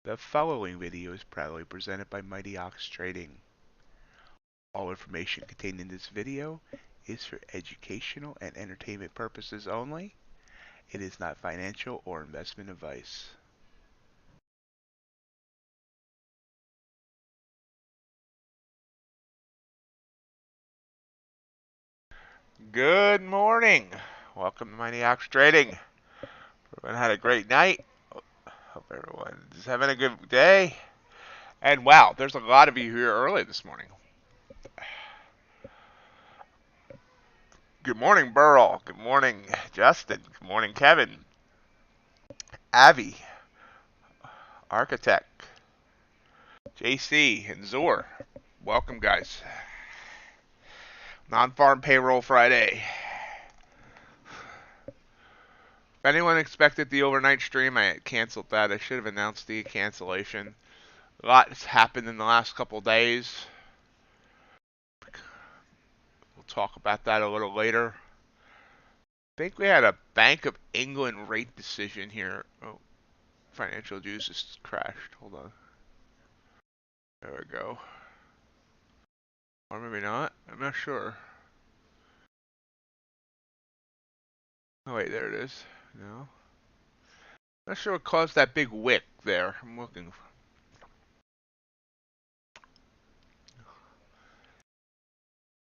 The following video is proudly presented by MightyOxTrading. All information contained in this video is for educational and entertainment purposes only. It is not financial or investment advice. Good morning. Welcome to MightyOxTrading. Everyone had a great night. Hope everyone is having a good day. And wow, there's a lot of you here early this morning. Good morning, Burl. Good morning, Justin. Good morning, Kevin. Avi, Architect, JC, and Zor. Welcome, guys. Non-farm payroll Friday. If anyone expected the overnight stream, I canceled that. I should have announced the cancellation. A lot has happened in the last couple days. We'll talk about that a little later. I think we had a Bank of England rate decision here. Oh, financial juice just crashed. Hold on. There we go. Or maybe not. I'm not sure. Oh wait, there it is. No. Not sure what caused that big wick there. I'm looking.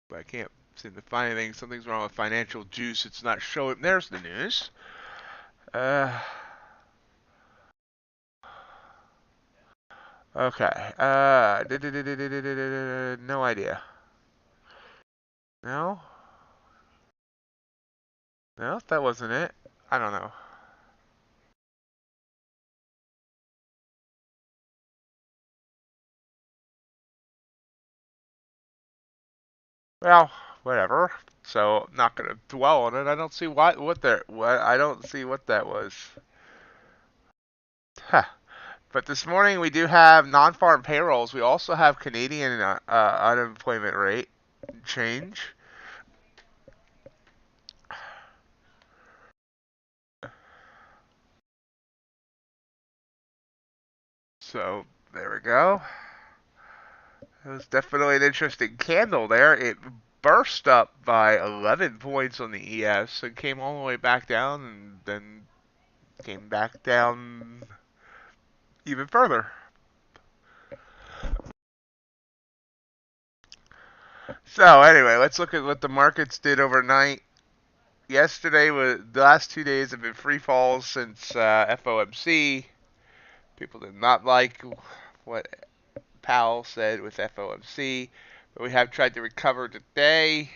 But I can't seem to find anything. Something's wrong with financial juice. It's not showing. There's the news. Uh. Okay. No idea. No? No, that wasn't it. I don't know. Well, whatever. So, I'm not gonna dwell on it. I don't see I don't see what that was. Huh. But this morning we do have non-farm payrolls. We also have Canadian unemployment rate change. So, there we go. It was definitely an interesting candle there. It burst up by 11 points on the ES and came all the way back down and then came back down even further. So anyway, let's look at what the markets did overnight. Yesterday the last 2 days have been free falls since FOMC. People did not like what Powell said with FOMC, but we have tried to recover today.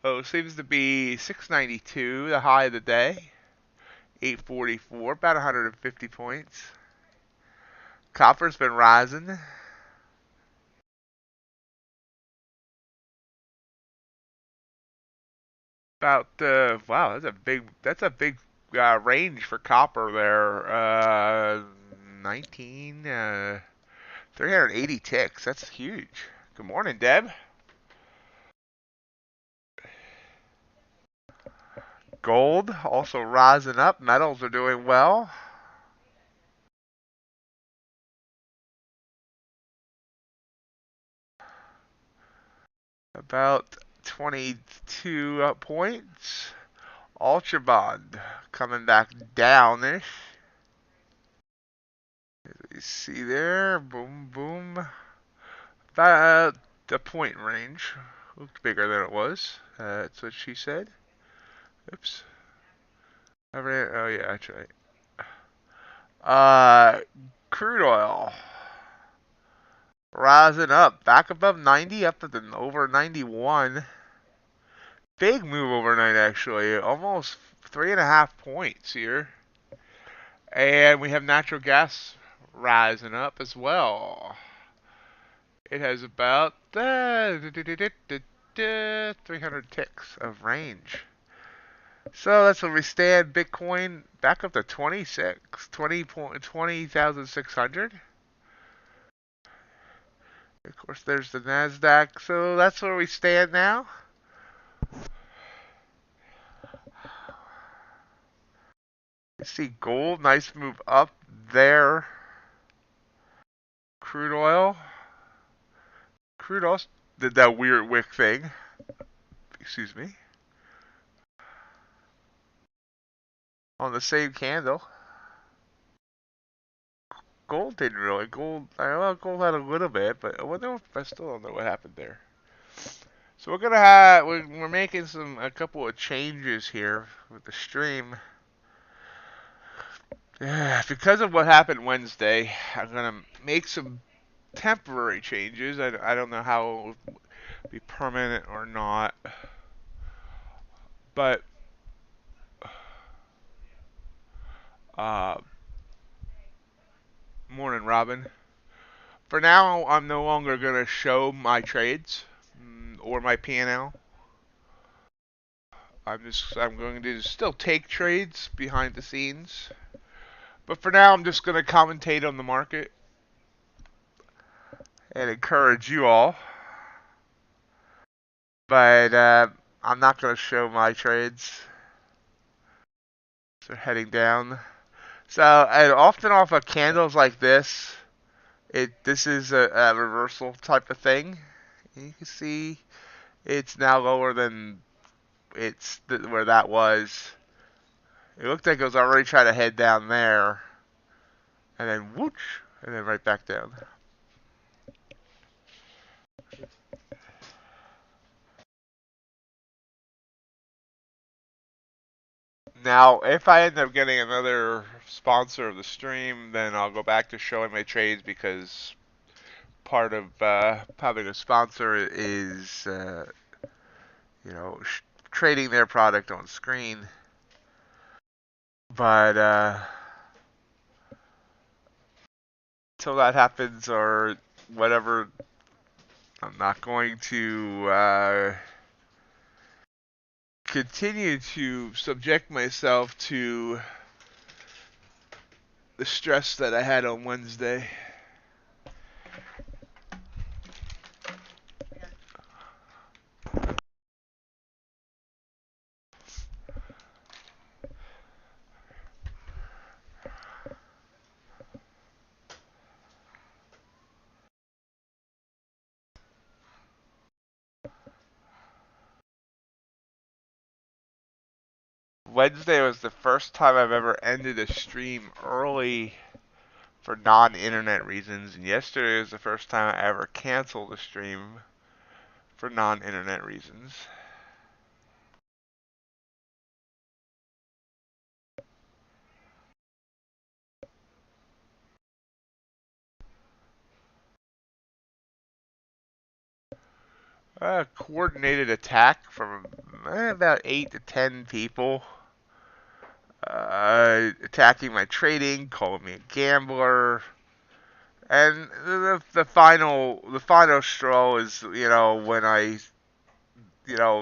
Oh, it seems to be 692, the high of the day. 844, about 150 points. Copper's been rising. About wow, that's a big range for copper there. 380 ticks. That's huge. Good morning, Deb. Gold also rising up. Metals are doing well. About 22 points. Ultra bond coming back downish. As you see there, boom, boom. About the point range. Looked bigger than it was. That's what she said. Oops. Oh yeah, that's right. Crude oil rising up, back above 90, up to over 91. Big move overnight, actually. Almost 3.5 points here. And we have natural gas rising up as well. It has about 300 ticks of range. So that's where we stand. Bitcoin back up to 20,600. Of course, there's the NASDAQ. So that's where we stand now. You see gold, nice move up there. Crude oil. Crude oil did that weird wick thing. Excuse me. On the same candle. Gold didn't really. Gold had a little bit, but I still don't know what happened there. So we're making a couple of changes here with the stream. Yeah, because of what happened Wednesday, I'm gonna make some temporary changes. I don't know how it will be permanent or not, but uh, morning, Robin. For now, I'm no longer gonna show my trades or my P&L. I'm going to still take trades behind the scenes, but for now, I'm just gonna commentate on the market and encourage you all. But I'm not gonna show my trades. So heading down. So and often off of candles like this, This is a reversal type of thing. You can see it's now lower than where that was. It looked like it was already trying to head down there, and then whoosh, and then right back down. Now, if I end up getting another sponsor of the stream, then I'll go back to showing my trades, because part of having a sponsor is, you know, trading their product on screen. But until that happens, or whatever, I'm not going to continue to subject myself to the stress that I had on Wednesday. Wednesday was the first time I've ever ended a stream early for non-internet reasons, and yesterday was the first time I ever canceled a stream for non-internet reasons. Coordinated attack from about 8 to 10 people. Attacking my trading, calling me a gambler, and the final straw is, when I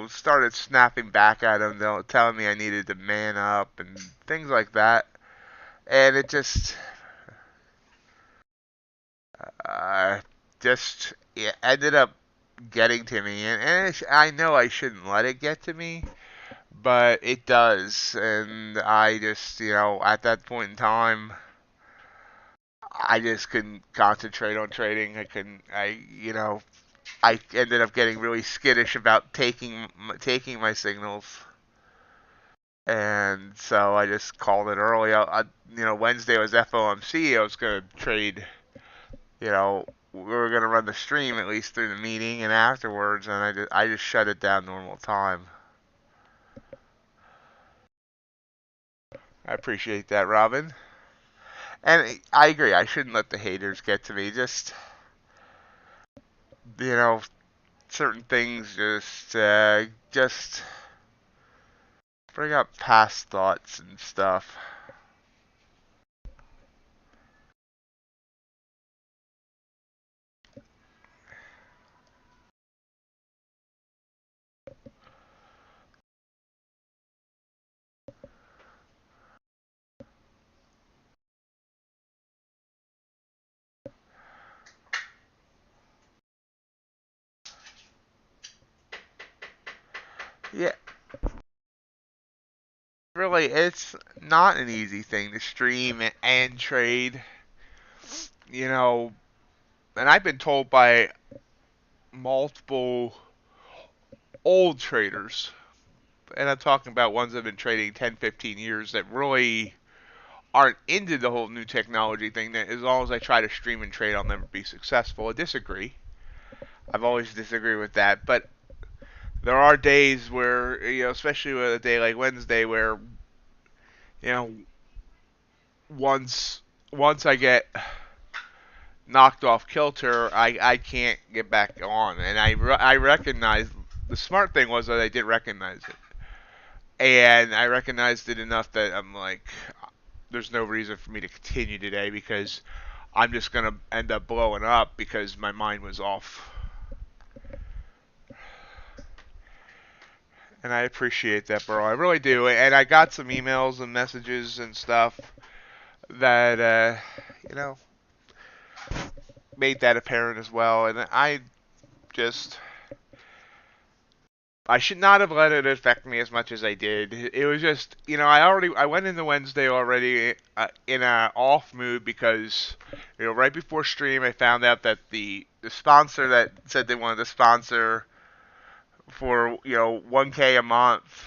started snapping back at them, telling me I needed to man up and things like that, and it just uh, it ended up getting to me, and I know I shouldn't let it get to me, but it does, and I just, at that point in time, I just couldn't concentrate on trading. I ended up getting really skittish about taking my signals, and so I just called it early. Wednesday was FOMC. I was gonna trade. We were gonna run the stream at least through the meeting and afterwards, and I just shut it down normal time. I appreciate that, Robin. And I agree. I shouldn't let the haters get to me. Just, certain things just bring up past thoughts and stuff. Yeah, really, it's not an easy thing to stream and trade. You know, and I've been told by multiple old traders, and I'm talking about ones that have been trading 10, 15 years, that really aren't into the whole new technology thing, that as long as I try to stream and trade, I'll never be successful. I disagree. I've always disagreed with that, but there are days where, especially with a day like Wednesday, where, you know, once I get knocked off kilter, I can't get back on. And I recognize, the smart thing was that I did recognize it. And I recognized it enough that I'm like, there's no reason for me to continue today, because I'm just going to end up blowing up because my mind was off. And I appreciate that, bro. I really do. And I got some emails and messages and stuff that, you know, made that apparent as well. And I just, I should not have let it affect me as much as I did. It was just, I went into Wednesday already in a off mood because, right before stream, I found out that the sponsor that said they wanted to sponsor for 1K a month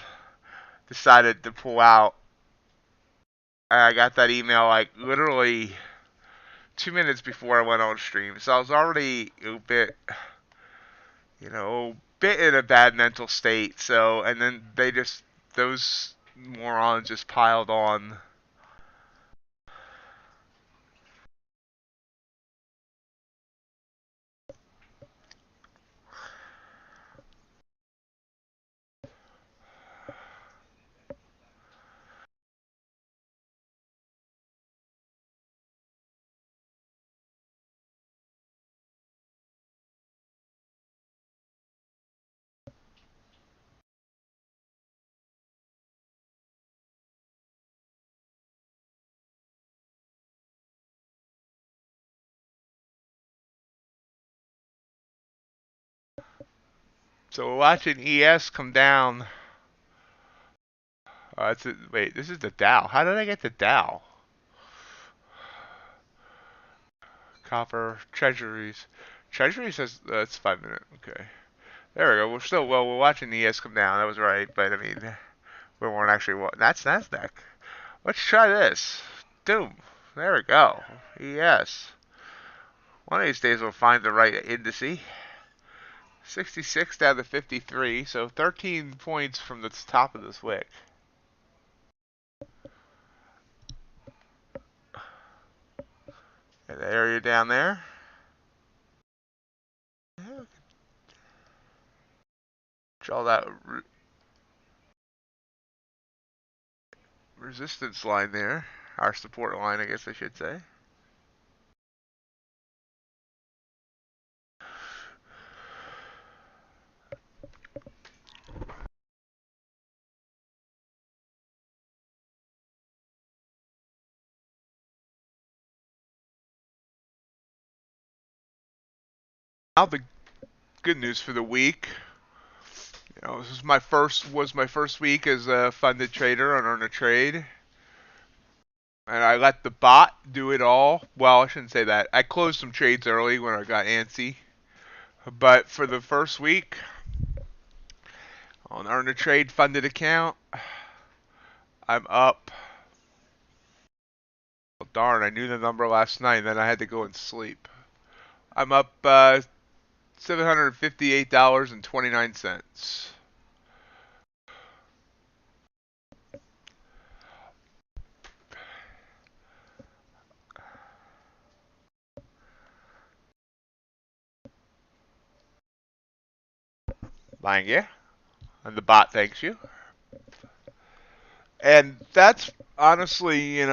decided to pull out. I got that email like literally 2 minutes before I went on stream, so I was already a bit in a bad mental state. So, and then those morons just piled on. So we're watching ES come down. Wait, this is the Dow. How did I get the Dow? Copper, Treasuries. Treasuries says it's 5 minute. Okay. There we go. We're watching ES come down. That was right, but I mean, we weren't actually. That's Nasdaq. Let's try this. Doom. There we go. ES. One of these days we'll find the right indice. 66 down to 53, so 13 points from the top of this wick. And the area down there. Draw that resistance line there. Our support line, I guess I should say. Now the good news for the week. This is was my first week as a funded trader on Earn a Trade. And I let the bot do it all. Well, I shouldn't say that. I closed some trades early when I got antsy. But for the first week, on Earn a Trade funded account, I'm up. Well, darn, I knew the number last night, and then I had to go and sleep. I'm up $758.29. Buying you. And the bot thanks you. And that's honestly,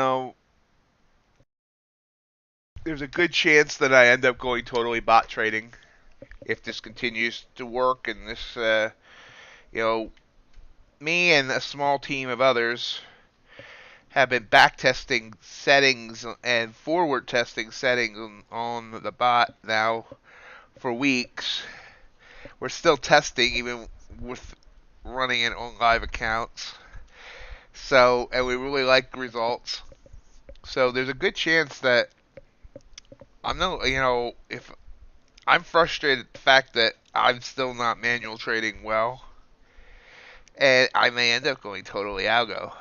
there's a good chance that I end up going totally bot trading if this continues to work and this, me and a small team of others have been back testing settings and forward testing settings on the bot now for weeks. We're still testing even with running it on live accounts. So, and we really like the results. So there's a good chance that if I'm frustrated at the fact that I'm still not manual trading well, and I may end up going totally algo.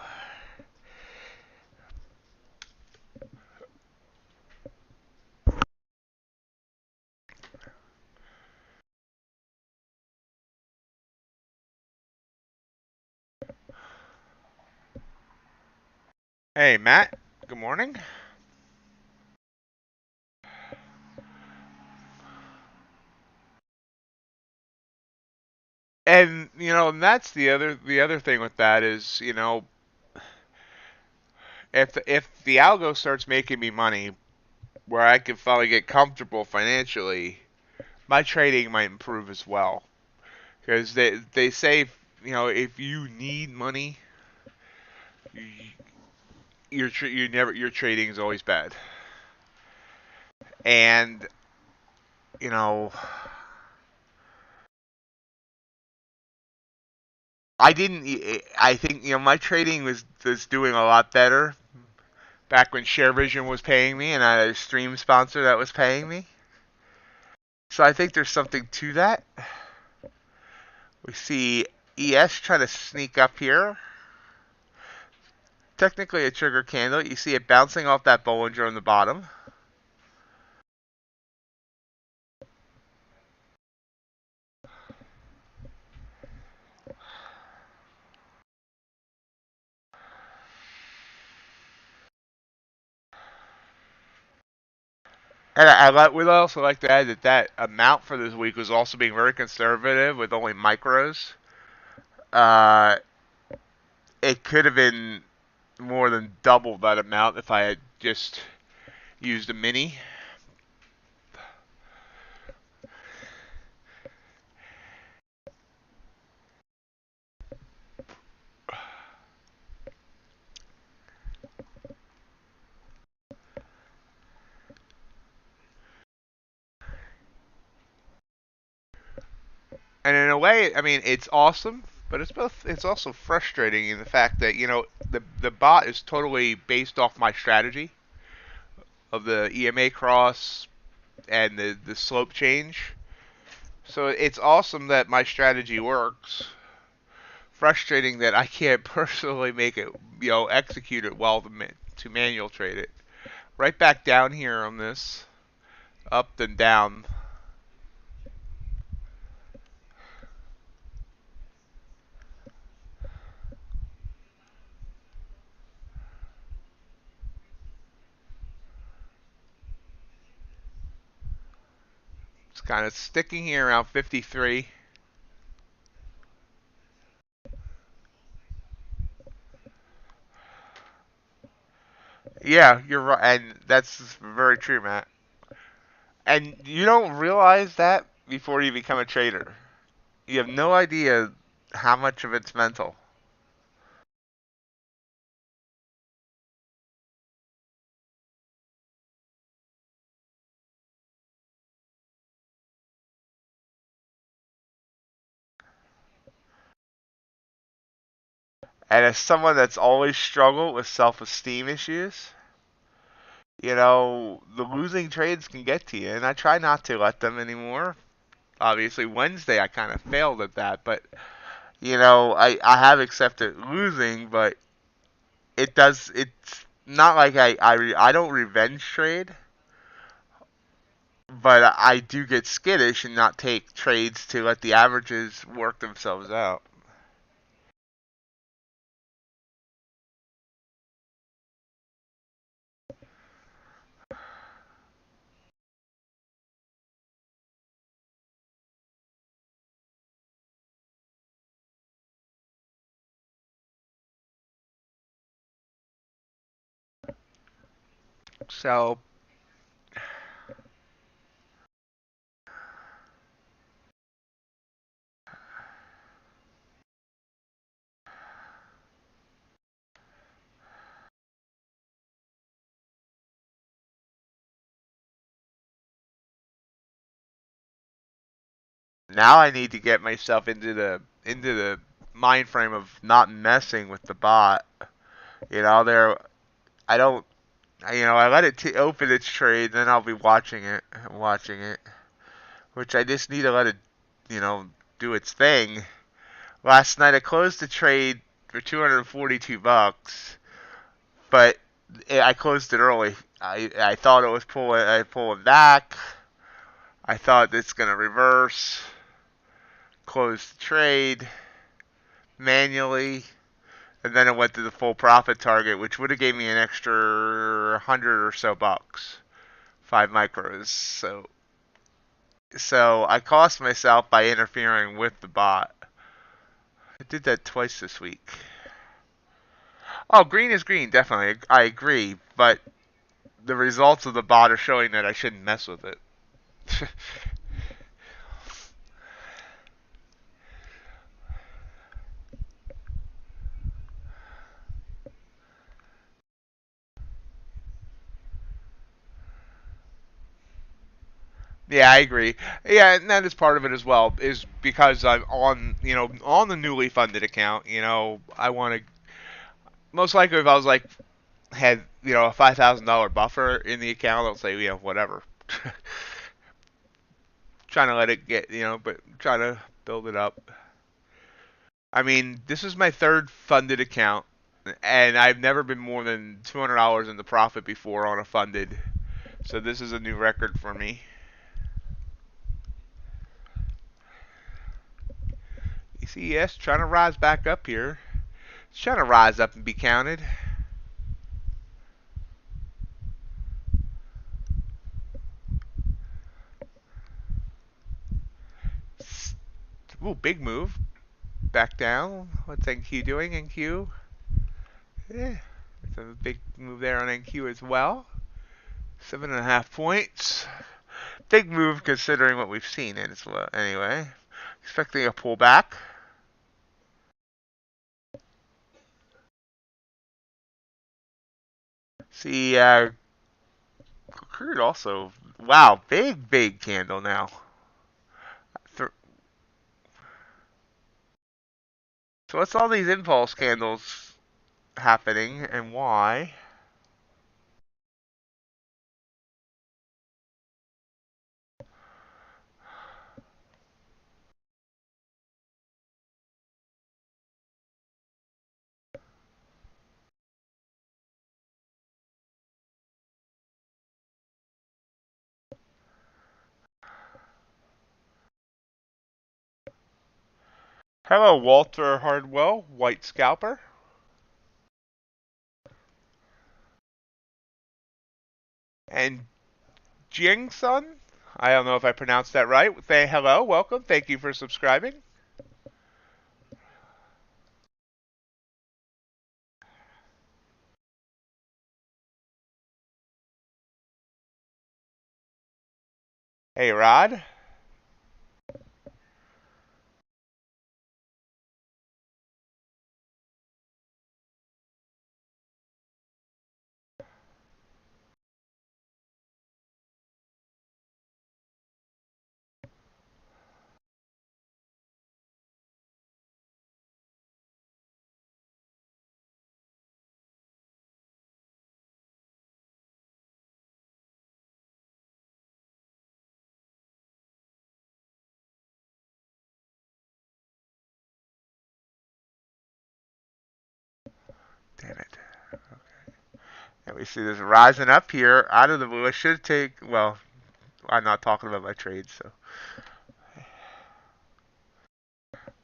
Hey, Matt. Good morning. And and that's the other thing with that is, if the algo starts making me money where I can finally get comfortable financially, my trading might improve as well. Because they say, if you need money, your trading is always bad. And you know I didn't. I think my trading was doing a lot better back when ShareVision was paying me, and I had a stream sponsor that was paying me. So I think there's something to that. We see ES trying to sneak up here. Technically a trigger candle. You see it bouncing off that Bollinger on the bottom. And I would also like to add that amount for this week was also being very conservative with only micros. Uh, it could have been more than double that amount if I had just used a mini. And in a way, I mean, it's awesome, but it's also frustrating in the fact that the bot is totally based off my strategy of the EMA cross and the slope change. So it's awesome that my strategy works. Frustrating that I can't personally make it, execute it well to manual trade it. Right back down here on this, up and down. It's kind of sticking here around 53. Yeah, you're right, and that's very true, Matt. And you don't realize that before you become a trader. You have no idea how much of it's mental. And as someone that's always struggled with self-esteem issues, the losing trades can get to you, and I try not to let them anymore. Obviously, Wednesday I kind of failed at that, but I have accepted losing, but it's not like I don't revenge trade, but I do get skittish and not take trades to let the averages work themselves out. So now I need to get myself into the mind frame of not messing with the bot. There I don't I let it open its trade, then I'll be watching it, which I just need to let it do its thing. Last night I closed the trade for 242 bucks, but I closed it early. I thought it was pulling back. I thought it's gonna reverse. Closed the trade manually, and then it went to the full profit target, which would have gave me an extra 100 or so bucks, 5 micros. So I cost myself by interfering with the bot. I did that twice this week. Oh, green is green, definitely. I agree, but the results of the bot are showing that I shouldn't mess with it. Yeah, I agree. Yeah, and that is part of it as well, is because I'm on, on the newly funded account. I want to most likely if I was like had a $5,000 buffer in the account, I'll say whatever, trying to let it get but trying to build it up. I mean, this is my third funded account, and I've never been more than $200 in the profit before on a funded, so this is a new record for me. ECS trying to rise back up here. It's trying to rise up and be counted. Ooh, big move. Back down. What's NQ doing? NQ? Yeah, it's a big move there on NQ as well. 7.5 points. Big move considering what we've seen in as well. Anyway, expecting a pullback. See, crude also. Wow, big candle now. So what's all these impulse candles happening and why? Hello, Walter Hardwell, White Scalper. And Jingsun? I don't know if I pronounced that right. Say hello, welcome, thank you for subscribing. Hey, Rod. Damn it. And we see this rising up here out of the blue. I should take, well, I'm not talking about my trades, so.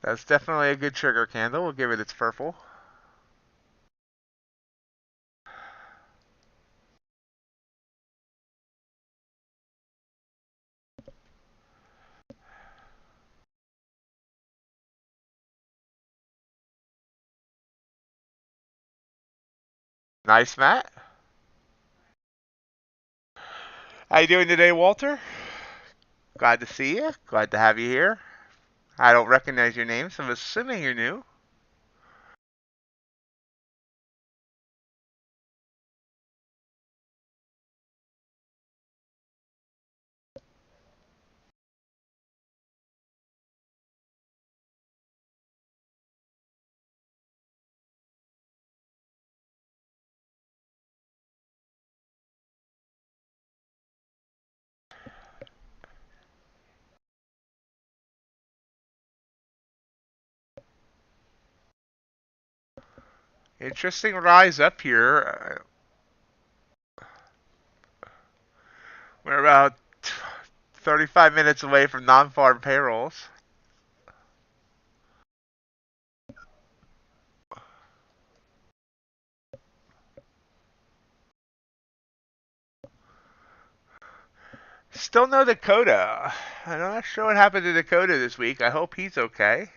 That's definitely a good trigger candle. We'll give it its purple. Nice, Matt. How you doing today, Walter? Glad to see you. Glad to have you here. I don't recognize your name, so I'm assuming you're new. Interesting rise up here. We're about 35 minutes away from non-farm payrolls. Still no Dakota. I'm not sure what happened to Dakota this week. I hope he's okay.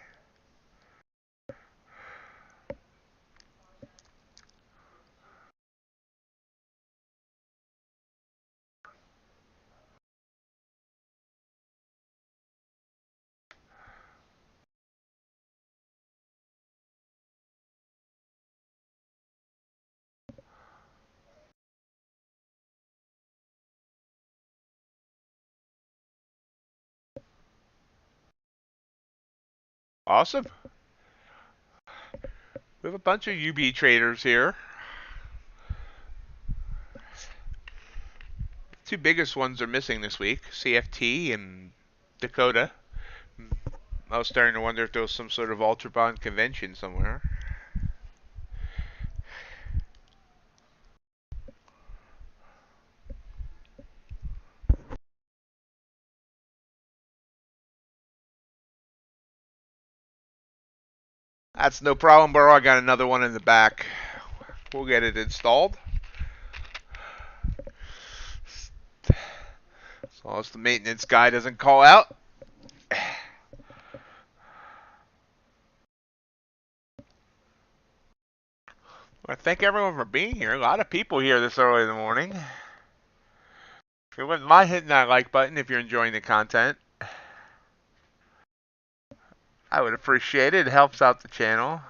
Awesome. We have a bunch of UB traders here. Two biggest ones are missing this week, CFT and Dakota. I was starting to wonder if there was some sort of Ultra Bond convention somewhere. That's no problem, bro. I got another one in the back. We'll get it installed. As long as the maintenance guy doesn't call out. I thank everyone for being here. A lot of people here this early in the morning. If you wouldn't mind hitting that like button if you're enjoying the content, I would appreciate it. It helps out the channel.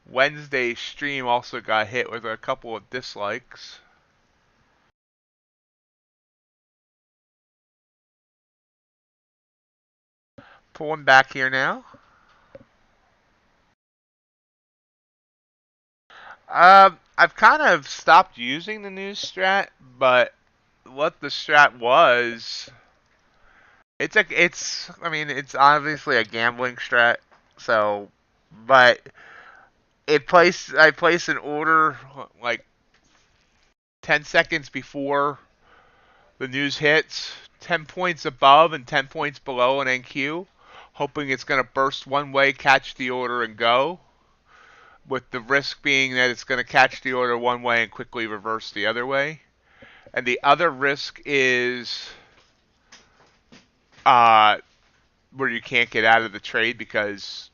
Wednesday's stream also got hit with a couple of dislikes. Pulling back here now. I've kind of stopped using the new strat, but what the strat was, it's obviously a gambling strat. So, but I place an order like 10 seconds before the news hits, 10 points above and 10 points below an NQ, hoping it's going to burst one way, catch the order, and go, with the risk being that it's going to catch the order one way and quickly reverse the other way. And the other risk is where you can't get out of the trade because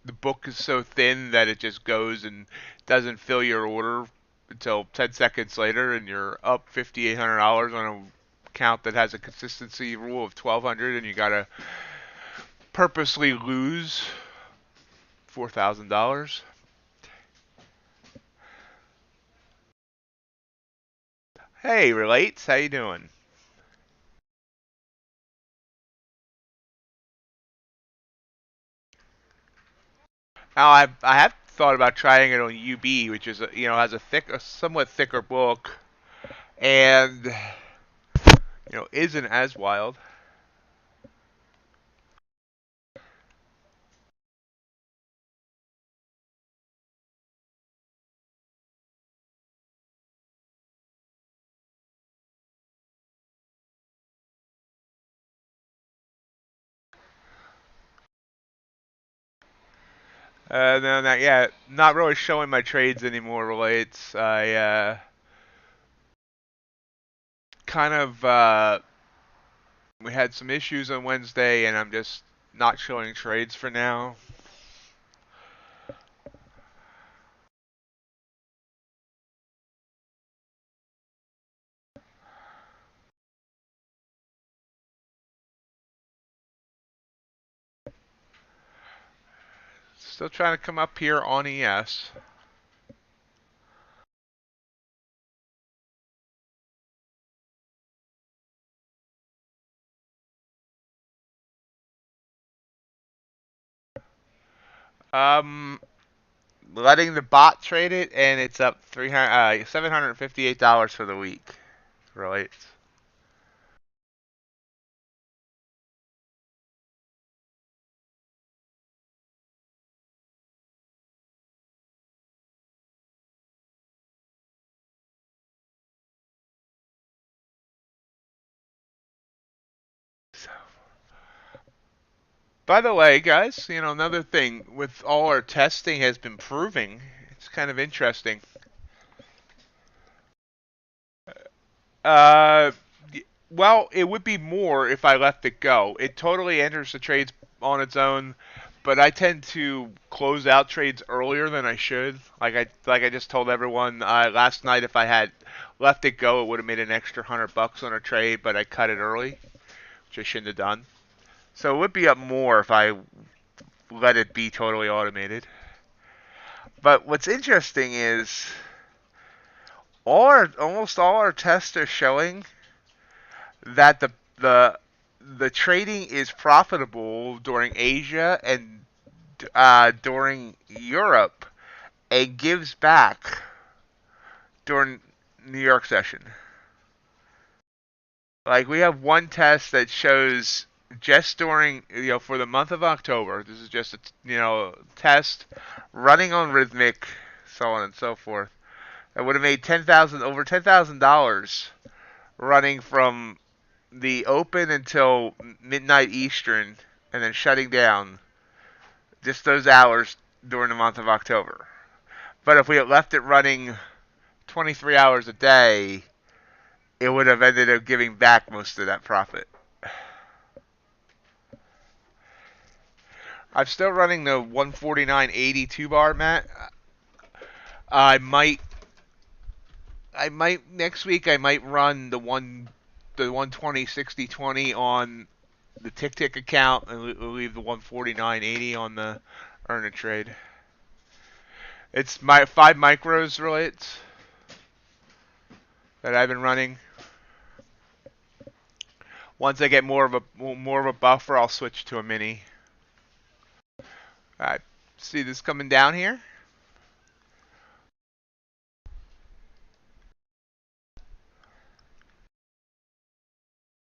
the book is so thin that it just goes and doesn't fill your order until 10 seconds later, and you're up $5,800 on an account that has a consistency rule of 1,200, and you gotta purposely lose $4,000. Hey, Relates, how you doing? Now, I have thought about trying it on UB, which is has a somewhat thicker book, and isn't as wild. No, not yet. Not really showing my trades anymore, Relates. I kind of we had some issues on Wednesday, and I'm just not showing trades for now. Still trying to come up here on ES. Letting the bot trade it, and it's up $758 for the week. Right. By the way, guys, another thing with all our testing has been proving, it's kind of interesting. Uh, well, it would be more if I left it go. It totally enters the trades on its own, but I tend to close out trades earlier than I should. Like I just told everyone last night, if I had left it go, it would have made an extra $100 on a trade, but I cut it early, which I shouldn't have done. So it would be up more if I let it be totally automated. But what's interesting is almost all our tests are showing that the trading is profitable during Asia and during Europe, and gives back during New York session. Like, we have one test that shows just during, for the month of October, this is just a, test running on Rhythmic, so on and so forth. That would have made over $10,000 running from the open until midnight Eastern, and then shutting down just those hours during the month of October. But if we had left it running 23 hours a day, it would have ended up giving back most of that profit. I'm still running the 149.82 bar, Matt. I might next week. I might run the 120.60.20 on the Tick account and leave the 149.80 on the Earn a Trade. It's my 5 micros relates that I've been running. Once I get more of a buffer, I'll switch to a mini. Alright, see this coming down here?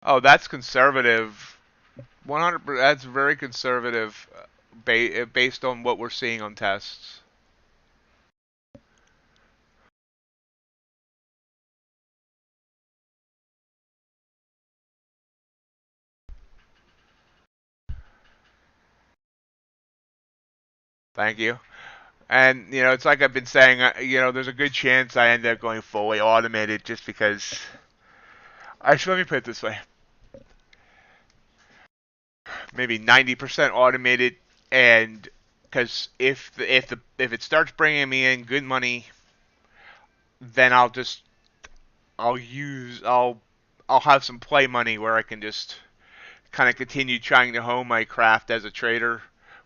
Oh, that's conservative. 100%. That's very conservative, based on what we're seeing on tests. Thank you. And it's like I've been saying. There's a good chance I end up going fully automated, just because. Actually, let me put it this way: maybe 90% automated, and because if it starts bringing me in good money, then I'll have some play money where I can just kind of continue trying to hone my craft as a trader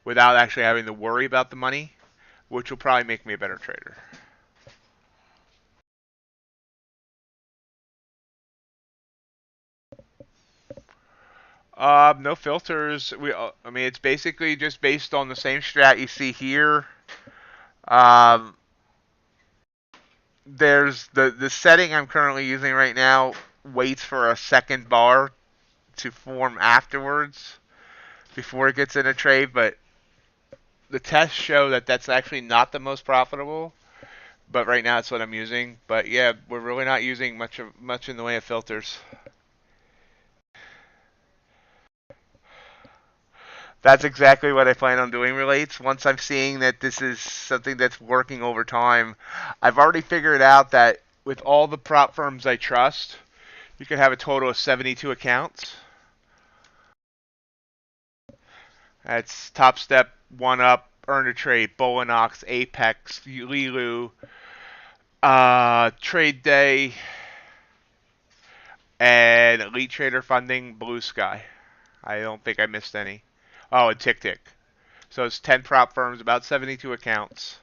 without actually having to worry about the money, which will probably make me a better trader. No filters. I mean, it's basically just based on the same strat you see here. Um, there's the setting I'm currently using right now waits for a second bar to form afterwards before it gets in a trade, but the tests show that that's actually not the most profitable. But right now, it's what I'm using. But yeah, we're really not using much in the way of filters. That's exactly what I plan on doing, relates. Once I'm seeing that this is something that's working over time, I've already figured out that with all the prop firms I trust, you can have a total of 72 accounts. That's Tostep, One Up, Earn a Trade, Bolinox, Apex, Lilu, Trade Day, and Elite Trader Funding, Blue Sky. I don't think I missed any. Oh, and Tick. So it's 10 prop firms, about 72 accounts.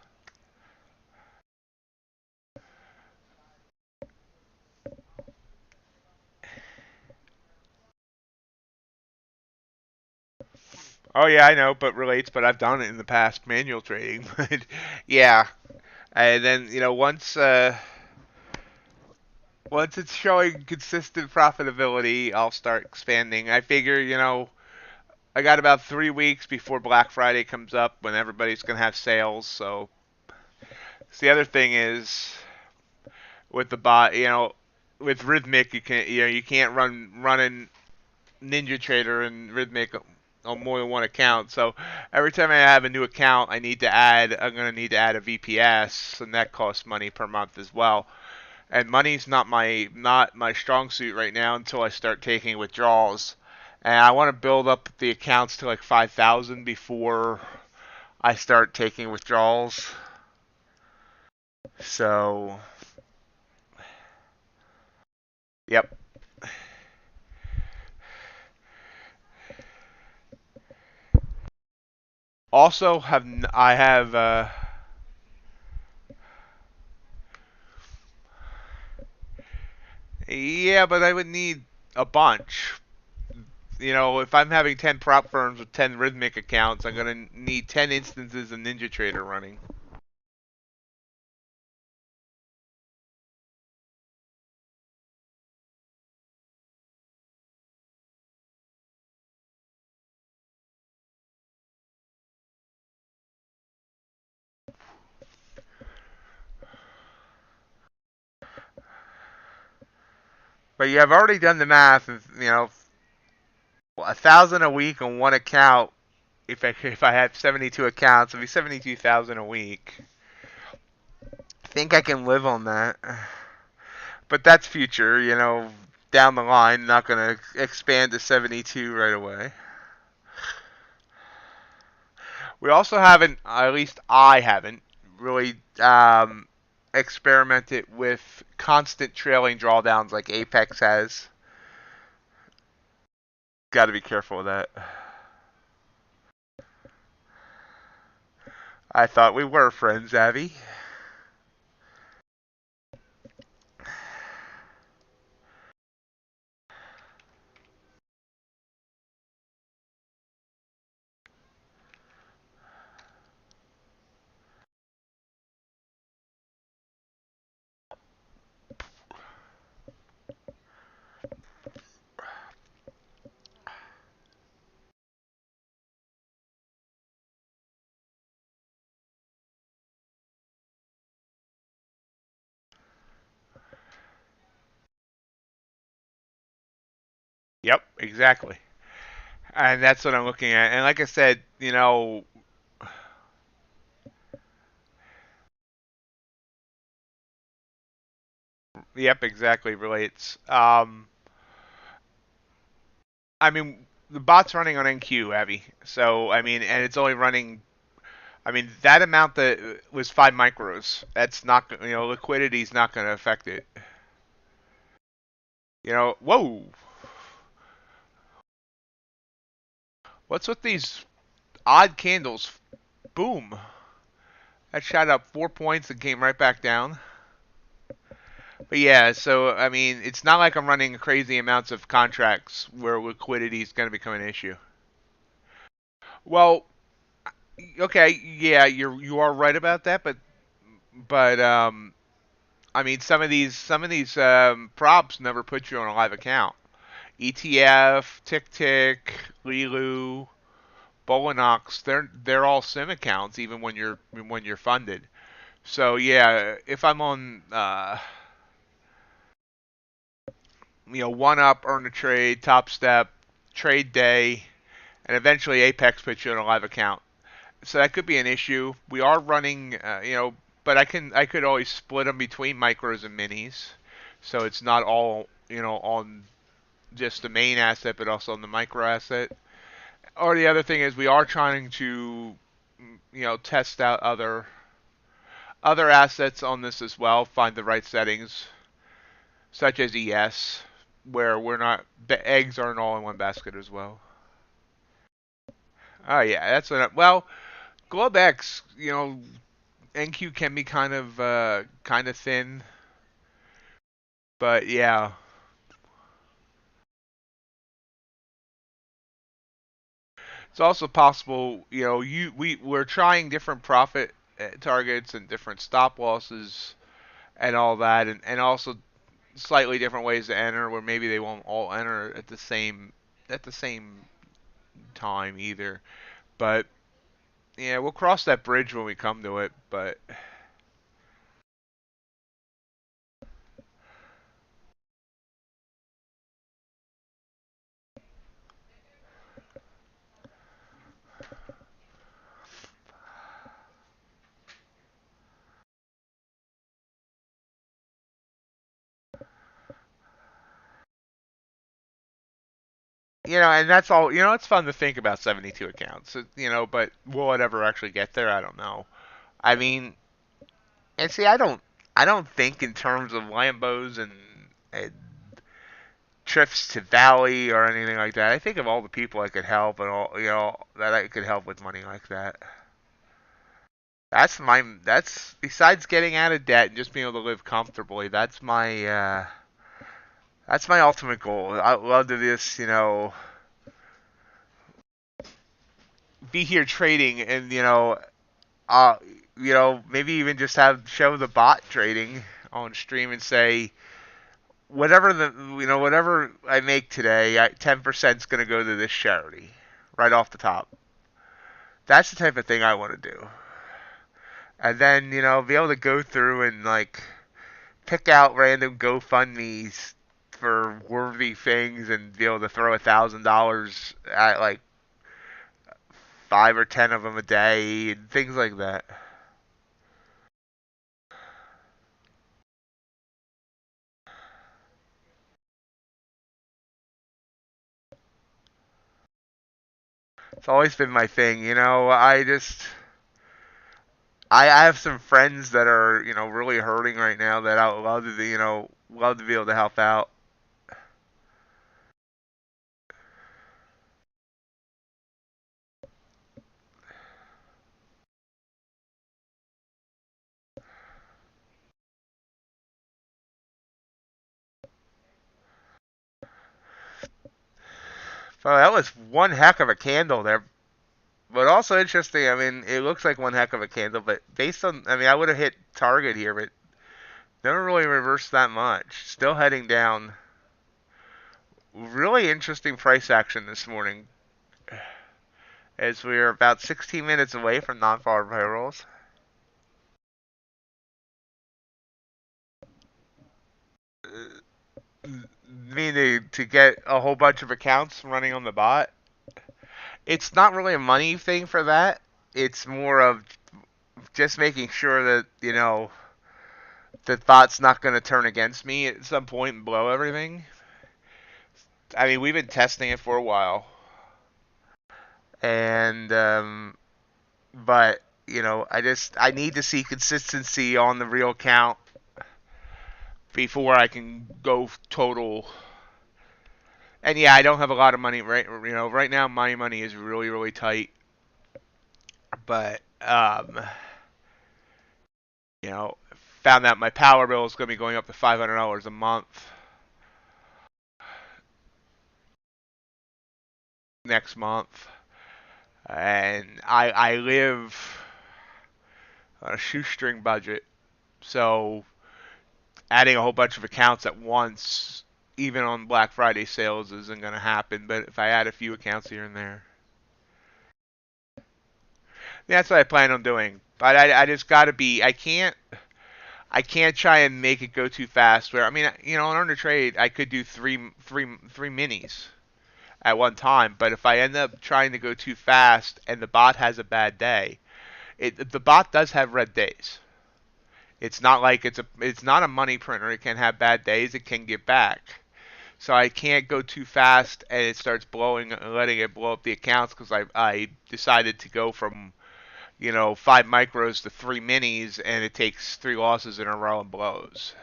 Oh yeah, I know, but relates. But I've done it in the past, manual trading. But yeah, and then once it's showing consistent profitability, I'll start expanding. I figure I got about 3 weeks before Black Friday comes up, when everybody's gonna have sales. So the other thing is with the bot, with Rhythmic, you can't running NinjaTrader and Rhythmic on more than one account. So every time I have a new account, I'm gonna need to add a VPS, and that costs money per month as well. And money's not my strong suit right now until I start taking withdrawals. And I want to build up the accounts to like 5,000 before I start taking withdrawals. So, yep. Also, Yeah, but I would need a bunch. If I'm having 10 prop firms with 10 rhythmic accounts, I'm going to need 10 instances of NinjaTrader running. But yeah, I've already done the math. 1,000 a week on one account. If I have 72 accounts, it'd be 72,000 a week. I think I can live on that. But that's future, down the line. Not gonna expand to 72 right away. We also haven't, at least I haven't, really experimented with constant trailing drawdowns like Apex has. Got to be careful with that. I thought we were friends, Abby. Yep, exactly. And that's what I'm looking at. And like I said, yep, exactly relates. I mean, the bot's running on NQ, Abby. So, I mean, and it's only running. I mean, that amount that was 5 micros. That's not, liquidity is not going to affect it. Whoa. What's with these odd candles? Boom. That shot up 4 points and came right back down. But yeah, so I mean, it's not like I'm running crazy amounts of contracts where liquidity is going to become an issue. Well, okay, yeah, you are right about that, but I mean, some of these props never put you on a live account. ETF, Tick Tick, Lilu, Bolinox, they're all sim accounts even when you're funded. So yeah, if I'm on One Up, Earn a Trade, Top Step, Trade Day, and eventually Apex puts you on a live account. So that could be an issue. We are running, but I could always split them between micros and minis, so it's not all on just the main asset, but also on the micro asset. Or the other thing is we are trying to test out other assets on this as well, find the right settings, such as ES, where we're not the eggs aren't all in one basket as well. Oh yeah, that's well, GlobeX, NQ can be kind of thin, but yeah. It's also possible, we're trying different profit targets and different stop losses and all that, and also slightly different ways to enter, where maybe they won't all enter at the same time either. But yeah, we'll cross that bridge when we come to it. But and that's all. It's fun to think about 72 accounts. But will it ever actually get there? I don't know. I mean, and see, I don't think in terms of Lambos and trips to Valley or anything like that. I think of all the people I could help and all that I could help with money like that. That's besides getting out of debt and just being able to live comfortably. That's my That's my ultimate goal. I would love to just, be here trading and, uh, maybe even just show the bot trading on stream and say, whatever I make today, 10% is going to go to this charity right off the top. That's the type of thing I want to do. And then, be able to go through and, like, pick out random GoFundMe's for worthy things and be able to throw $1,000 at, like, 5 or 10 of them a day and things like that. It's always been my thing, I have some friends that are, really hurting right now that I would love to, love to be able to help out. So that was one heck of a candle there. But also interesting, I mean, it looks like one heck of a candle, but based on, I mean, I would have hit target here, but never really reversed that much. Still heading down. Really interesting price action this morning, as we are about 16 minutes away from non-farm payrolls. Meaning to get a whole bunch of accounts running on the bot. It's not really a money thing for that. It's more of just making sure that, the bot's not going to turn against me at some point and blow everything. I mean, we've been testing it for a while. And, but, I need to see consistency on the real count before I can go total. And yeah, I don't have a lot of money right now my money is really, really tight. But, found out my power bill is going to be going up to $500 a month next month. And I live on a shoestring budget. So adding a whole bunch of accounts at once, even on Black Friday sales, isn't going to happen. But if I add a few accounts here and there, that's what I plan on doing. But I just got to be. I can't try and make it go too fast. Where I mean, on Earn to Trade, I could do three minis at one time. But if I end up trying to go too fast and the bot has a bad day, the bot does have red days. It's not like it's not a money printer. It can have bad days. It can get back. So I can't go too fast and it starts blowing, letting it blow up the accounts because I decided to go from 5 micros to 3 minis and it takes 3 losses in a row and blows.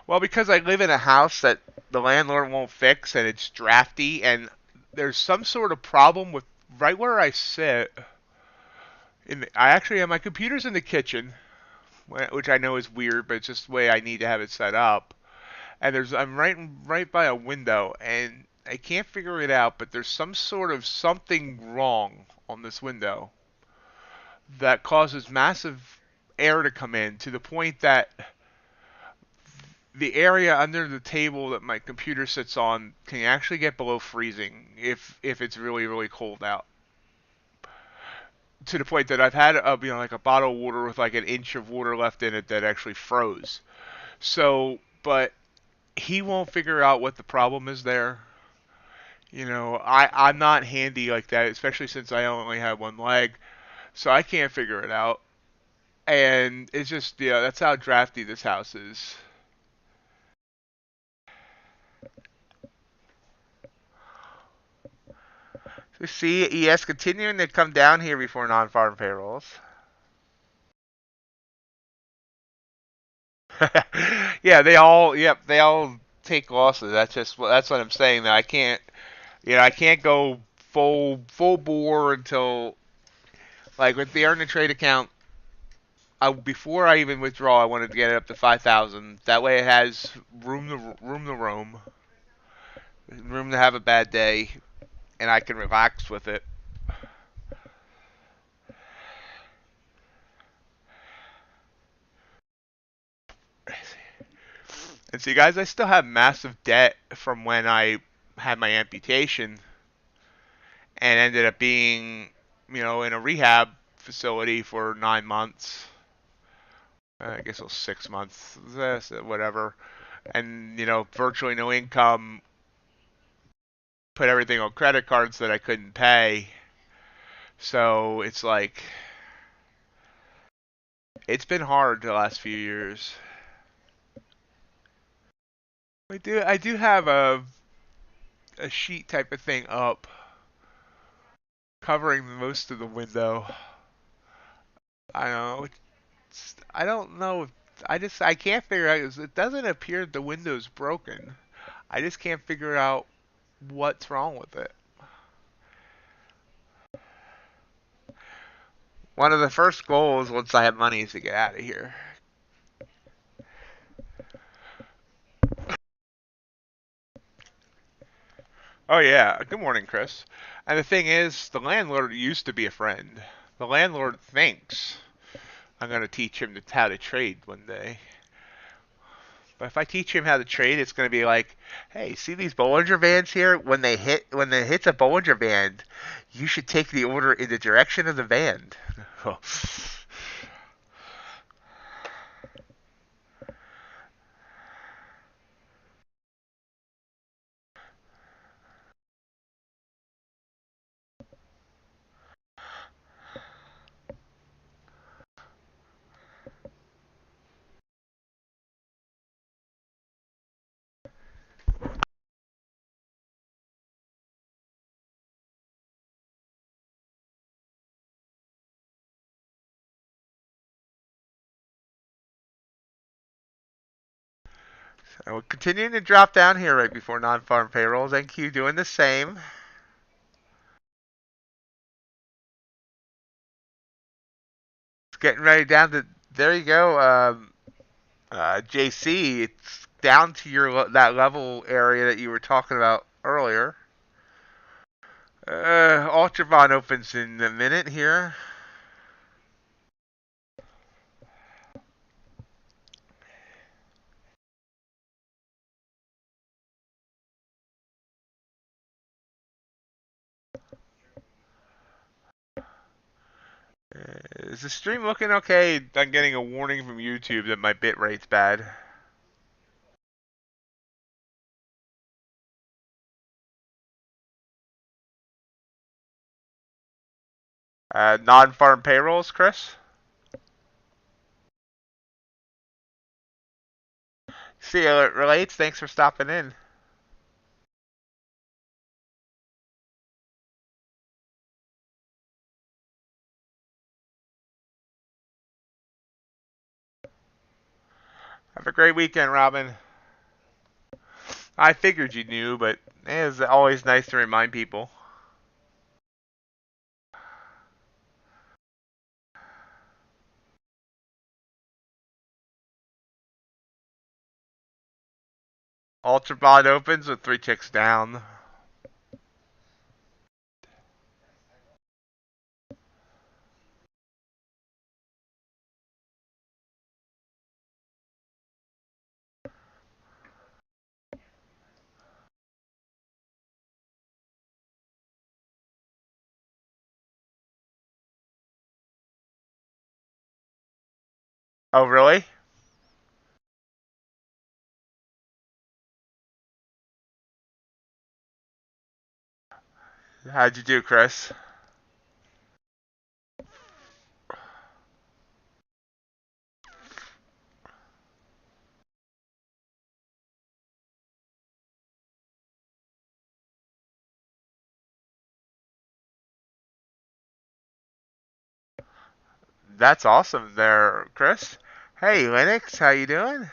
Well, because I live in a house that the landlord won't fix and it's drafty and there's some sort of problem with right where I sit. I actually have my computer's in the kitchen, which I know is weird, but it's just the way I need to have it set up. And I'm right by a window, and I can't figure it out, but there's some sort of something wrong on this window that causes massive air to come in to the point that the area under the table that my computer sits on can actually get below freezing if it's really, really cold out. To the point that I've had like a bottle of water with like an inch of water left in it that actually froze. So, but he won't figure out what the problem is there. I'm not handy like that, especially since I only have one leg, so I can't figure it out. And it's just, that's how drafty this house is. So see, ES continuing to come down here before non-farm payrolls. Yeah, they all take losses. That's what I'm saying. That I can't go full bore until like with the earn and trade account. before I even withdraw, I wanted to get it up to 5,000. That way, it has room to room to have a bad day, and I can relax with it. And see, guys, I still have massive debt from when I had my amputation and ended up being, in a rehab facility for 9 months. I guess it was 6 months, whatever. And, virtually no income, put everything on credit cards that I couldn't pay. So it's like, it's been hard the last few years. I do have a sheet type of thing up covering most of the window. I don't know. I don't know. I can't figure out. It doesn't appear the window's broken. I just can't figure out what's wrong with it. One of the first goals once I have money is to get out of here. Oh yeah. Good morning, Chris. And the thing is, the landlord used to be a friend. The landlord thinks I'm going to teach him how to trade one day. But if I teach him how to trade, it's going to be like, hey, see these Bollinger Bands here? When it hits a Bollinger Band, you should take the order in the direction of the band. So we're continuing to drop down here right before non-farm payrolls. NQ doing the same. It's getting ready down to, there you go, JC. It's down to that level area that you were talking about earlier. Ultravon opens in a minute here. Is the stream looking okay? I'm getting a warning from YouTube that my bit rate's bad. Non-farm payrolls, Chris? See you, it relates. Thanks for stopping in. Have a great weekend, Robin. I figured you knew, but it's always nice to remind people. Ultra bot opens with 3 ticks down. Oh, really? How'd you do, Chris? That's awesome there, Chris. Hey, Linux, how you doing?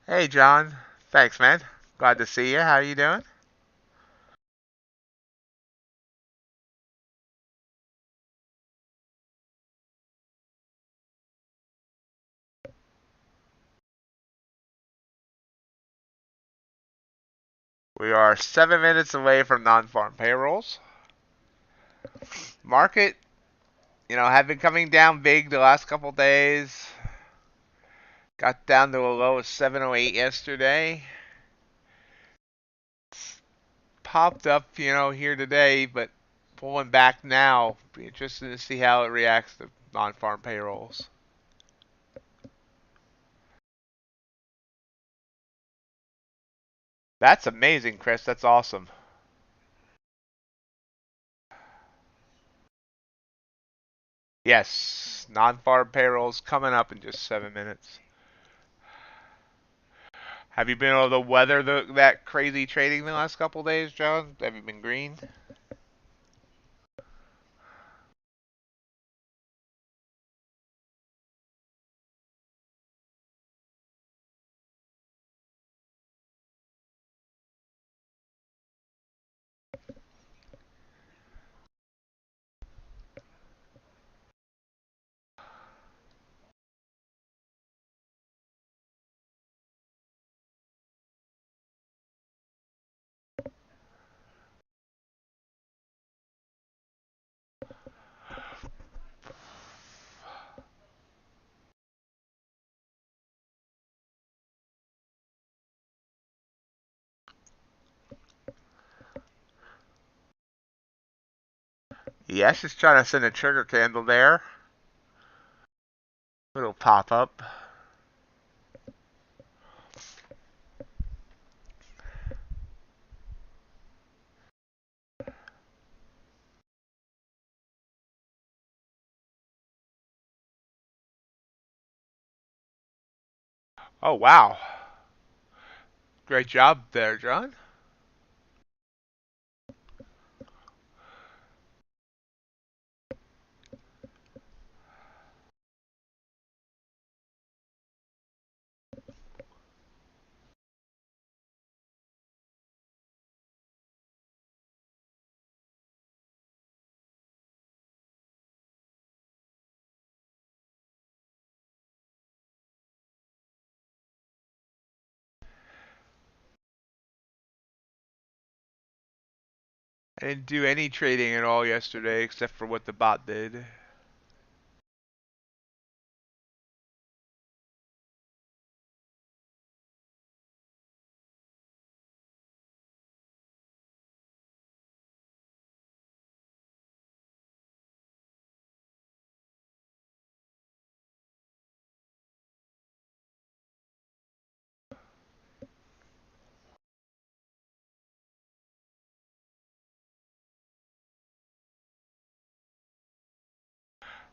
Hey, John. Thanks, man. Glad to see you. How you doing? We are 7 minutes away from non-farm payrolls. Market, have been coming down big the last couple days. Got down to a low of 708 yesterday. It's popped up, here today, but pulling back now. Be interested to see how it reacts to non-farm payrolls. That's amazing, Chris. That's awesome. Yes, non-farm payrolls coming up in just 7 minutes. Have you been able to weather that crazy trading the last couple days, John? Have you been green? Yes, just trying to send a trigger candle there. Little pop up. Oh, wow. Great job there, John. I didn't do any trading at all yesterday except for what the bot did.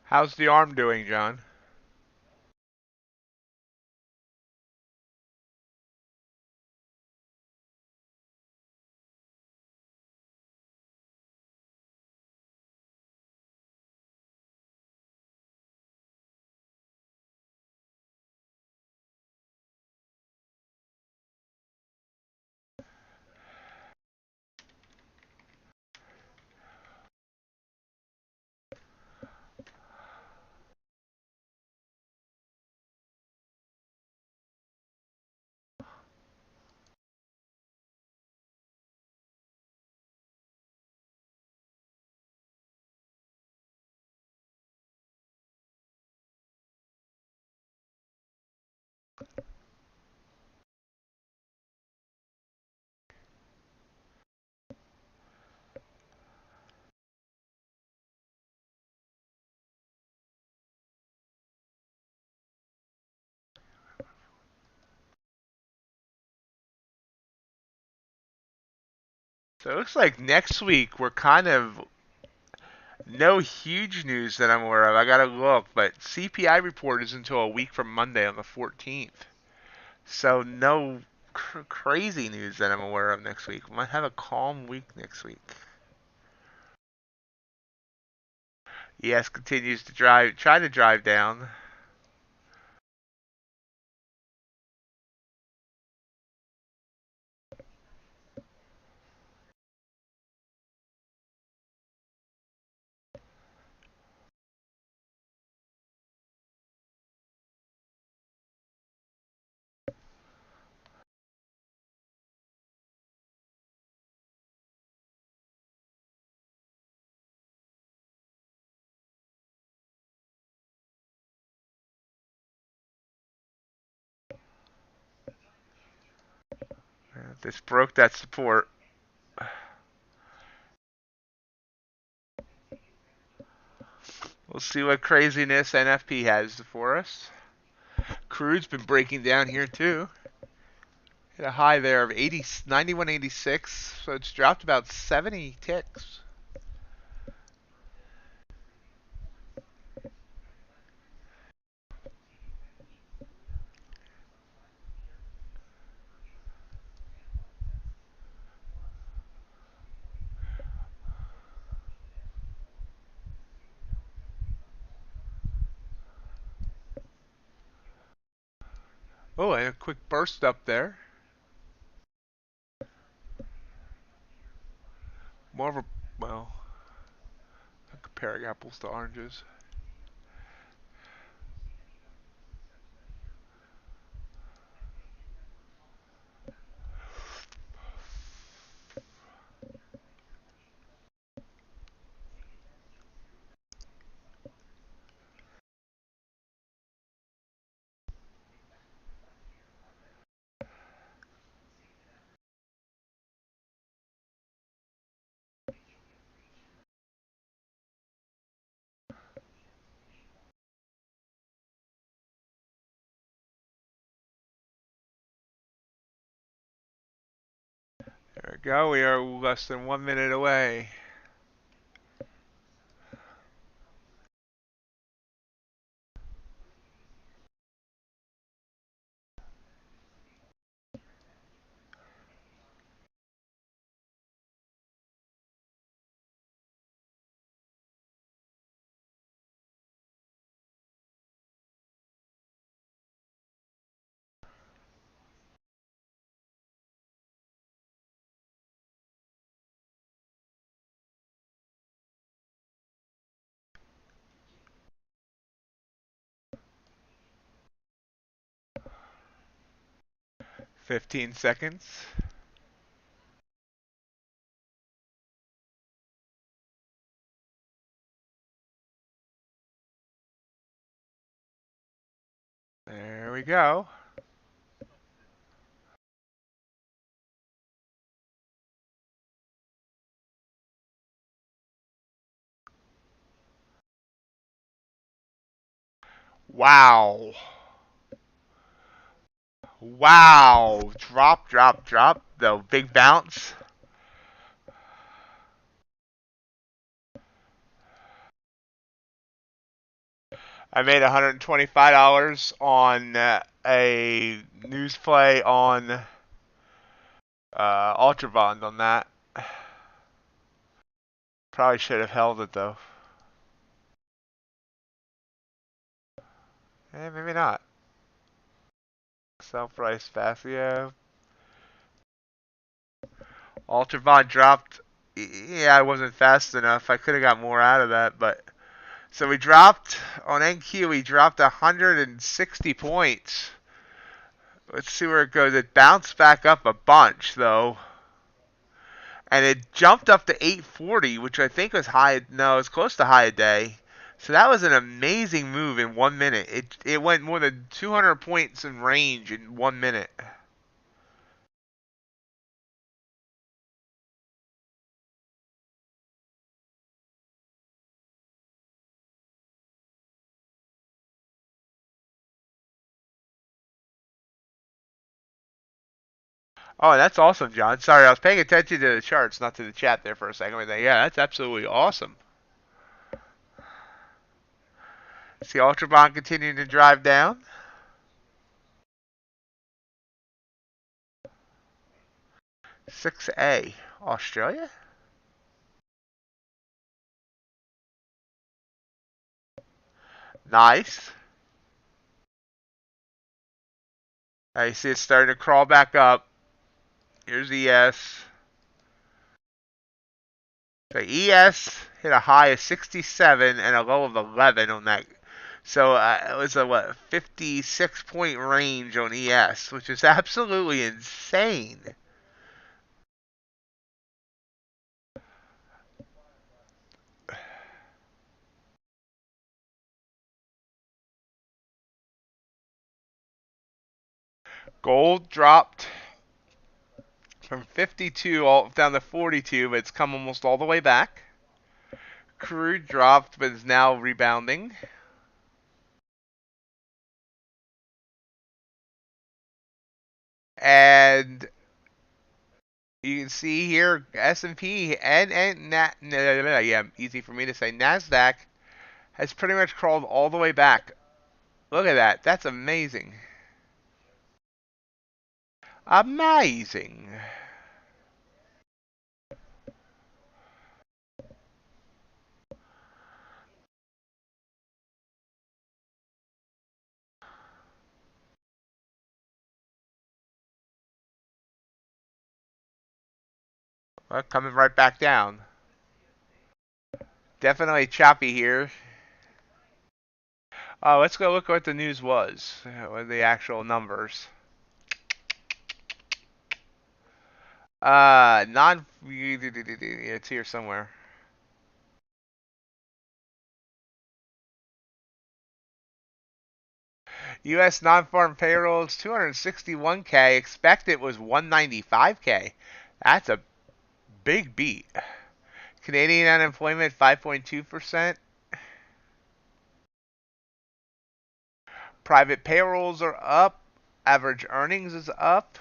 How's the arm doing, John? So it looks like next week we're kind of no huge news that I'm aware of. I gotta look, but CPI report is until a week from Monday on the 14th. So no crazy news that I'm aware of next week. We might have a calm week next week. ES continues to try to drive down. This broke that support. We'll see what craziness NFP has for us. Crude's been breaking down here too. Hit a high there of 91.86, so it's dropped about 70 ticks. Oh, and a quick burst up there. More of a, well, comparing apples to oranges. There we go. We are less than 1 minute away. Fifteen seconds. There we go. Wow. Wow. Drop, drop, drop. The big bounce. I made $125 on a news play on Ultra Bond on that. Probably should have held it though. Maybe not. Sell price fast, yeah. Ultra Bond dropped. Yeah, I wasn't fast enough. I could have got more out of that, but so we dropped on NQ. We dropped 160 points. Let's see where it goes. It bounced back up a bunch though, and it jumped up to 840, which I think was high. No, it's close to high a day. So that was an amazing move in 1 minute. It went more than 200 points in range in 1 minute. Oh, that's awesome, John. Sorry, I was paying attention to the charts, not to the chat there for a second. Yeah, that's absolutely awesome. See Ultra Bond continuing to drive down. $6A, Australia. Nice. I see it's starting to crawl back up. Here's ES. The ES hit a high of 67 and a low of 11 on that. So it was a 56-point range on ES, which is absolutely insane. Gold dropped from 52 all down to 42, but it's come almost all the way back. Crude dropped, but is now rebounding. And you can see here S&P yeah, easy for me to say, Nasdaq has pretty much crawled all the way back. Look at that. That's amazing. Amazing. Well, coming right back down. Definitely choppy here. Let's go look what the news was. What the actual numbers. It's here somewhere. U.S. non-farm payrolls 261K. Expected was 195K. That's a big beat. Canadian unemployment 5.2%. Private payrolls are up. Average earnings is up.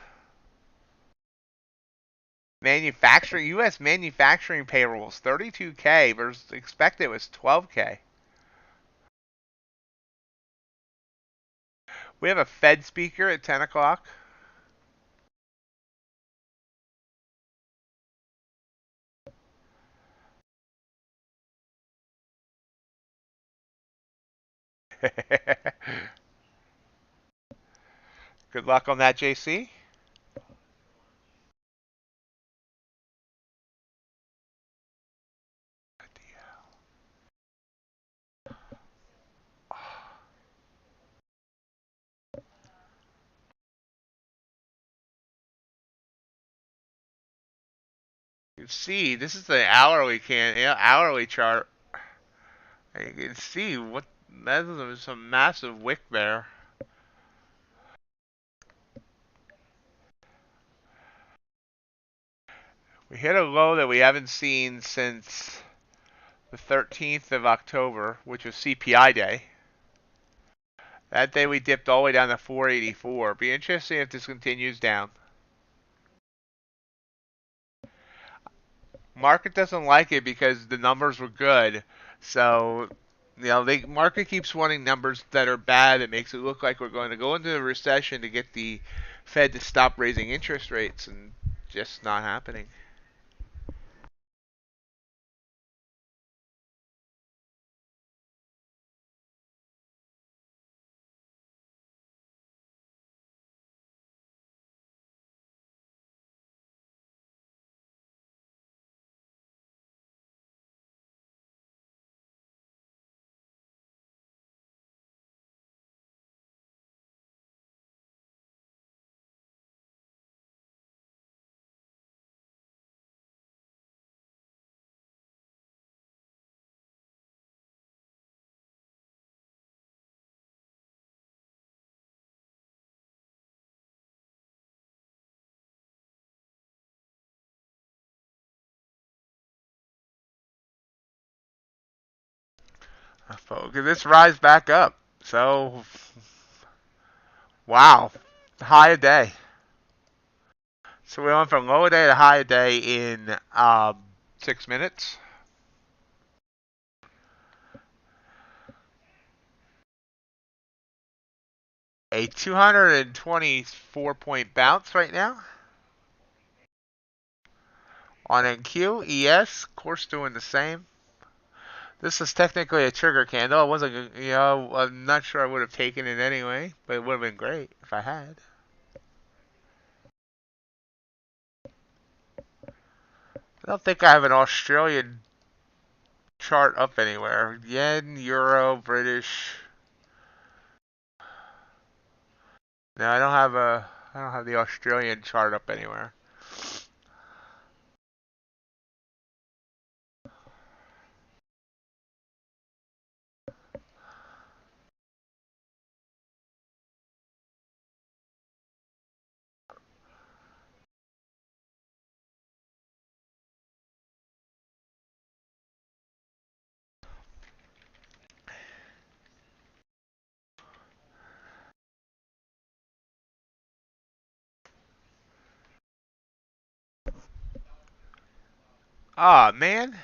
Manufacturing, U.S. manufacturing payrolls 32K versus expected was 12K. We have a Fed speaker at 10 o'clock. Good luck on that, JC. You see, this is the hourly chart. And you can see what that is, a massive wick there. We hit a low that we haven't seen since the 13th of October, which was CPI day. That day we dipped all the way down to 484. Be interesting if this continues down. Market doesn't like it because the numbers were good. So, the market keeps wanting numbers that are bad. It makes it look like we're going to go into a recession to get the Fed to stop raising interest rates, and just not happening. Focus. This rise back up. So, wow, high a day. So we went from low a day to high a day in 6 minutes. A 224 point bounce right now on NQ. ES, of course, doing the same. This is technically a trigger candle. It wasn't, I'm not sure I would have taken it anyway, but it would have been great if I had. I don't think I have an Australian chart up anywhere. Yen, Euro, British. No, I don't have the Australian chart up anywhere. Ah, man.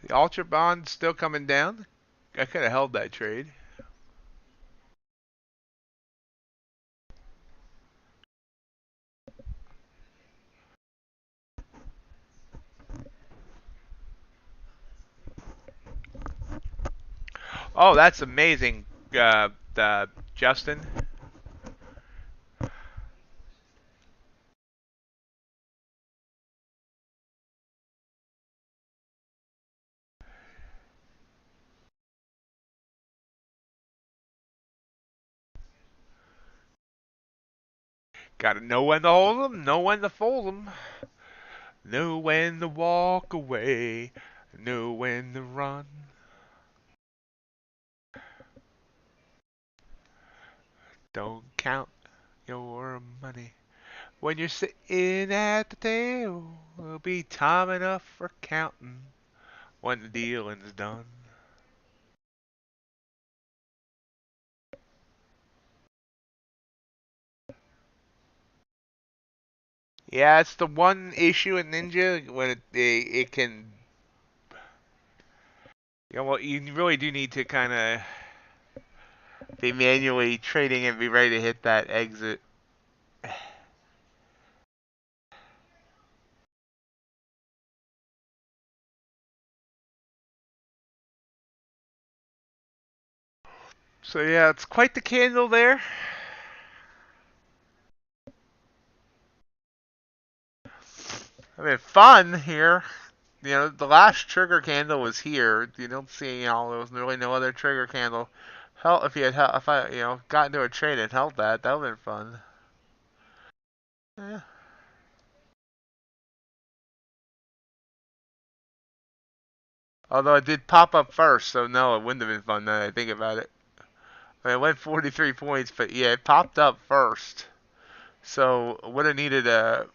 The Ultra Bond's still coming down. I could have held that trade. Oh, that's amazing, Justin. Gotta know when to hold 'em, know when to fold 'em, know when to walk away, know when to run. Don't count your money when you're sitting at the table. Will be time enough for counting when the dealing's done. Yeah, it's the one issue in Ninja when it can. Well, you really do need to kind of be manually trading and be ready to hit that exit. So yeah, it's quite the candle there. I mean, fun here. The last trigger candle was here. You don't see, there was really no other trigger candle. Hell, if I, got into a trade and held that, that would have been fun. Yeah. Although it did pop up first, so no, it wouldn't have been fun now that I think about it. I mean, it went 43 points, but yeah, it popped up first. So would have needed a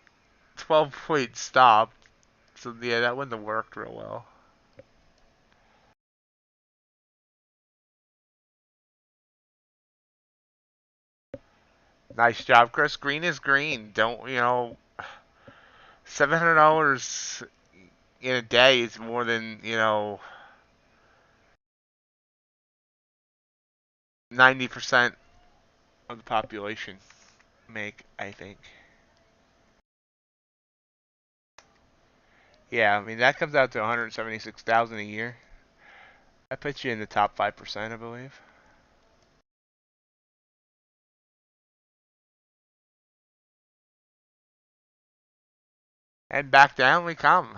12-point stop. So yeah, that wouldn't have worked real well. Nice job, Chris. Green is green. Don't, $700 in a day is more than, 90% of the population make, I think. Yeah, I mean that comes out to 176,000 a year. That puts you in the top 5%, I believe. And back down we come.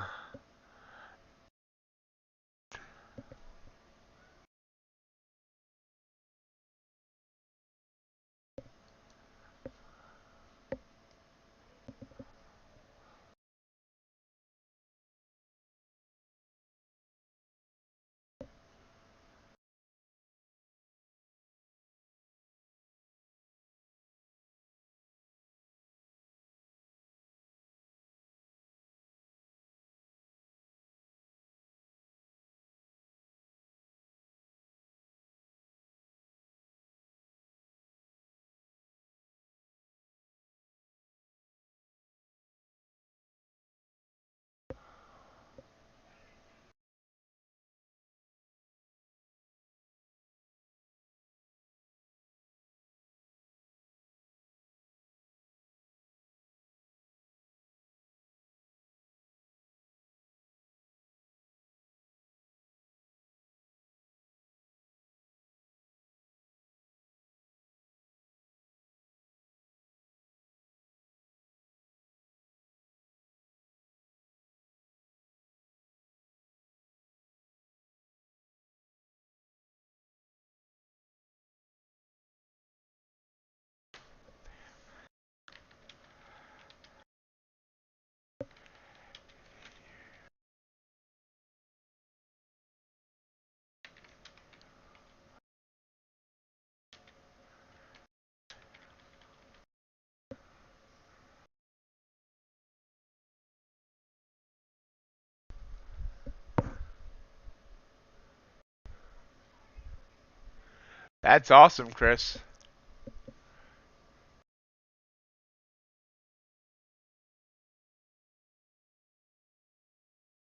That's awesome, Chris.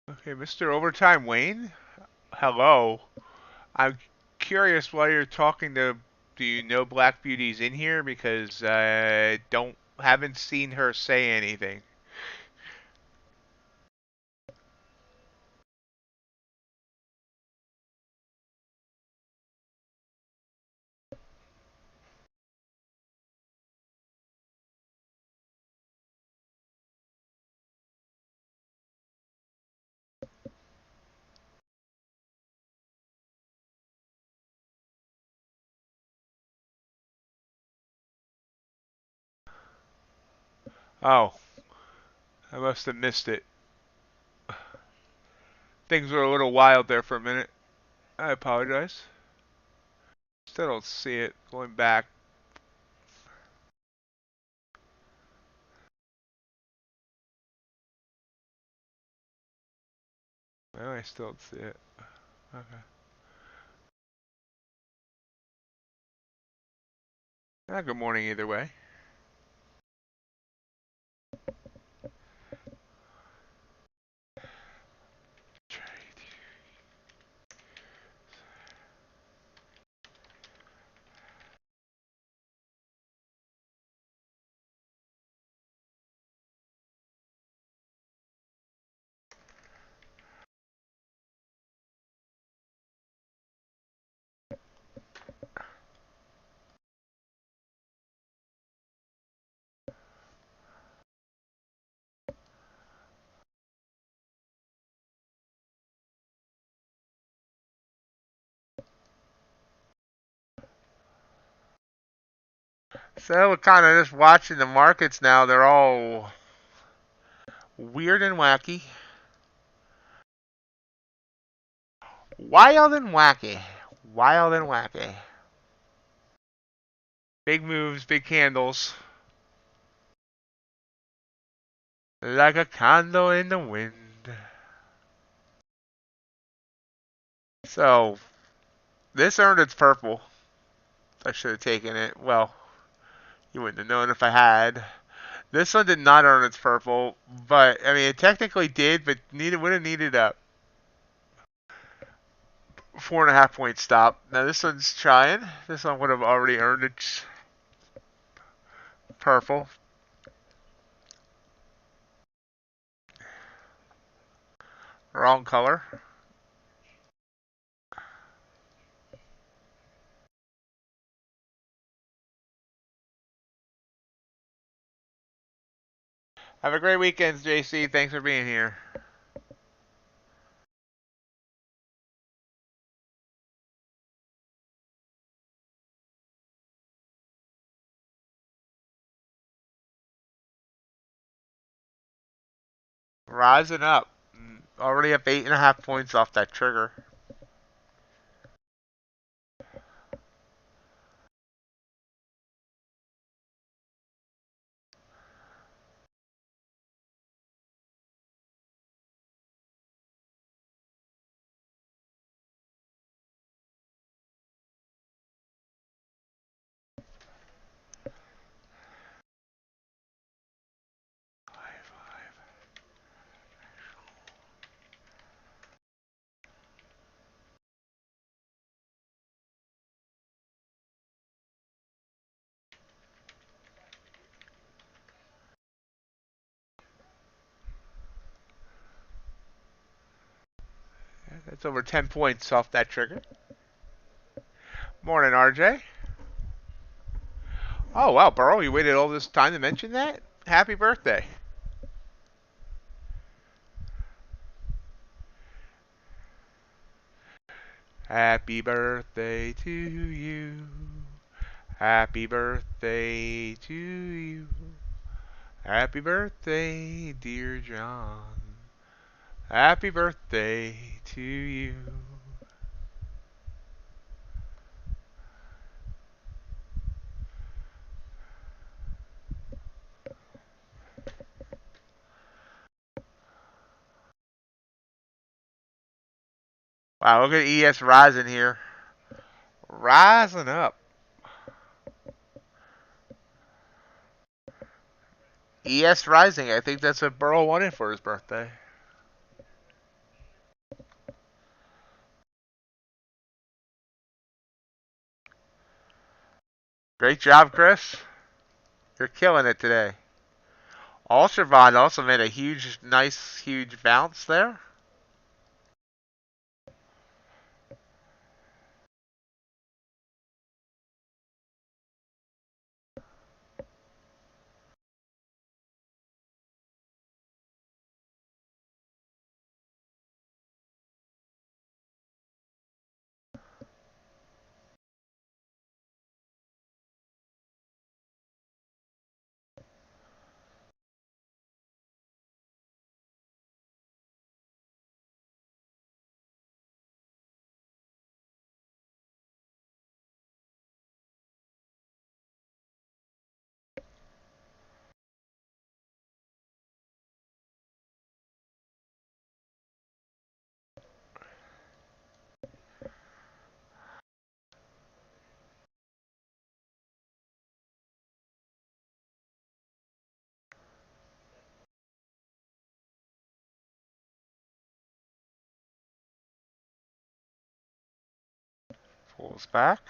Okay, Mr. Overtime Wayne. Hello. I'm curious why you're talking to. Do you know Black Beauty's in here? Because I don't haven't seen her say anything. Oh, I must have missed it. Things were a little wild there for a minute. I apologize. Still don't see it. Going back. Well, I still don't see it. Okay. Good morning either way. So we're kind of just watching the markets now. They're all weird and wacky. Wild and wacky. Wild and wacky. Big moves, big candles. Like a candle in the wind. So, this earned its purple. I should have taken it. Well, you wouldn't have known if I had. This one did not earn its purple, but I mean it technically did, but would have needed a 4.5 point stop. Now this one's trying. This one would have already earned its purple. Wrong color. Have a great weekend, JC. Thanks for being here. Rising up. Already up 8.5 points off that trigger. That's over 10 points off that trigger. Morning, RJ. Oh, wow, Burrow, you waited all this time to mention that? Happy birthday. Happy birthday to you. Happy birthday to you. Happy birthday, dear John. Happy birthday to you. Wow, look at ES rising here. Rising up. ES rising. I think that's what Burrow wanted for his birthday. Great job, Chris. You're killing it today. Ultravon also made a huge bounce there. Pulls back.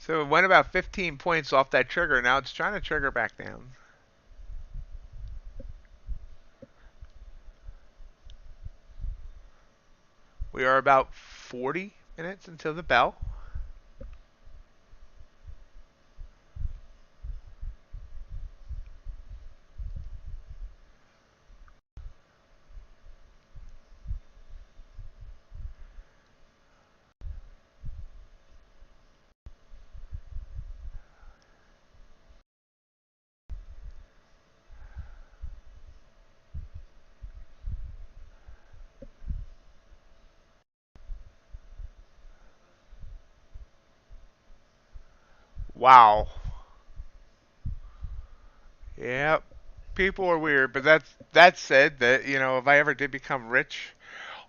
So it went about 15 points off that trigger. Now it's trying to trigger back down. We are about 40 minutes until the bell. Wow. Yep. People are weird, but that said, that if I ever did become rich,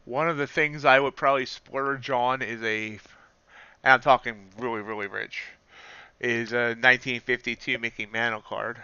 one of the things I would probably splurge on is and I'm talking really, really rich, is a 1952 Mickey Mantle card.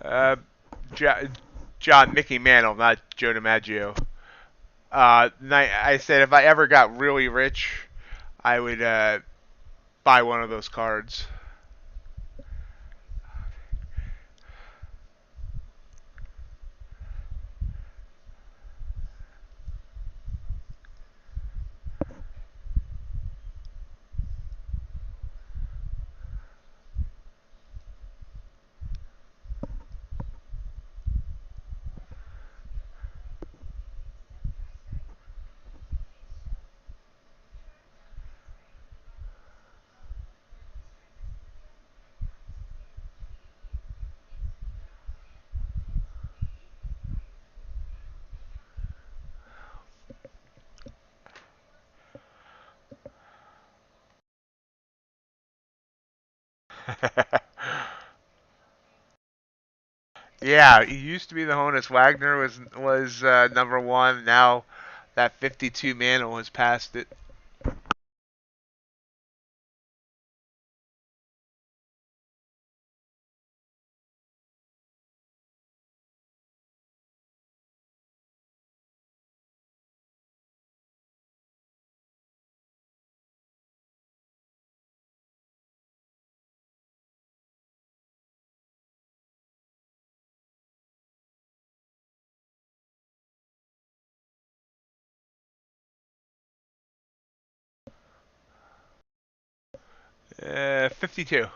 Uh, John Mickey Mantle, not Joe DiMaggio. I said if I ever got really rich, I would buy one of those cards. Yeah, it used to be the Honus Wagner was number one. Now that 52 manual has passed it. 52.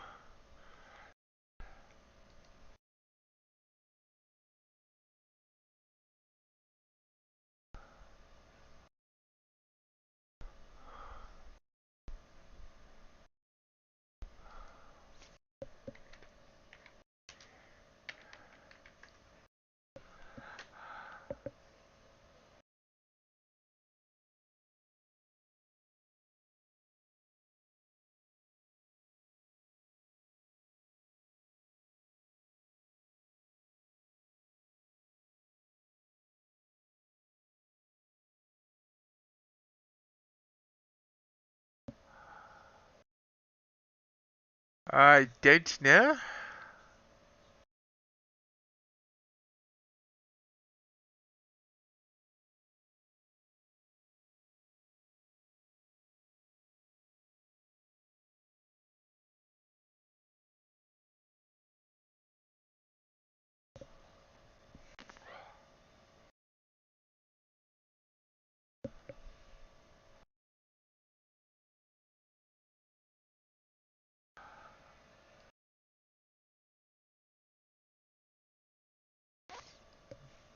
I don't know.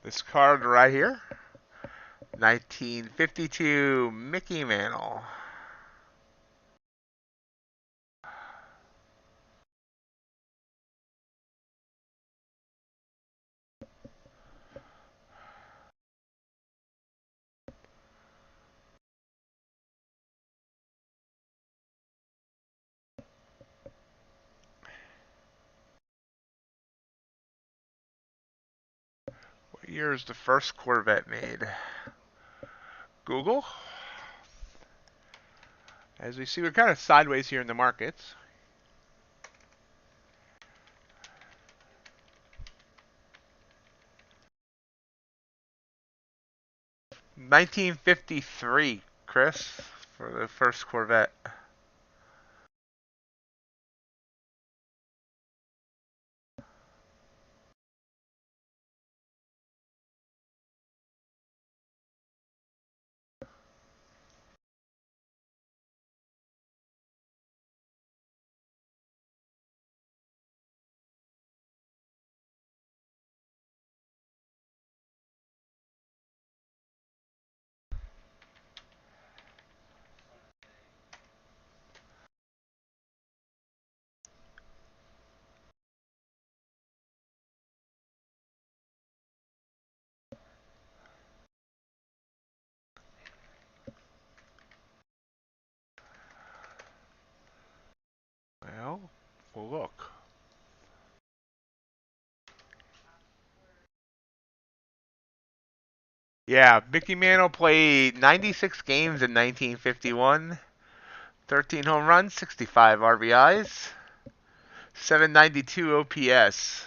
This card right here, 1952 Mickey Mantle. What year is the first Corvette made? Google. As we see, we're kind of sideways here in the markets. $1953, Chris, for the first Corvette. Well, we'll look. Yeah, Mickey Mantle played 96 games in 1951, 13 home runs, 65 RBIs, 792 OPS.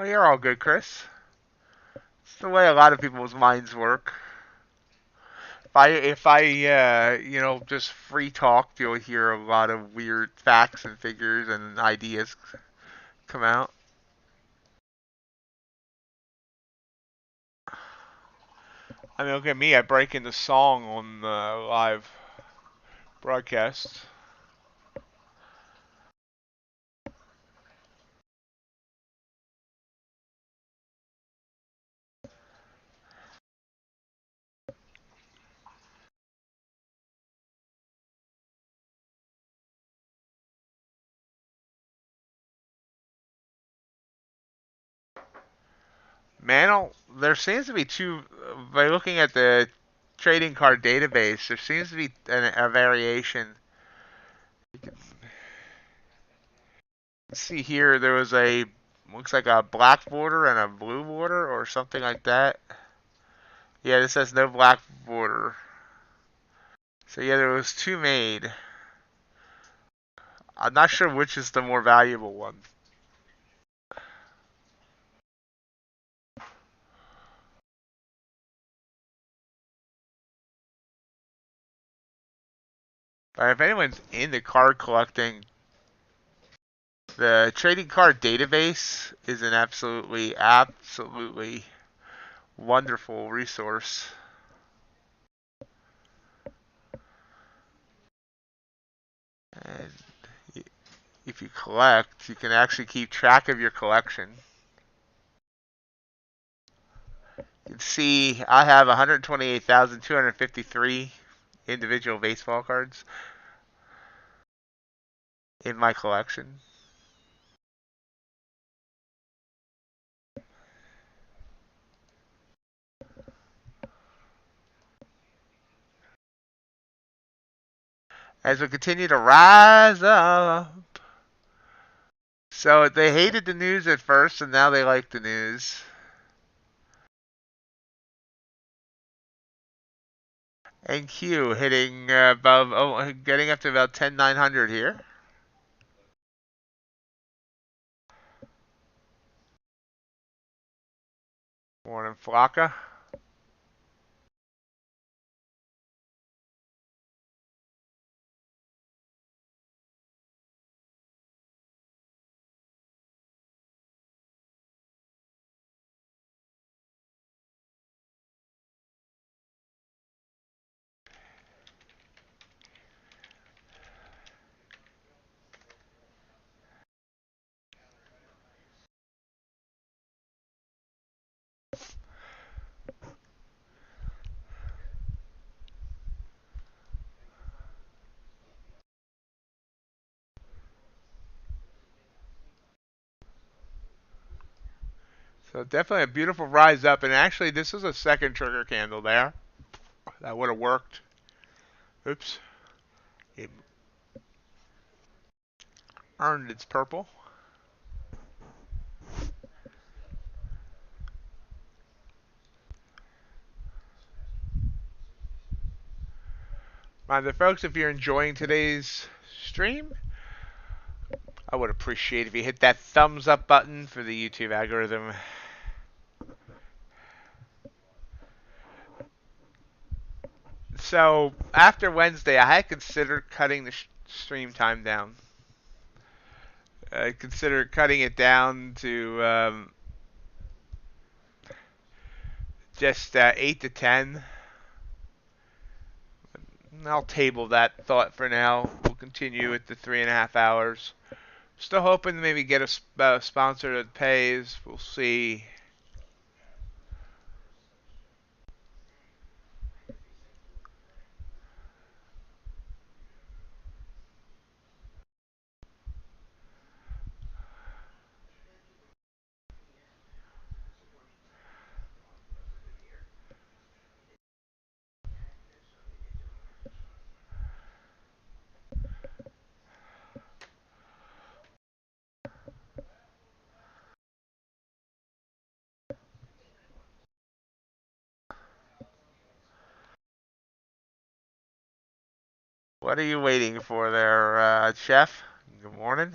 Oh, you're all good, Chris. It's the way a lot of people's minds work. If I just free talk, you'll hear a lot of weird facts and figures and ideas come out. I mean, look at me. I break into song on live broadcast. Man, there seems to be by looking at the trading card database, there seems to be a variation. You can see here there was looks like a black border and a blue border or something like that. Yeah, this says no black border. So yeah, there was two made. I'm not sure which is the more valuable one. But if anyone's into card collecting, the trading card database is an absolutely wonderful resource. And if you collect, you can actually keep track of your collection. You can see I have 128,253 individual baseball cards in my collection. As we continue to rise up. So they hated the news at first, and now they like the news. And Q hitting above, getting up to about 10,900 here. Morning, Flocka. So definitely a beautiful rise up, and actually this is a second trigger candle there. That would have worked. Oops. It earned its purple. Mind the folks, if you're enjoying today's stream, I would appreciate if you hit that thumbs up button for the YouTube algorithm. So after Wednesday, I had considered cutting the stream time down. I considered cutting it down to just 8 to 10. I'll table that thought for now. We'll continue with the 3.5 hours. Still hoping to maybe get a sponsor that pays. We'll see. What are you waiting for there, Chef? Good morning.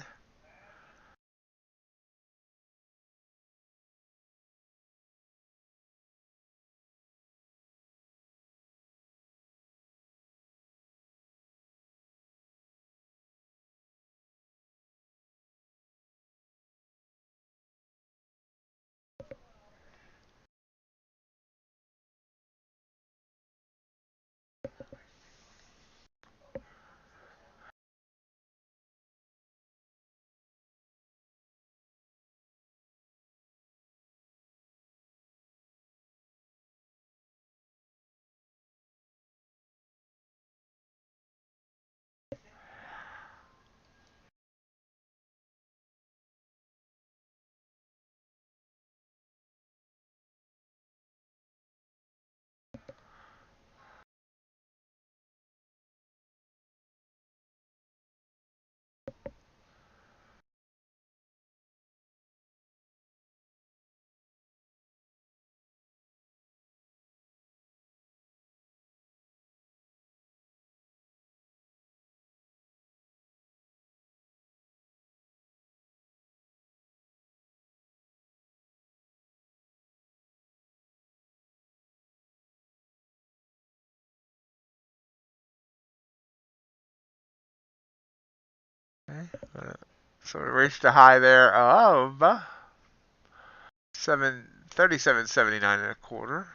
Okay. So we reached a high there of 37.79 and a quarter.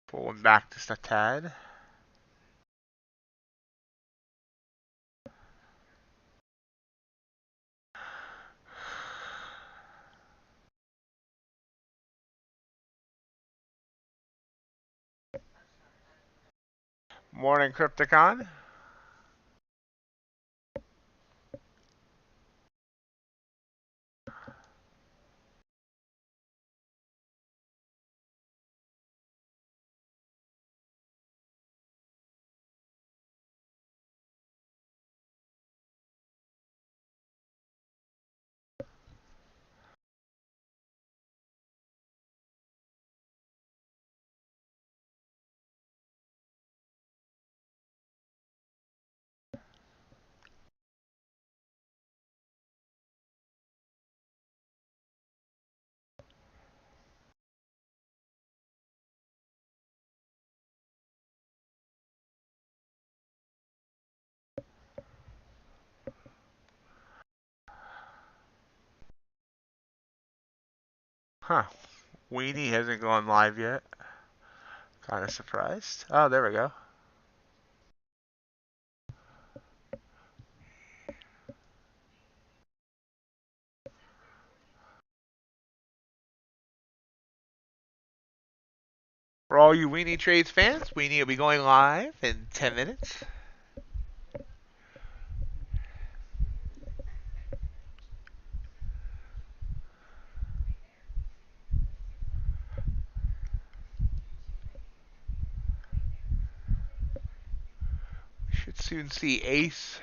Pulling back just a tad. Morning, Crypticon. Huh. Weenie hasn't gone live yet. Kind of surprised. Oh, there we go. For all you Weenie Trades fans, Weenie will be going live in 10 minutes. Should soon see Ace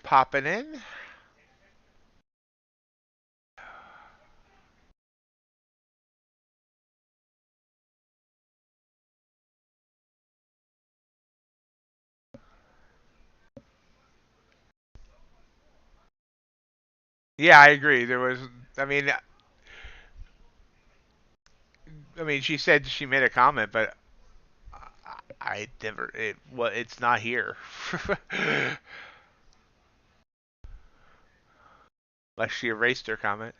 popping in. Yeah, I agree. There was, I mean, she said she made a comment, but I never. Well, it's not here. Unless she erased her comment.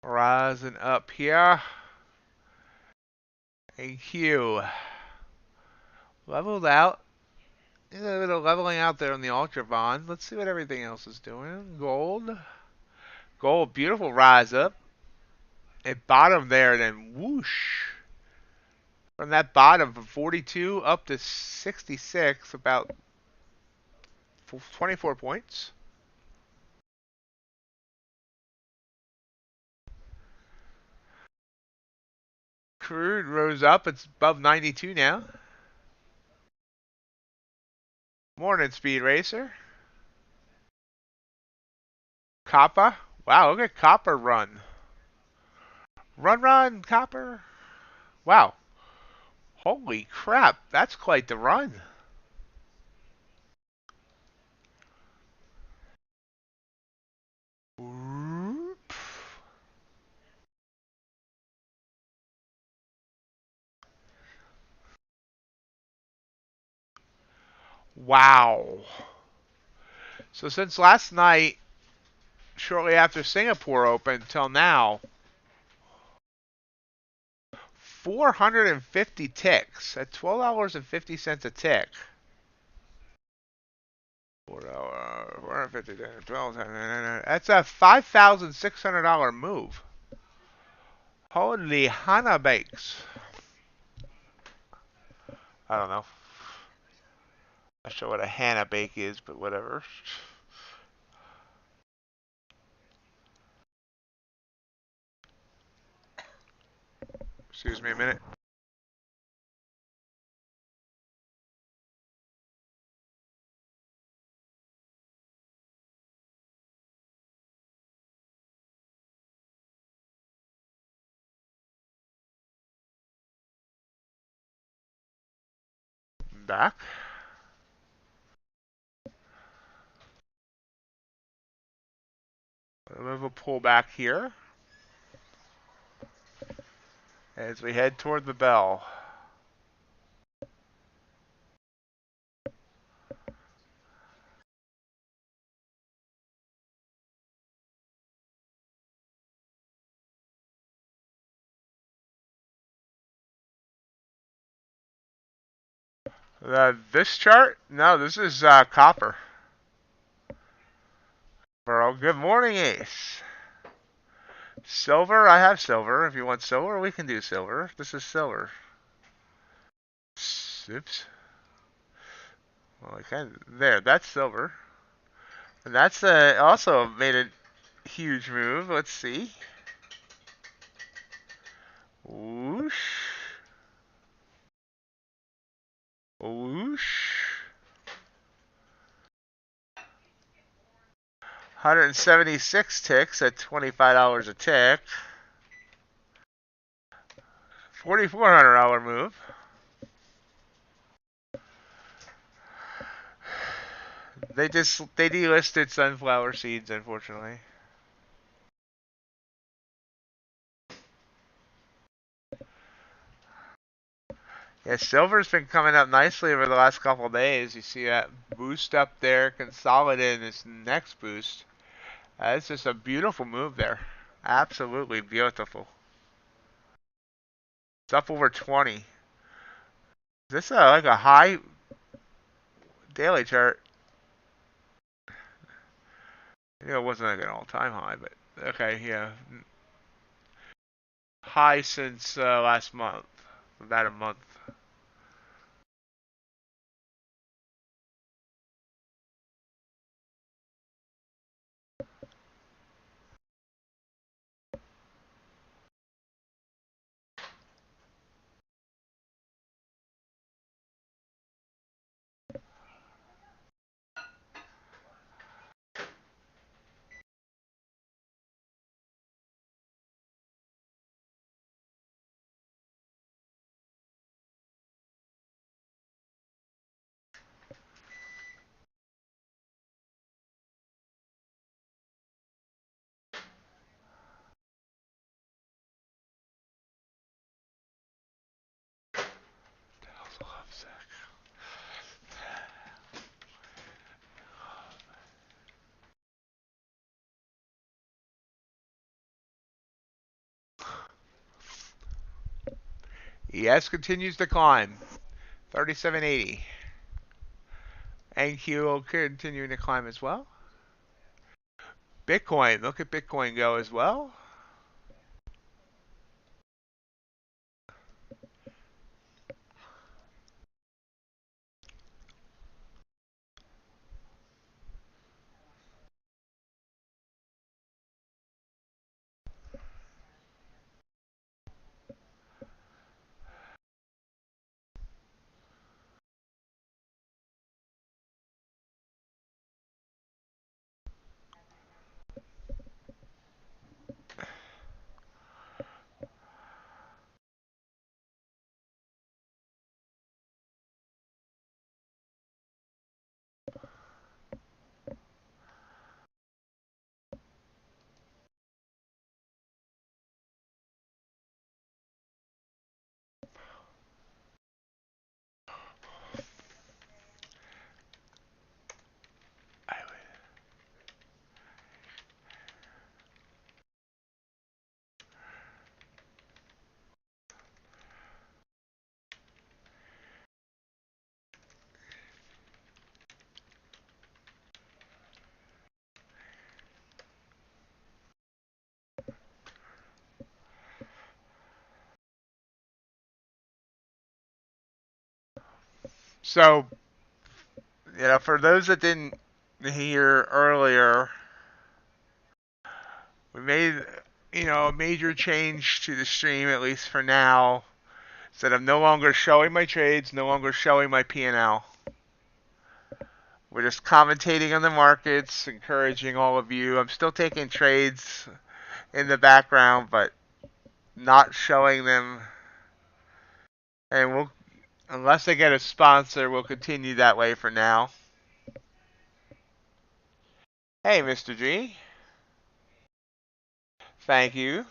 Rising up here. AQ. Leveled out. There's a bit of leveling out there on the Ultra Bonds. Let's see what everything else is doing. Gold. Gold, beautiful rise up. It bottomed there, then whoosh. From that bottom from 42 up to 66, about 24 points. Crude rose up. It's above 92 now. Morning, Speed Racer. Copper. Wow, look at Copper run. Run, Copper. Wow. Holy crap. That's quite the run. Wow. So since last night, shortly after Singapore opened till now, 450 ticks at $12.50 a tick. $4.50, that's a $5,600 move. Holy Hana bakes. I don't know. Not sure what a Hana bake is, but whatever. Excuse me a minute. Back. A little pullback here as we head toward the bell. This chart? No, this is copper. Burrow. Good morning, Ace. Silver? I have silver. If you want silver, we can do silver. This is silver. Oops. Well, I can. There, that's silver. And that's also made a huge move. Let's see. Whoosh. Whoosh. 176 ticks at $25 a tick. $4,400 move. They delisted sunflower seeds, unfortunately. Yeah, silver's been coming up nicely over the last couple of days. You see that boost up there, consolidating this next boost. It's just a beautiful move there. Absolutely beautiful. It's up over 20. Is this like a high daily chart? It wasn't like an all-time high, but okay, yeah. High since last month, about a month. ES continues to climb. 37.80. NQ will continue to climb as well. Bitcoin, look at Bitcoin go as well. So, for those that didn't hear earlier, we made, a major change to the stream, at least for now. So that I'm no longer showing my trades, no longer showing my P&L. We're just commentating on the markets, encouraging all of you. I'm still taking trades in the background, but not showing them. And Unless they get a sponsor, we'll continue that way for now. Hey, Mr. G. Thank you.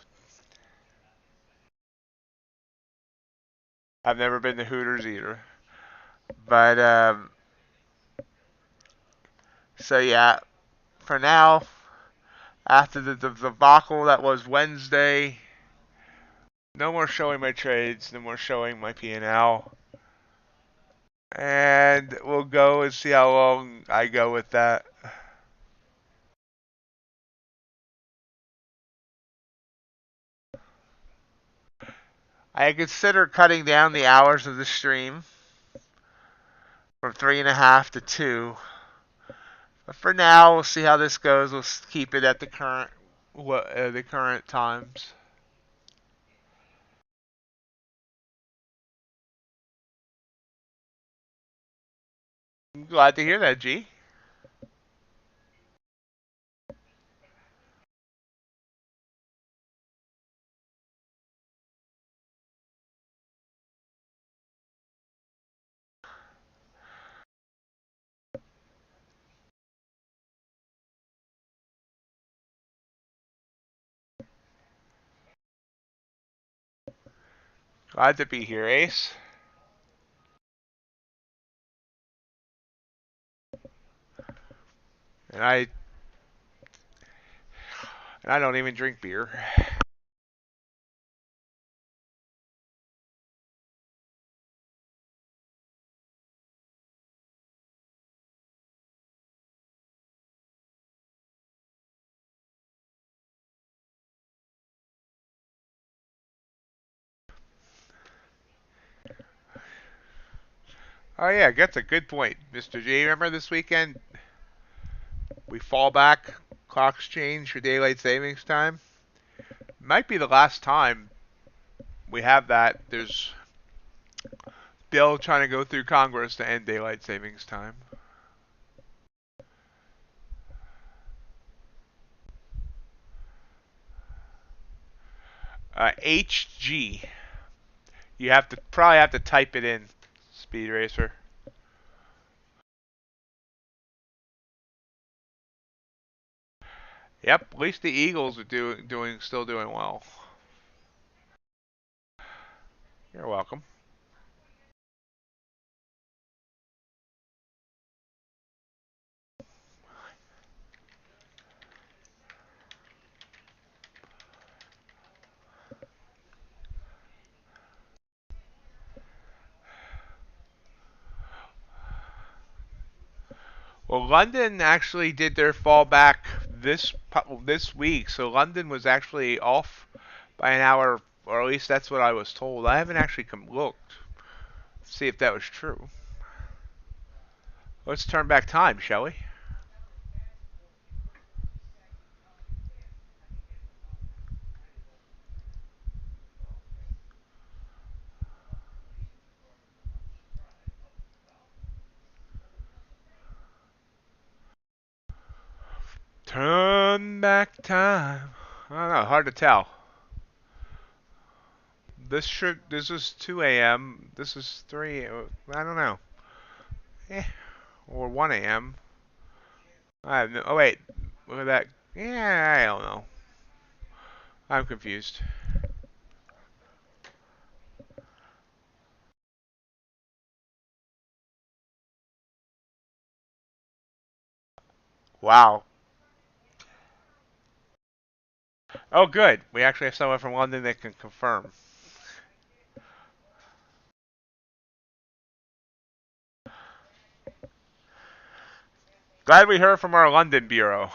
I've never been to Hooters either. But, so yeah, for now, after the debacle that was Wednesday, no more showing my trades, no more showing my P&L. And we'll go and see how long I go with that. I consider cutting down the hours of the stream from 3.5 to 2. But for now, we'll see how this goes. We'll keep it at the current times. I'm glad to hear that, G. Glad to be here, Ace. And I don't even drink beer. Oh yeah, that's a good point, Mr. J. Remember this weekend we fall back, clocks change for daylight savings time. Might be the last time we have that. There's bill trying to go through Congress to end daylight savings time. HG. You have to probably have to type it in, Speed Racer. Yep, at least the Eagles are still doing well. You're welcome. Well, London actually did their fallback this week, so London was actually off by an hour, or at least that's what I was told. I haven't actually looked to see if that was true. Let's turn back time, shall we? Turn back time. I don't know, hard to tell. This is 2 a.m. This is 3. I don't know. Or 1 a.m. I have no. Oh wait, look at that. Yeah, I don't know. I'm confused. Wow. Oh, good. We actually have someone from London that can confirm. Glad we heard from our London bureau.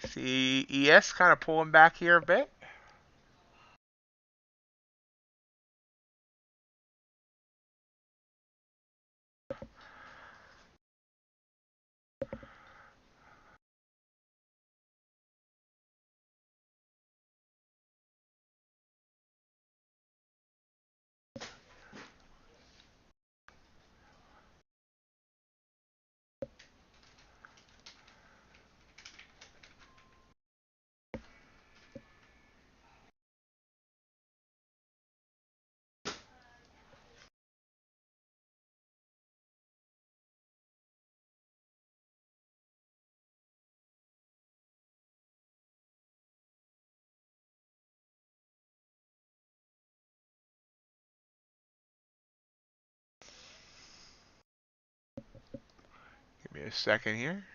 See ES kind of pulling back here a bit. Give me a second here.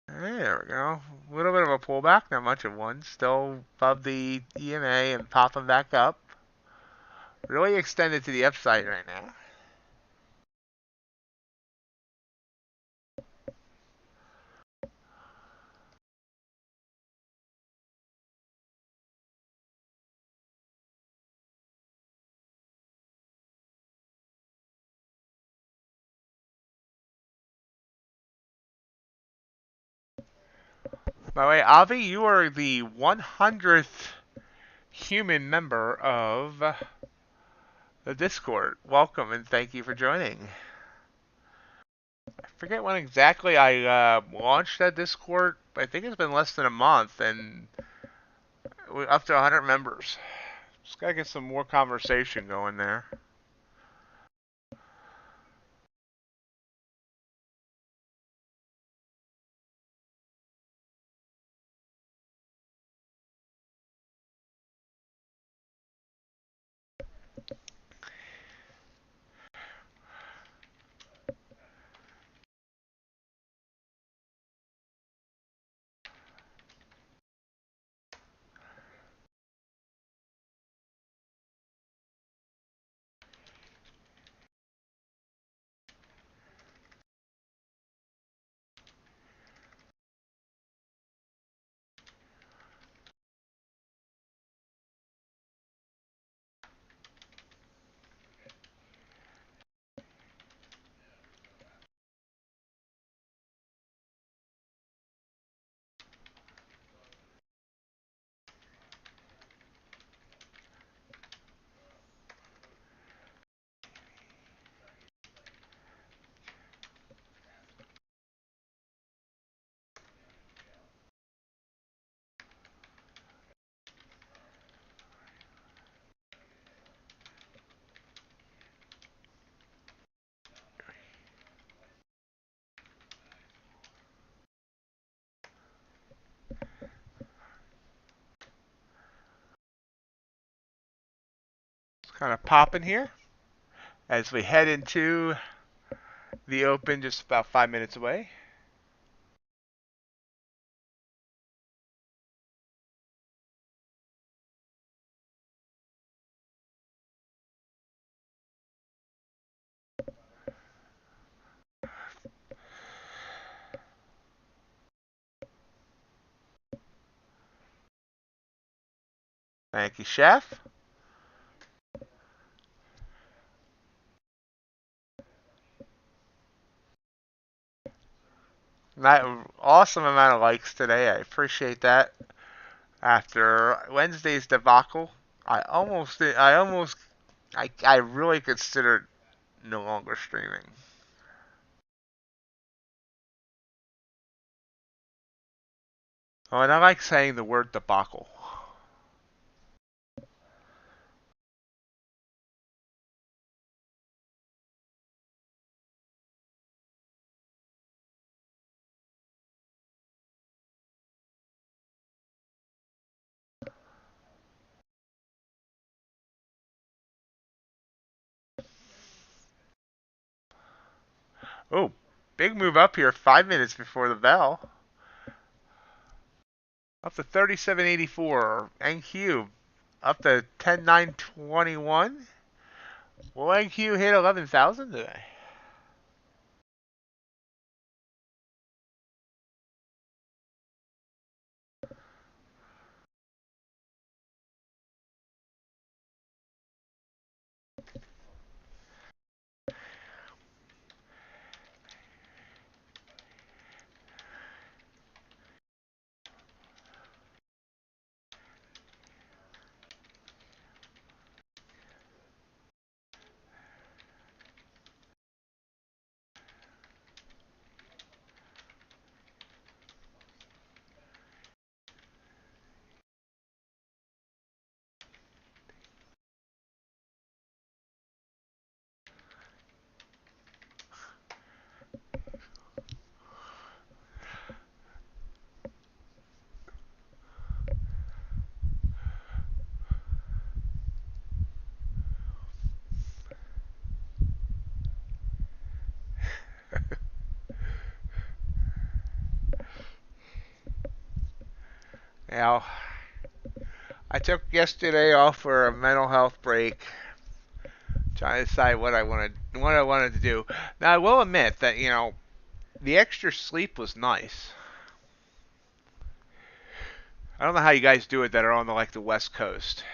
There we go. A little bit of a pullback, not much of one. Still above the EMA and popping back up. Really extended to the upside right now. By the way, Avi, you are the 100th human member of the Discord. Welcome and thank you for joining. I forget when exactly I launched that Discord. I think it's been less than a month, and we're up to 100 members. Just gotta get some more conversation going there. It's kind of popping here as we head into the open, just about 5 minutes away. Thank you, Chef. Awesome amount of likes today. I appreciate that. After Wednesday's debacle, I really considered no longer streaming. Oh, and I like saying the word debacle. Oh, big move up here 5 minutes before the bell. up to 37.84. NQ up to 10.921. Will NQ hit 11,000 today? Now, I took yesterday off for a mental health break, trying to decide what I wanted to do. Now, I will admit that the extra sleep was nice. I don't know how you guys do it that are on the West Coast.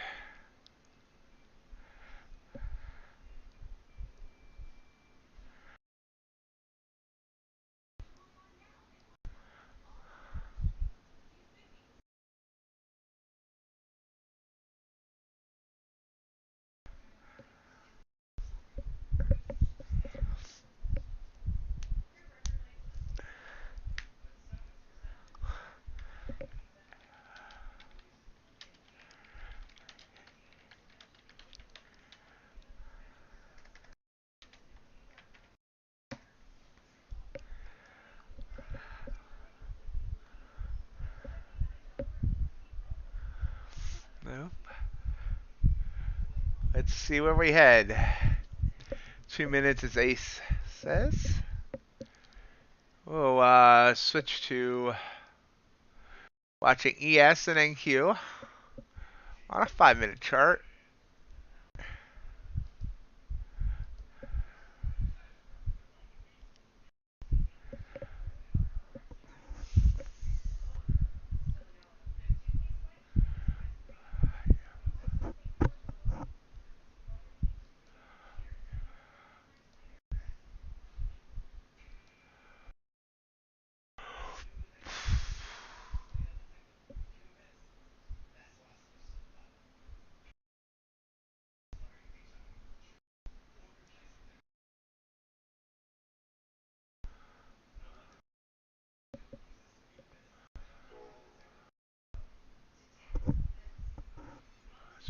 No. Let's see where we head. 2 minutes as Ace says. We'll switch to watching ES and NQ on a 5-minute chart.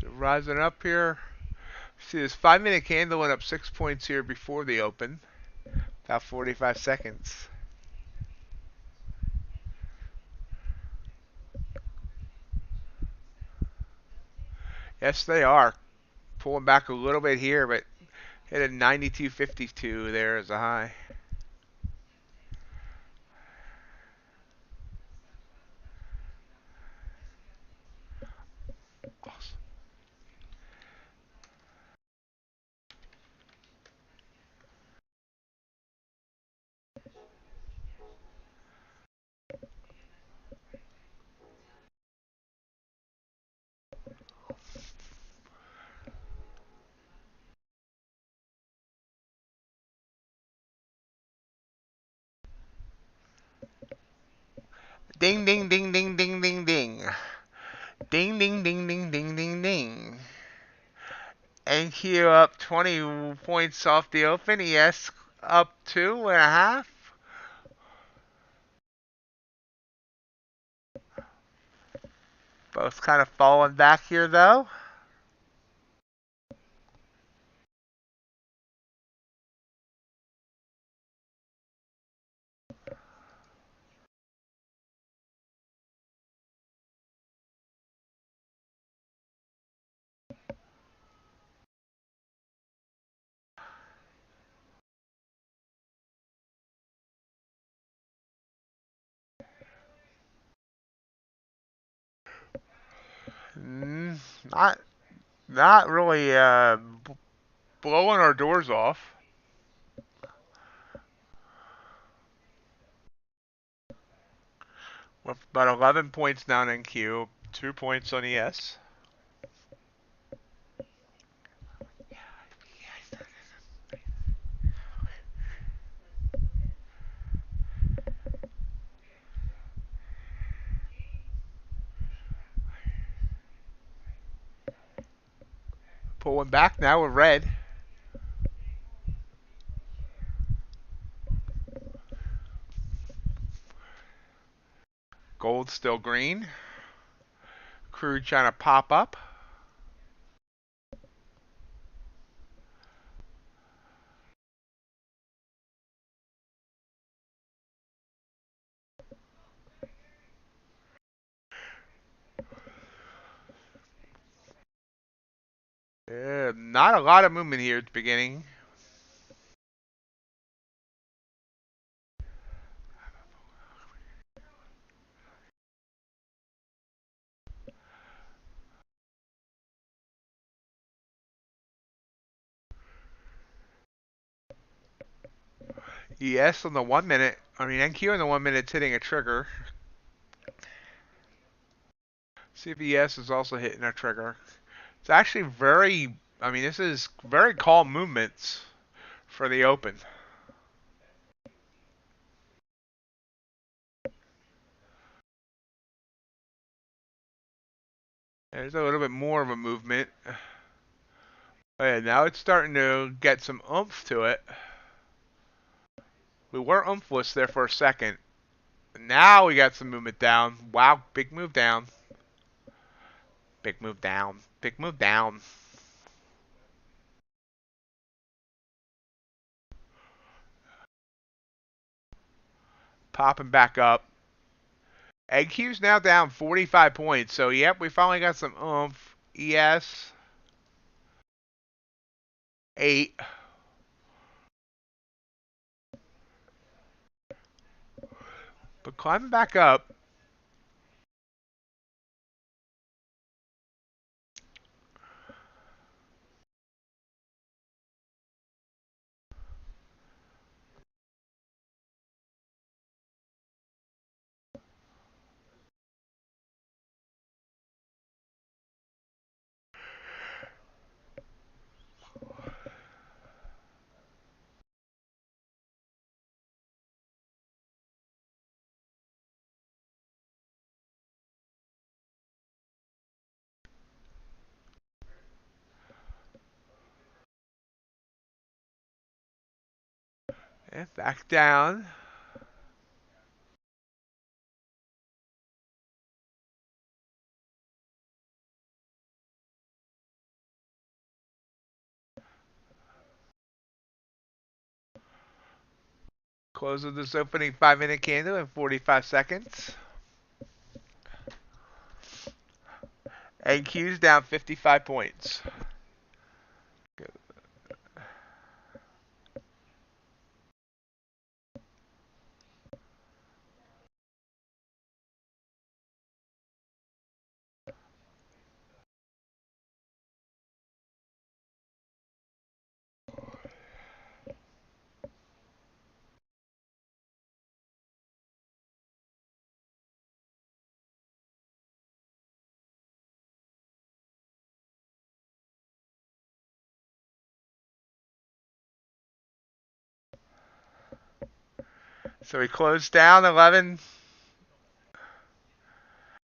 So rising up here. See this 5-minute candle went up 6 points here before the open. About 45 seconds. Yes, they are. Pulling back a little bit here, but hit a 92.52 there as a high. Awesome. Ding, ding, ding, ding, ding, ding, ding. Ding, ding, ding, ding, ding, ding, ding. NQ up 20 points off the open. ES up 2.5. Both kind of falling back here, though. Mm, not not really blowing our doors off. We're about 11 points down in Q, 2 points on ES. Pulling back now with red. Gold still green. Crude trying to pop up. Not a lot of movement here at the beginning. ES on the 1 minute. I mean, NQ on the 1 minute hitting a trigger. See if ES is also hitting a trigger. It's actually very, I mean, this is very calm movements for the open. There's a little bit more of a movement. And now it's starting to get some oomph to it. We were oomphless there for a second. Now we got some movement down. Wow, big move down. Big move down. Big move down. Popping back up. AQ's now down 45 points. So, yep, we finally got some oomph. ES 8. But climbing back up. And back down. Close of this opening 5-minute candle in 45 seconds. AQ's down 55 points. Good. So we closed down 11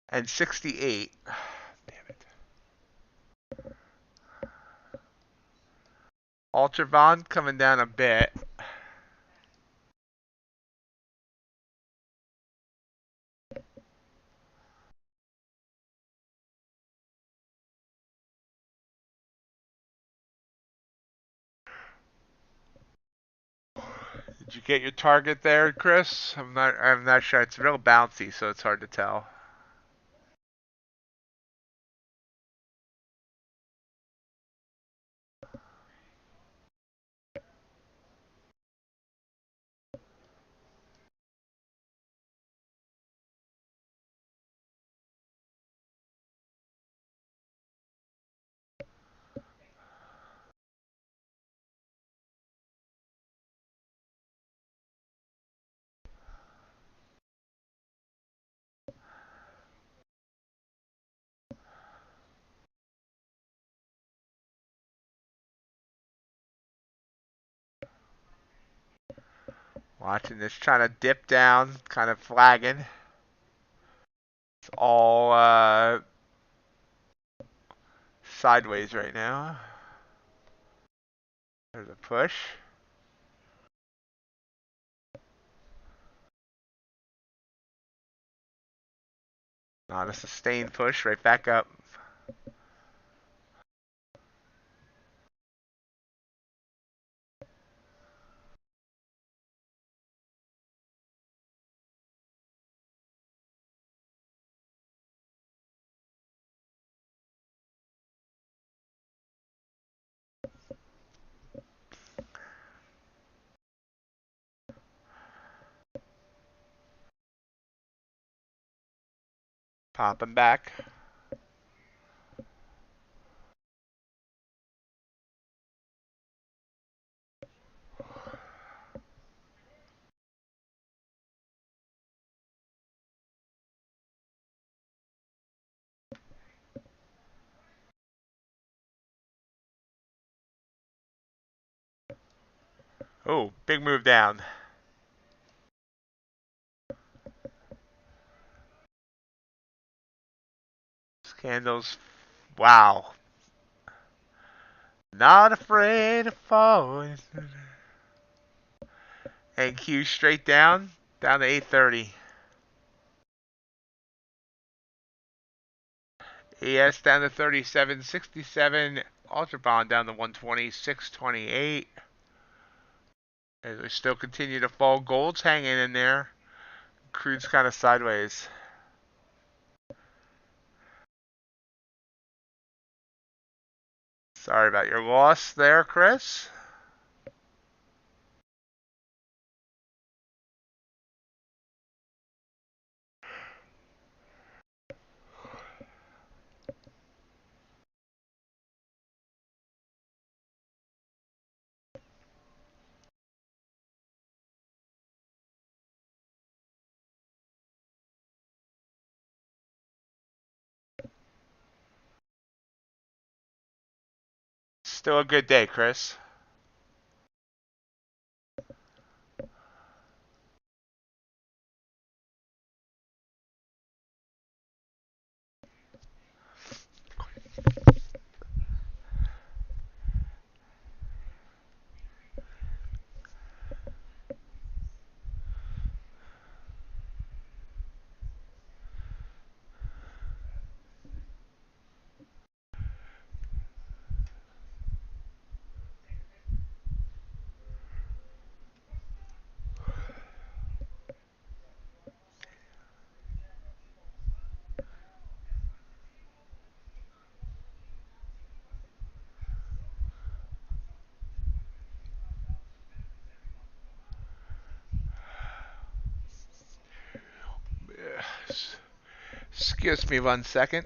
and 68. Damn it. Ultravon coming down a bit. Did you get your target there, Chris? I'm not sure. It's real bouncy, so it's hard to tell. Watching this, trying to dip down, kind of flagging. It's all sideways right now. There's a push. Not a sustained push, right back up. Popping back. Oh, big move down. Candles. Wow. Not afraid to fall. NQ straight down to 830. ES down to 37.67. Ultra Bond down to 126.28. As we still continue to fall. Gold's hanging in there. Crude's kind of sideways. Sorry about your loss there, Chris. Still a good day, Chris. Excuse me 1 second.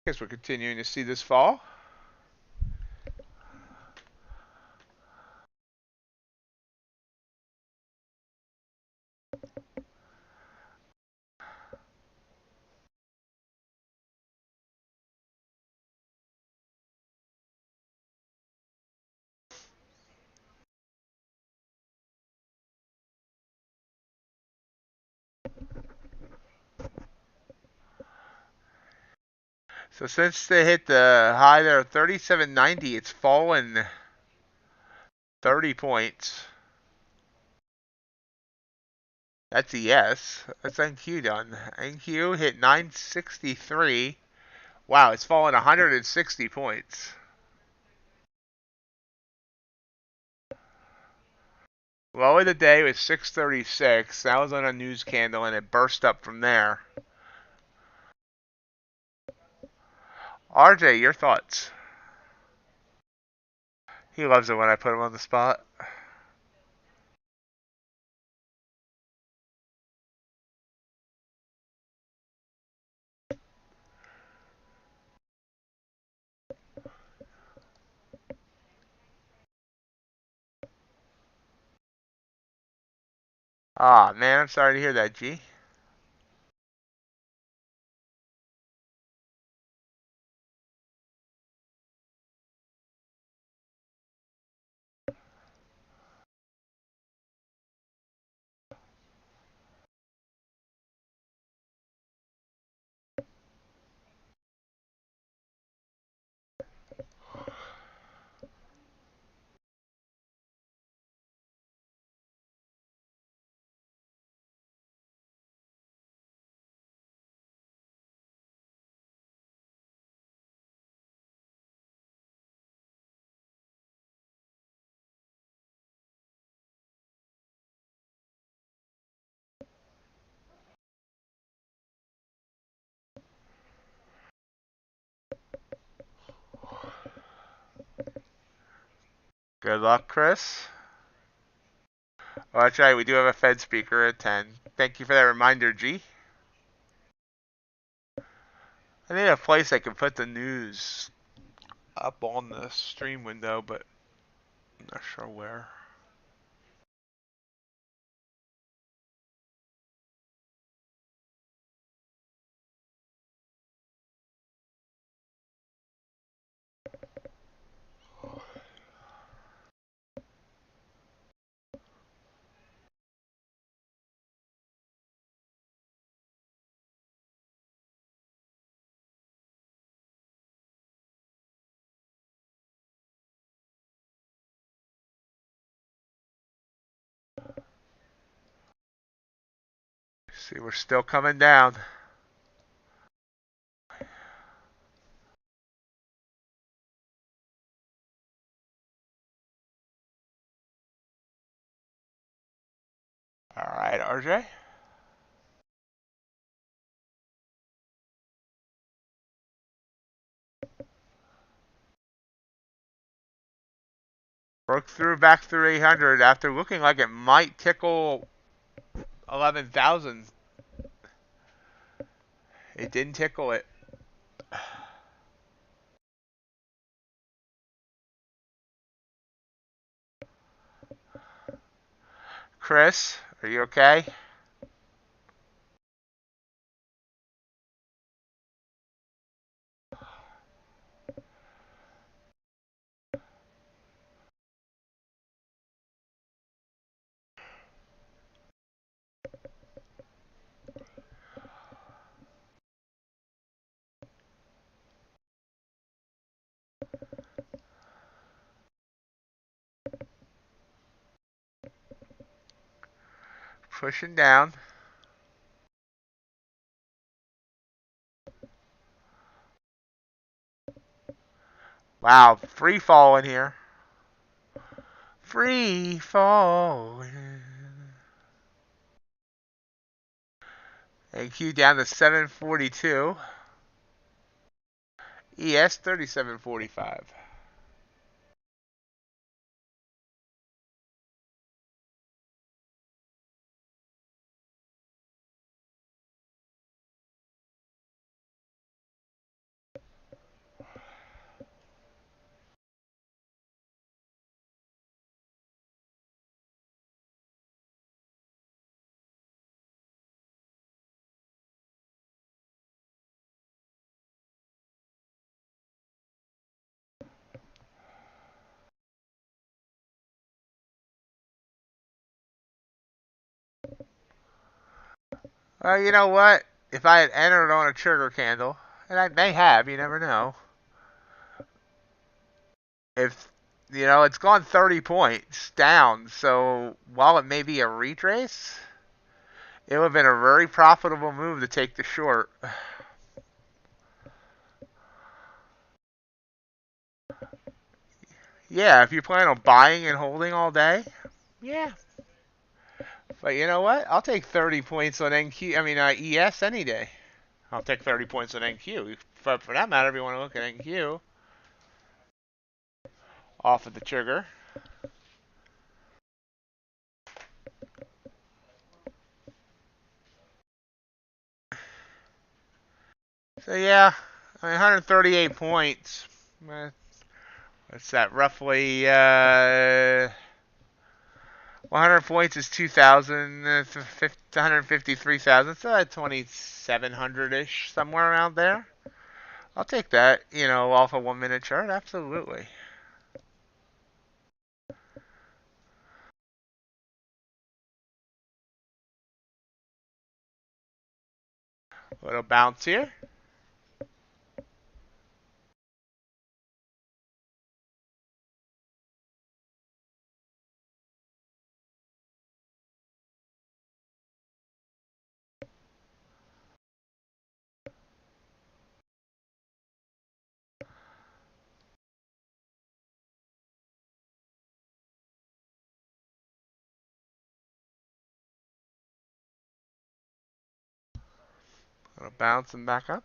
Guess we're continuing to see this fall. So since they hit the high there of 37.90, it's fallen 30 points. That's a yes. That's NQ done. NQ hit 963. Wow, it's fallen 160 points. Low of the day was 636. That was on a news candle and it burst up from there. RJ, your thoughts? He loves it when I put him on the spot. Aw, man, I'm sorry to hear that, G. Good luck, Chris. Oh, that's right, we do have a Fed speaker at 10. Thank you for that reminder, G. I need a place I can put the news up on the stream window, but I'm not sure where. See, we're still coming down. All right, RJ. Broke through back through 800 after looking like it might tickle 11,000. It didn't tickle it. Chris, are you okay? Pushing down. Wow, free falling here. Free falling. AQ down to 742. ES 3745. Well, you know what? If I had entered on a trigger candle, and I may have, you never know. If, it's gone 30 points down, so while it may be a retrace, it would have been a very profitable move to take the short. Yeah, if you plan on buying and holding all day, yeah. But you know what? I'll take 30 points on NQ. I mean, ES any day. I'll take 30 points on NQ. For that matter, if you want to look at NQ. off of the trigger. So yeah, I mean, 138 points. What's that? Roughly 100 points is 2,000, 153,000. So 2,700-ish, somewhere around there. I'll take that, off a 1-minute chart. Absolutely. Little bounce here. Little bounce and back up.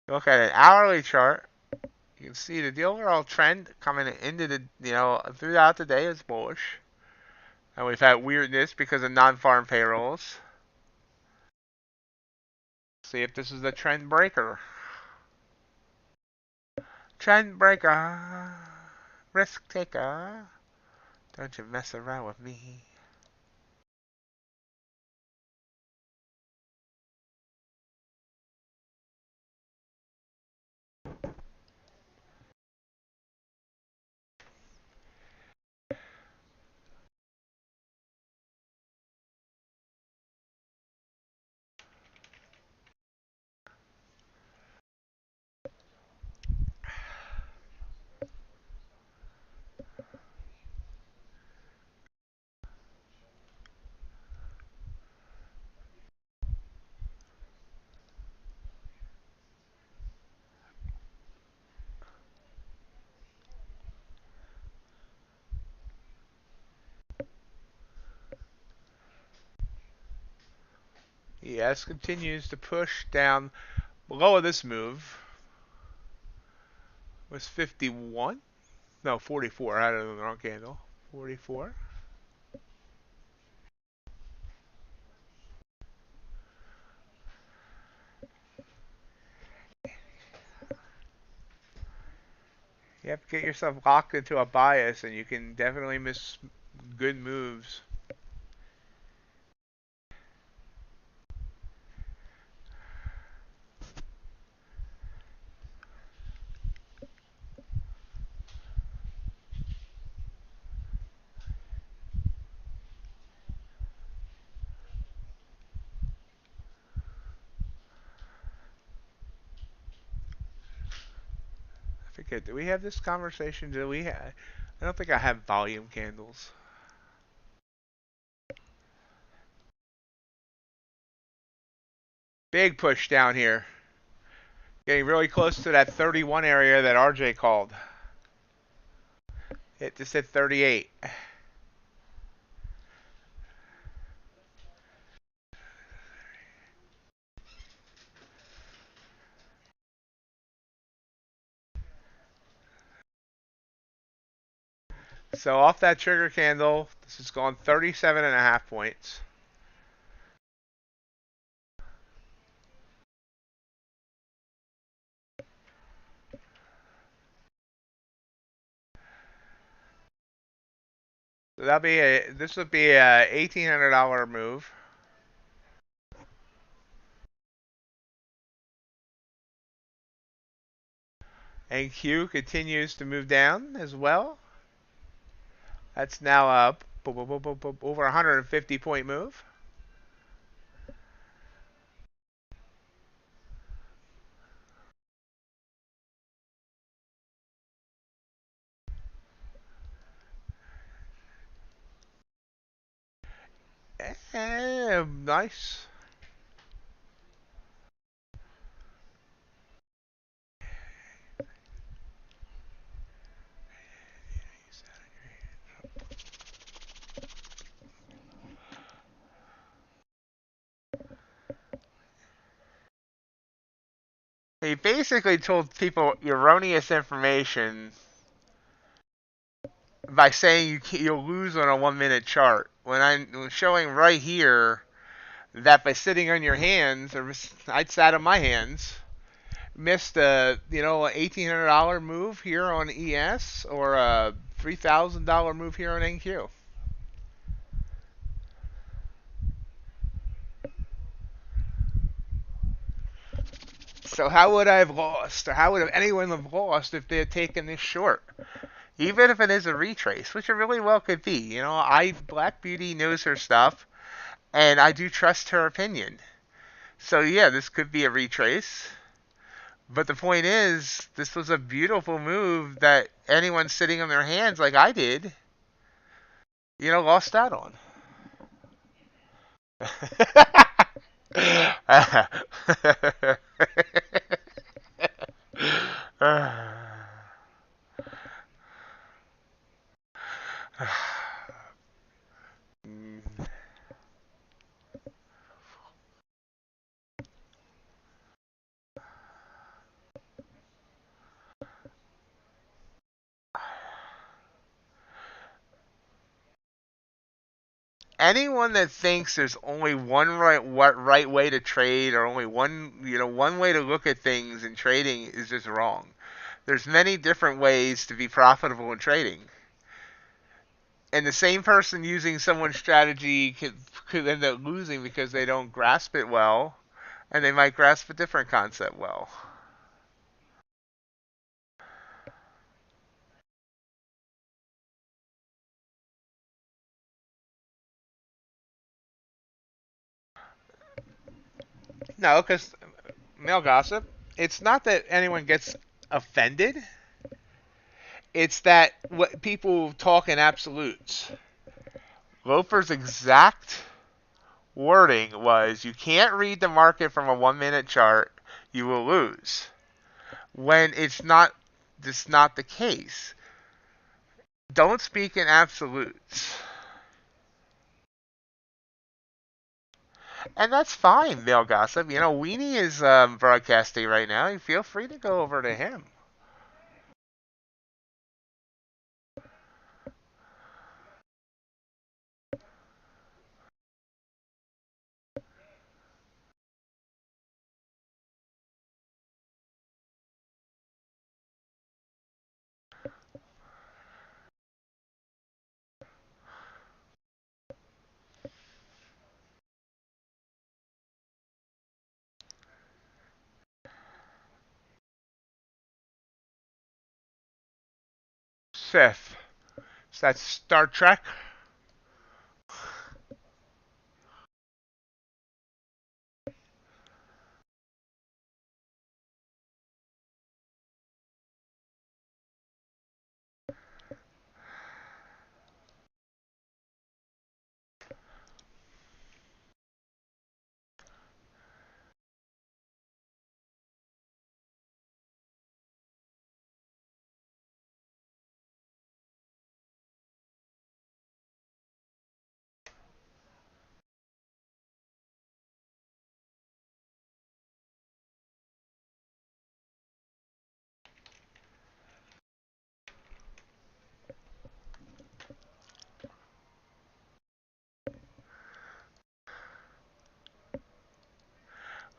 Look at an hourly chart. You can see the overall trend coming into the, throughout the day is bullish. And we've had weirdness because of non-farm payrolls. See if this is the trend breaker. Trend breaker. Risk taker. Don't you mess around with me. ES continues to push down below this move. Was 51? No, 44. I had it on the wrong candle. 44. You have to get yourself locked into a bias, and you can definitely miss good moves. I forget, do we have this conversation? Do we have? I don't think I have volume candles. Big push down here. Getting really close to that 31 area that RJ called. It just hit 38. So off that trigger candle, this has gone 37.5 points. So this would be a $1,800 move. And Q continues to move down as well. That's now up over 150 point move. Nice. he basically told people erroneous information by saying you'll lose on a 1 minute chart. When I'm showing right here that by sitting on your hands, or I'd sat on my hands, missed a $1,800 move here on ES or a $3,000 move here on NQ. So how would I have lost, or how would anyone have lost if they had taken this short? Even if it is a retrace, which it really well could be. Black Beauty knows her stuff, and I do trust her opinion. So yeah, this could be a retrace. But the point is, this was a beautiful move that anyone sitting on their hands like I did, lost out on. Anyone that thinks there's only one right way to trade, or only one way to look at things in trading, is just wrong. There's many different ways to be profitable in trading. And the same person using someone's strategy could end up losing because they don't grasp it well, and they might grasp a different concept well. No, because male gossip, it's not that anyone gets offended. It's that what people talk in absolutes. Loafer's exact wording was, you can't read the market from a 1 minute chart, you will lose. When it's not, that's not the case. Don't speak in absolutes. And that's fine, male gossip. Weenie is broadcasting right now. You feel free to go over to him. Sith. Is that Star Trek?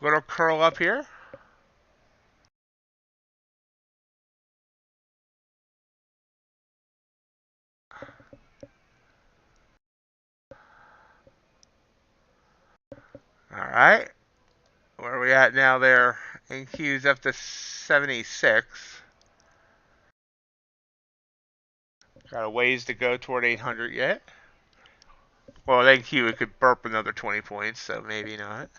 Little curl up here. All right. Where are we at now there? NQ's up to 76. Got a ways to go toward 800 yet. Well, NQ it could burp another 20 points, so maybe not.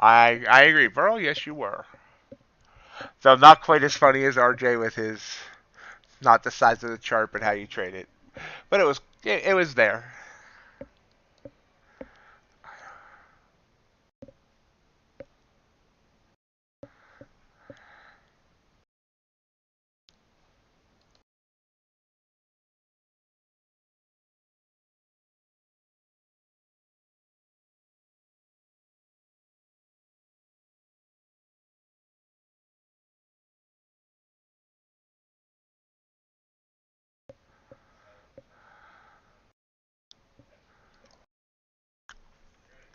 I agree, Burrow. Yes, you were. So not quite as funny as RJ with his, not the size of the chart, but how you trade it. But it was there.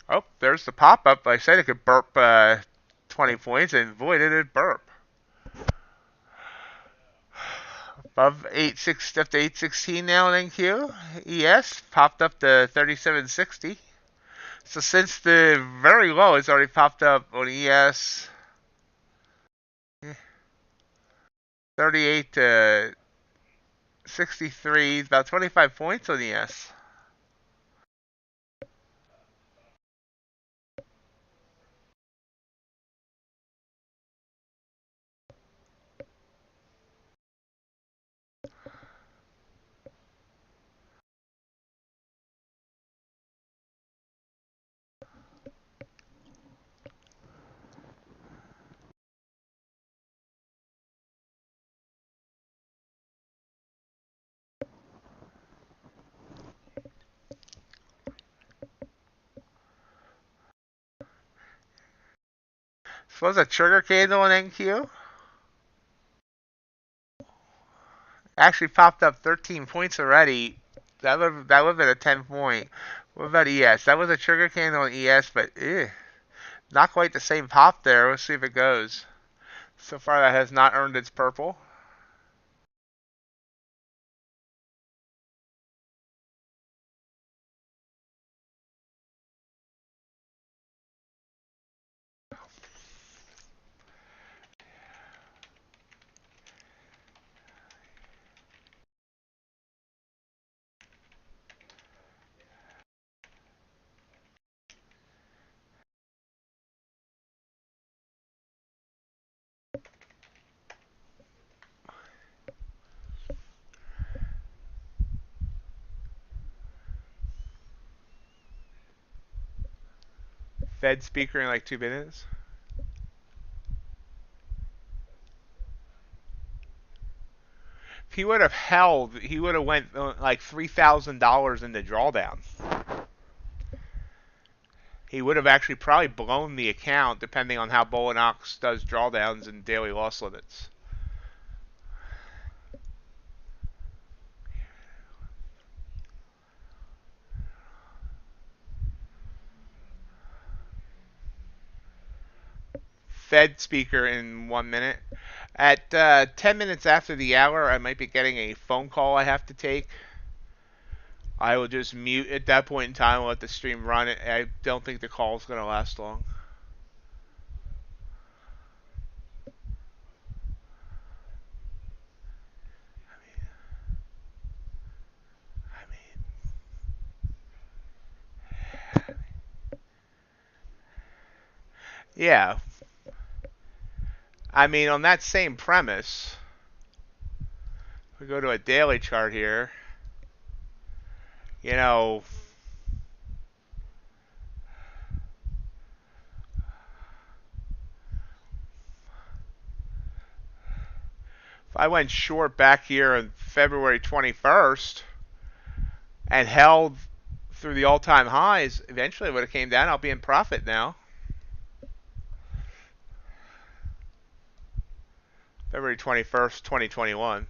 Oh, there's the pop-up. I said it could burp 20 points, and boy, did it burp. Above 8.6, up to 816 now in NQ. ES popped up to 3760. So since the very low, it's already popped up on ES 38 to 63, about 25 points on ES. Suppose a trigger candle in NQ actually popped up 13 points already. That would have been a 10 point. What about ES? That was a trigger candle in ES, but not quite the same pop there. Let's see if it goes. So far, that has not earned its purple. Fed speaker in like 2 minutes. If he would have held, he would have went like $3,000 in the drawdown. He would have actually probably blown the account, depending on how Bull and Ox does drawdowns and daily loss limits. Fed speaker in 1 minute. At 10 minutes after the hour, I might be getting a phone call I have to take. I will just mute at that point in time and let the stream run. I don't think the call is going to last long. Yeah. I mean, on that same premise, we go to a daily chart here. You know, if I went short back here on February 21st and held through the all-time highs, eventually it would have came down. I'll be in profit now. February 21st, 2021.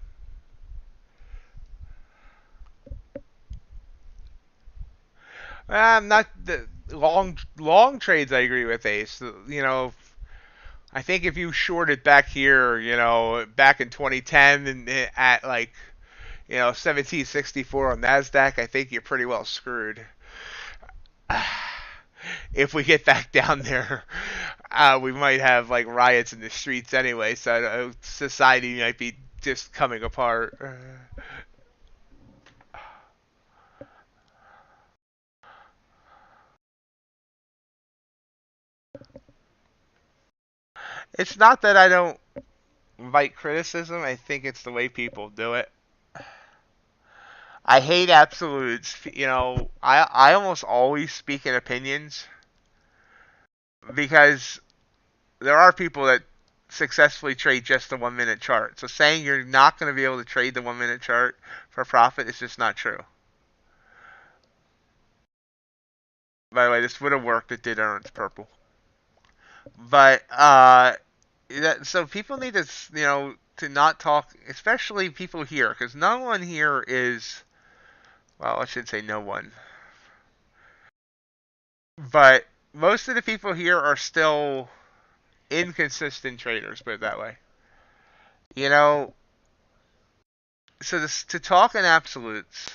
Not the long trades. I agree with Ace. You know, I think if you shorted back here, you know, back in 2010 and at like, you know, 1764 on Nasdaq, I think you're pretty well screwed. If we get back down there, we might have like riots in the streets anyway. So society might be just coming apart. It's not that I don't invite criticism. I think it's the way people do it. I hate absolutes. You know, I almost always speak in opinions because there are people that successfully trade just the 1 minute chart. So saying you're not going to be able to trade the 1 minute chart for profit is just not true. By the way, this would have worked. It did earn its purple. But so people need to, you know, to not talk, especially people here, because no one here is, well, I should say no one. But most of the people here are still inconsistent traders, put it that way. You know, so to talk in absolutes,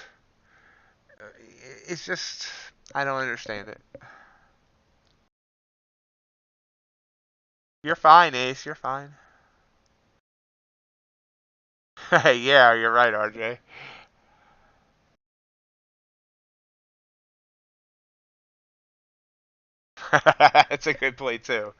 it's just, I don't understand it. You're fine, Ace. You're fine. Yeah, you're right, RJ. That's a good play too.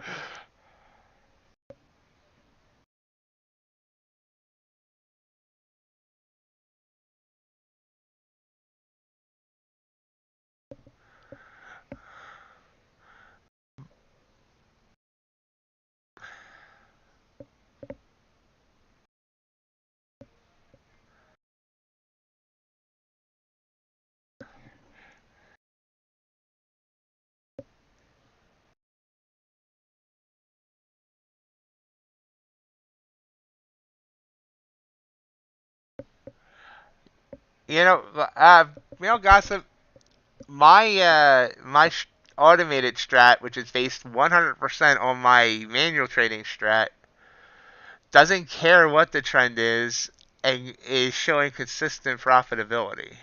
You know, gossip. My automated strat, which is based 100% on my manual trading strat, doesn't care what the trend is and is showing consistent profitability.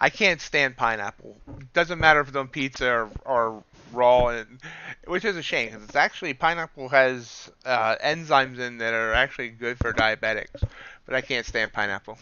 I can't stand pineapple. Doesn't matter if it's on pizza or raw, and which is a shame because it's actually pineapple has enzymes in that are actually good for diabetics. But I can't stand pineapple.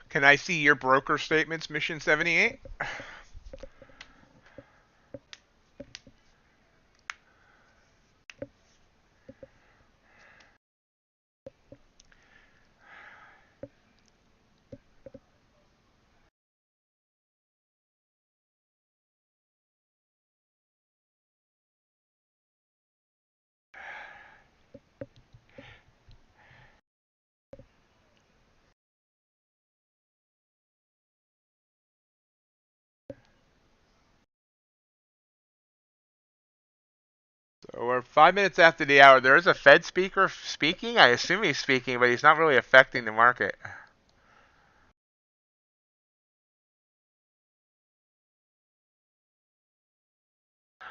Can I see your broker statements, Mission 78? So we're 5 minutes after the hour. There is a Fed speaker speaking. I assume he's speaking, but he's not really affecting the market.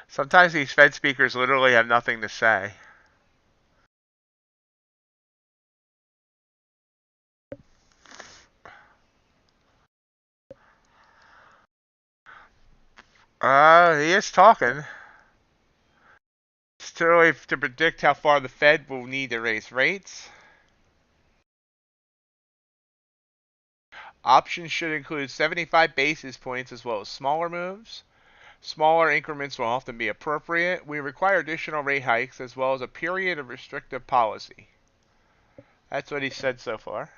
Sometimes these Fed speakers literally have nothing to say. He is talking. It's too early to predict how far the Fed will need to raise rates. Options should include 75 basis points as well as smaller moves. Smaller increments will often be appropriate. We require additional rate hikes as well as a period of restrictive policy. That's what he said so far.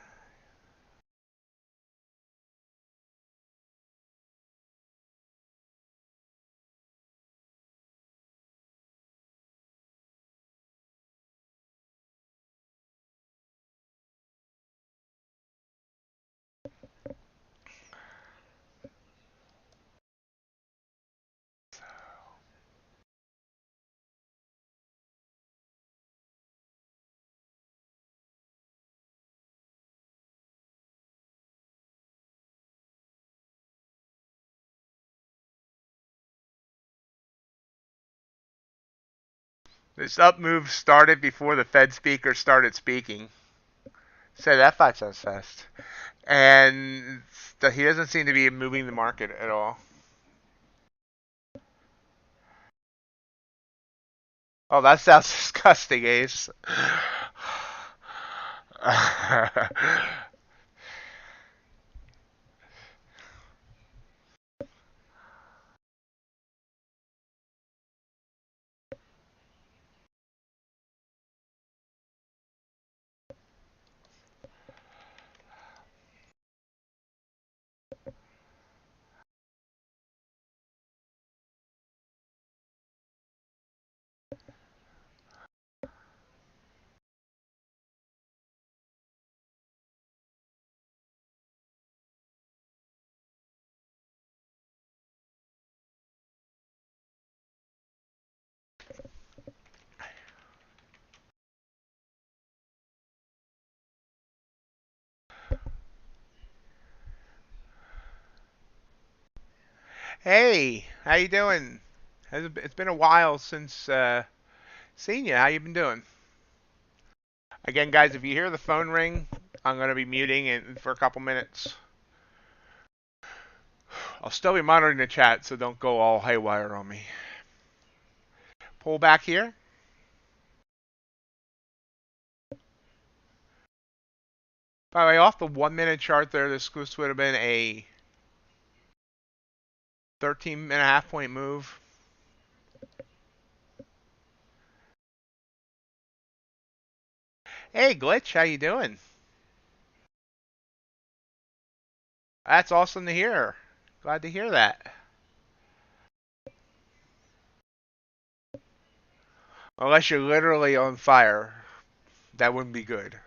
This up move started before the Fed speaker started speaking. Say that 5 cents fast. And he doesn't seem to be moving the market at all. Oh, that sounds disgusting, Ace. Hey, how you doing? It's been a while since seen you. How you been doing? Again, guys, if you hear the phone ring, I'm going to be muting it for a couple minutes. I'll still be monitoring the chat, so don't go all haywire on me. Pull back here. By the way, off the 1 minute chart there, this would have been a 13.5 point move. Hey, Glitch, how you doing? That's awesome to hear. Glad to hear that. Unless you're literally on fire, that wouldn't be good.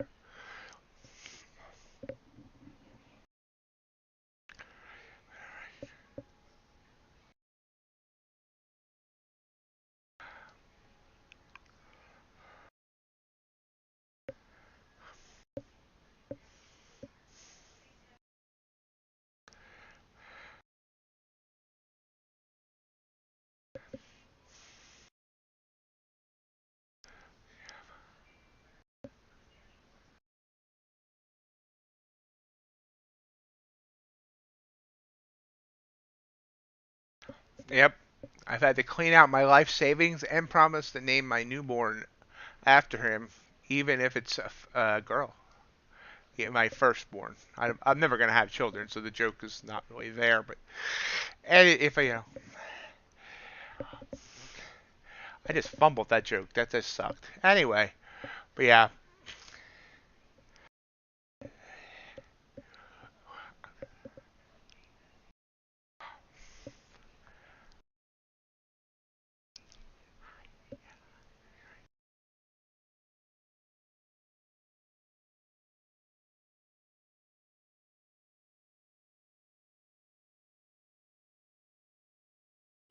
Yep. I've had to clean out my life savings and promise to name my newborn after him, even if it's a girl. Yeah, my firstborn. I'm never gonna have children, so the joke is not really there. But and if I just fumbled that joke. That just sucked. Anyway, but yeah.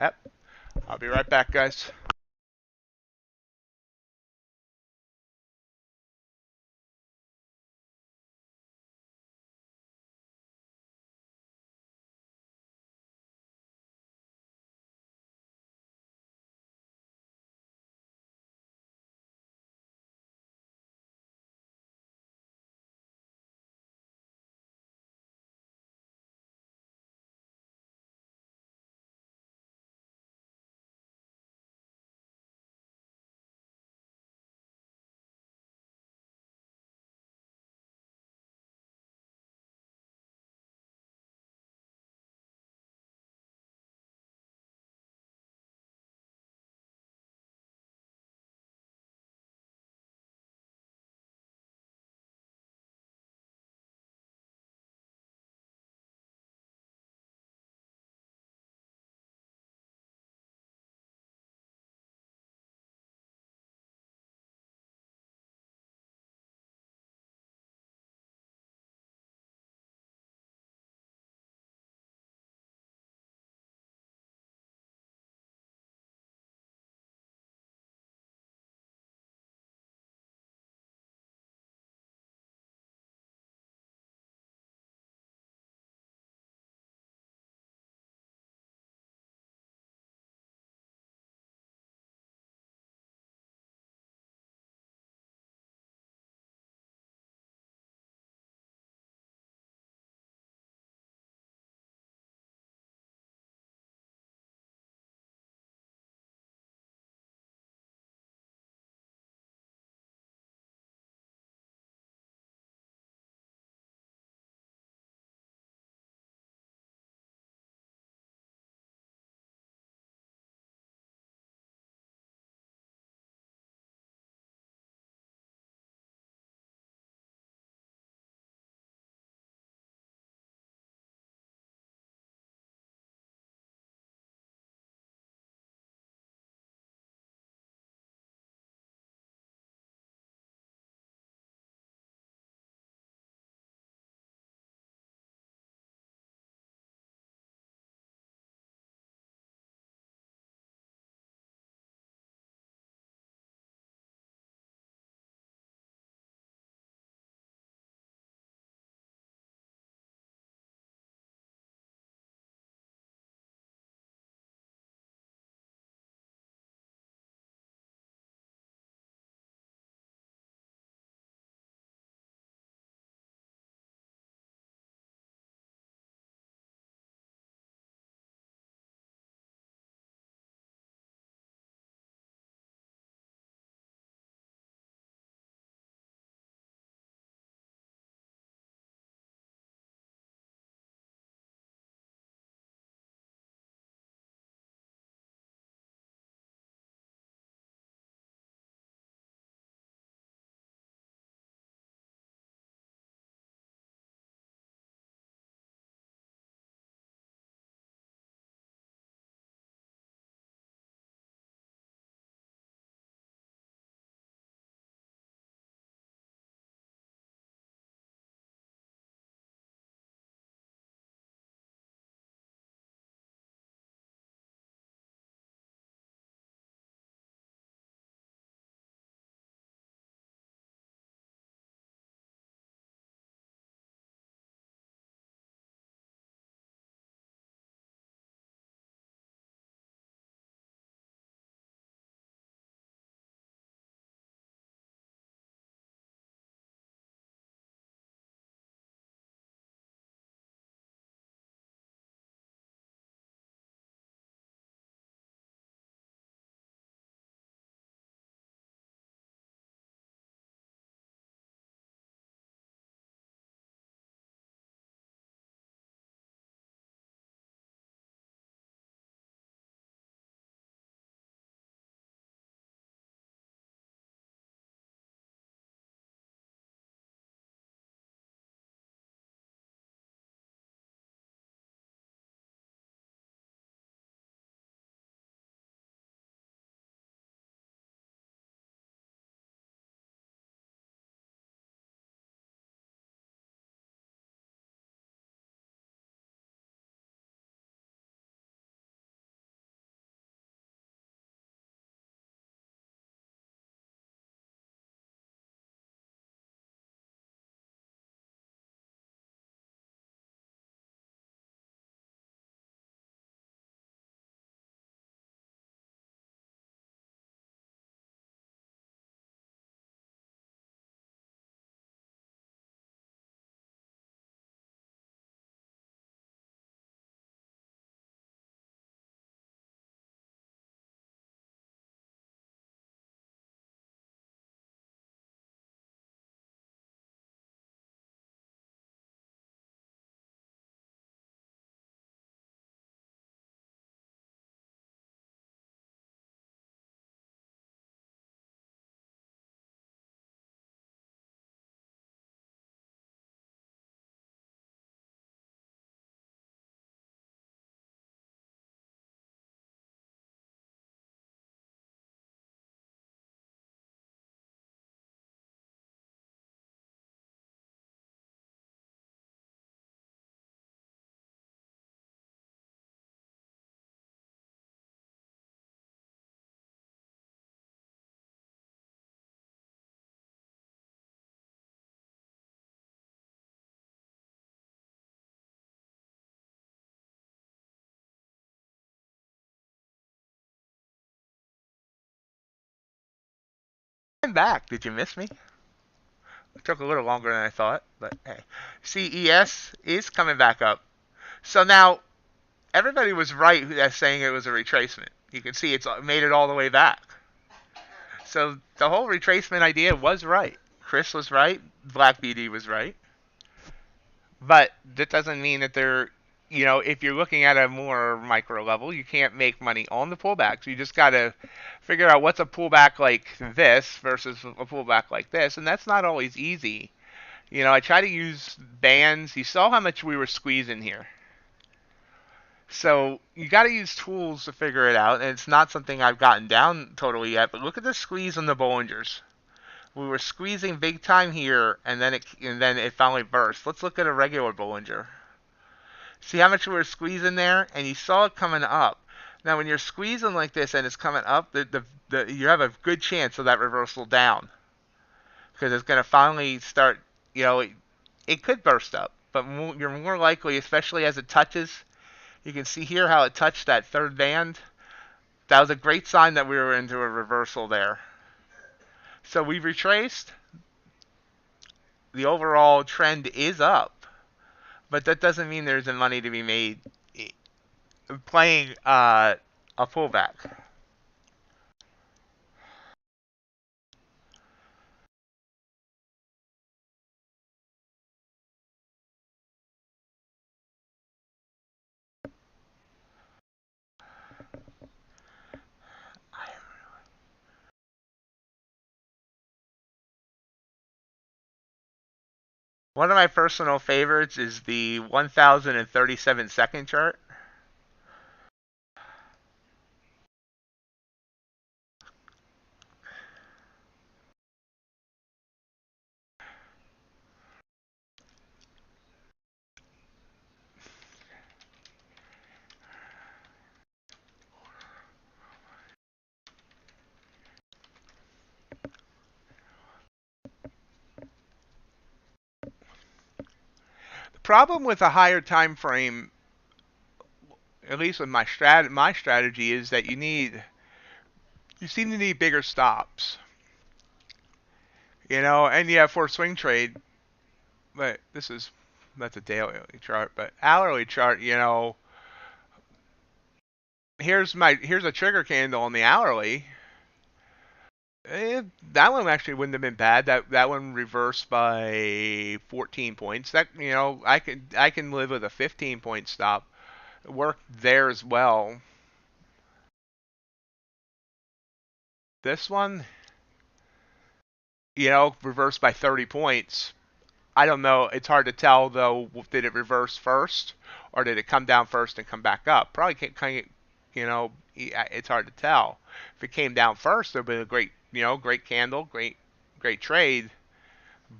Yep. I'll be right back, guys. coming back. Did you miss me? It took a little longer than I thought, but hey. CES is coming back up. So now, everybody was right that's saying it was a retracement. You can see it's made it all the way back. So the whole retracement idea was right. Chris was right. Black BD was right. But that doesn't mean that if you're looking at a more micro level, you can't make money on the pullbacks. You just got to figure out what's a pullback like this versus a pullback like this, and that's not always easy. I try to use bands. You saw how much we were squeezing here. So you got to use tools to figure it out, and it's not something I've gotten down totally yet. But look at the squeeze on the Bollingers. We were squeezing big time here, and then it finally burst. Let's look at a regular Bollinger. See how much we were squeezing there, and you saw it coming up. Now, when you're squeezing like this and it's coming up, you have a good chance of that reversal down, because it's going to finally start. It could burst up, but you're more likely, especially as it touches. You can see here how it touched that third band. That was a great sign that we were into a reversal there. So we retraced. The overall trend is up, but that doesn't mean there's money to be made playing a pullback. One of my personal favorites is the 1037-second chart. The problem with a higher time frame, at least with my strategy, is that you seem to need bigger stops. And yeah, for a swing trade, but that's a daily chart, but hourly chart, here's a trigger candle on the hourly. That one actually wouldn't have been bad. That one reversed by 14 points. I can live with a 15-point stop. It worked there as well. This one, reversed by 30 points. I don't know. It's hard to tell though. Did it reverse first, or did it come down first and come back up? Probably can't kind of, it's hard to tell. If it came down first, it'd be a great candle, great trade.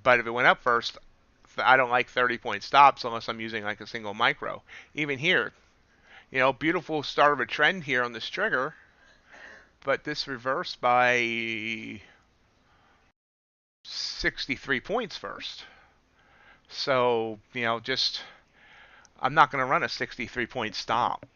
But if it went up first, I don't like 30-point stops unless I'm using like a single micro. Even here, beautiful start of a trend here on this trigger, but this reversed by 63 points first. So, I'm not going to run a 63-point stop.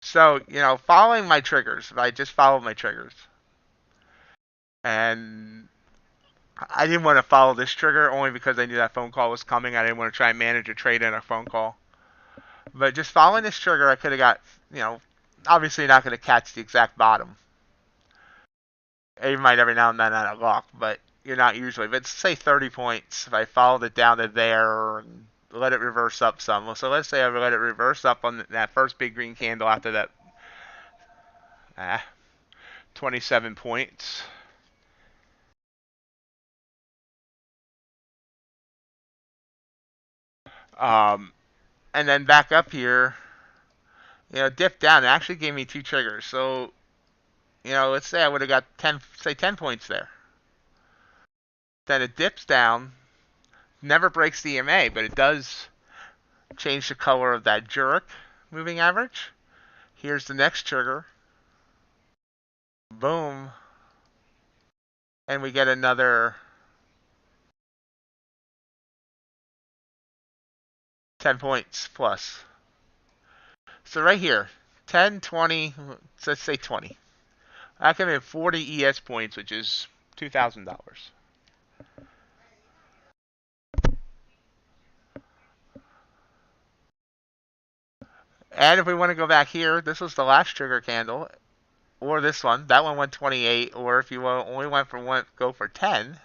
So, following my triggers, I just followed my triggers. And I didn't want to follow this trigger only because I knew that phone call was coming. I didn't want to try and manage a trade in a phone call. But just following this trigger, I could have got, obviously not going to catch the exact bottom. You might every now and then out of luck, but you're not usually. But say 30 points. If I followed it down to there and let it reverse up some. So let's say I let it reverse up on that first big green candle after that 27 points. Um, and then back up here, dipped down. It actually gave me two triggers. So, let's say I would have got 10 points there. Then it dips down, never breaks the EMA, but it does change the color of that Zurich moving average. Here's the next trigger. Boom. And we get another 10 points plus. So right here, 10, 20, let's say 20. I can have 40 ES points, which is $2,000. And if we want to go back here, this was the last trigger candle, or this one. That one went 28, or if you only went for one, go for 10.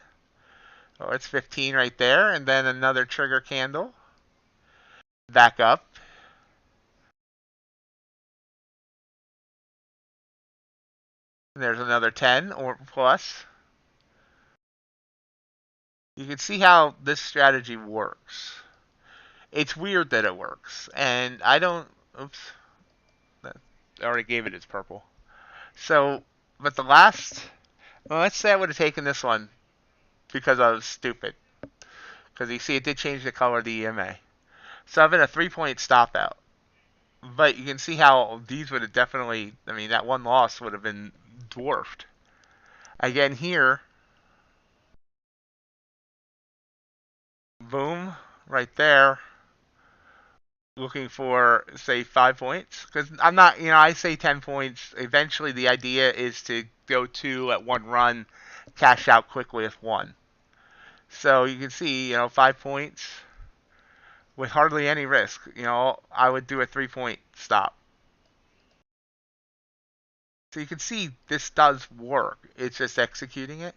Oh, it's 15 right there, and then another trigger candle. Back up. And there's another 10 or plus. You can see how this strategy works. It's weird that it works, and I don't. Oops, I already gave it its purple. So, but the last. Well, let's say I would have taken this one because I was stupid. Because you see, it did change the color of the EMA. So I've been a 3-point stop out. But you can see how these would have definitely, I mean, that one loss would have been dwarfed. Again, here, boom, right there, looking for, say, 5 points. Because I'm not, I say 10 points. Eventually, the idea is to go 2 at one run, cash out quickly with 1. So you can see, 5 points with hardly any risk. I would do a 3-point stop. So you can see this does work. It's just executing it.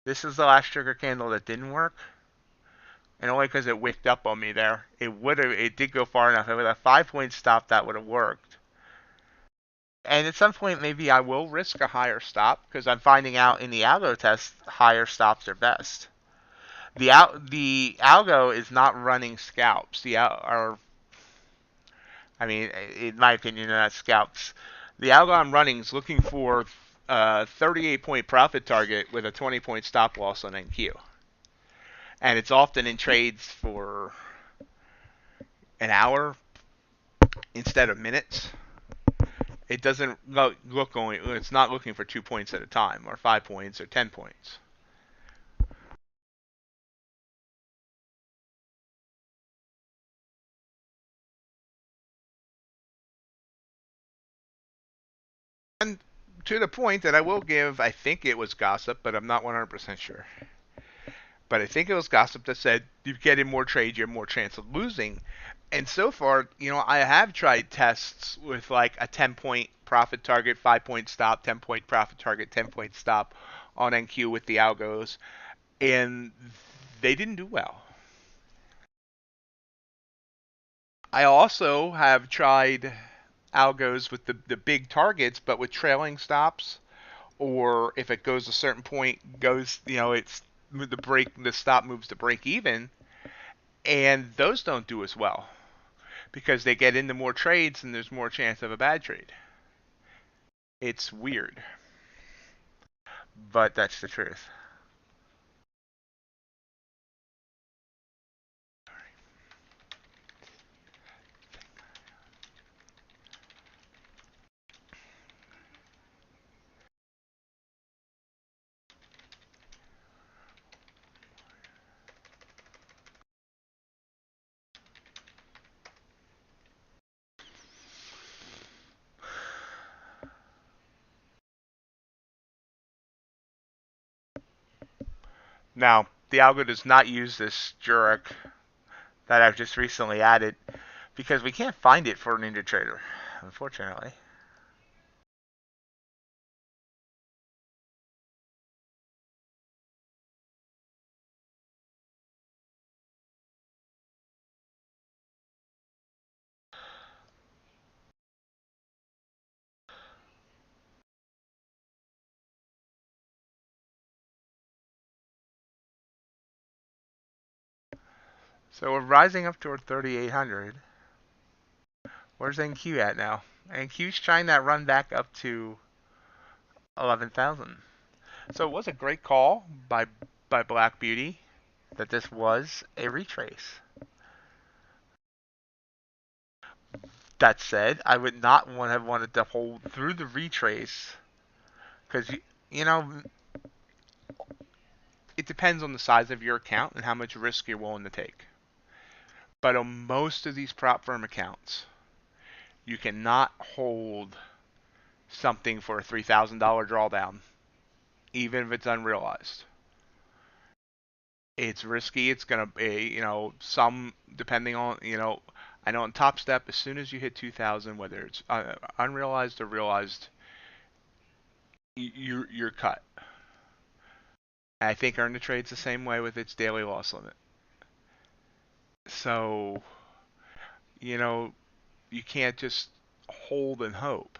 This is the last trigger candle that didn't work. And only because it wicked up on me there. It did go far enough. With a 5-point stop, that would have worked. And at some point, maybe I will risk a higher stop because I'm finding out in the algo test, higher stops are best. The algo is not running scalps. In my opinion, not scalps. The algo I'm running is looking for a 38-point profit target with a 20-point stop loss on NQ. And it's often in trades for an hour instead of minutes. It doesn't look only. It's not looking for 2 points at a time, or 5 points, or 10 points. And to the point that I will give, I think it was gossip, but I'm not 100% sure. But I think it was gossip that said you get in more trades, you have more chance of losing. And so far, I have tried tests with like a 10-point profit target, 5-point stop, 10-point profit target, 10-point stop on NQ with the algos, and they didn't do well. I also have tried algos with the big targets, but with trailing stops, or if it goes a certain point, it's the stop moves to break even, and those don't do as well because they get into more trades and there's more chance of a bad trade. It's weird, but that's the truth. Now, the algo does not use this Jurek that I've just recently added because we can't find it for NinjaTrader, unfortunately. So we're rising up toward 3,800. Where's NQ at now? NQ's trying that run back up to 11,000. So it was a great call by Black Beauty that this was a retrace. That said, I would not have wanted to hold through the retrace because you know it depends on the size of your account and how much risk you're willing to take. But on most of these prop firm accounts, you cannot hold something for a $3,000 drawdown, even if it's unrealized. It's risky. It's going to be, some depending on, I know on Tostep, as soon as you hit 2,000, whether it's unrealized or realized, you're cut. I think Earn the Trade's the same way with its daily loss limit. So, you know, you can't just hold and hope.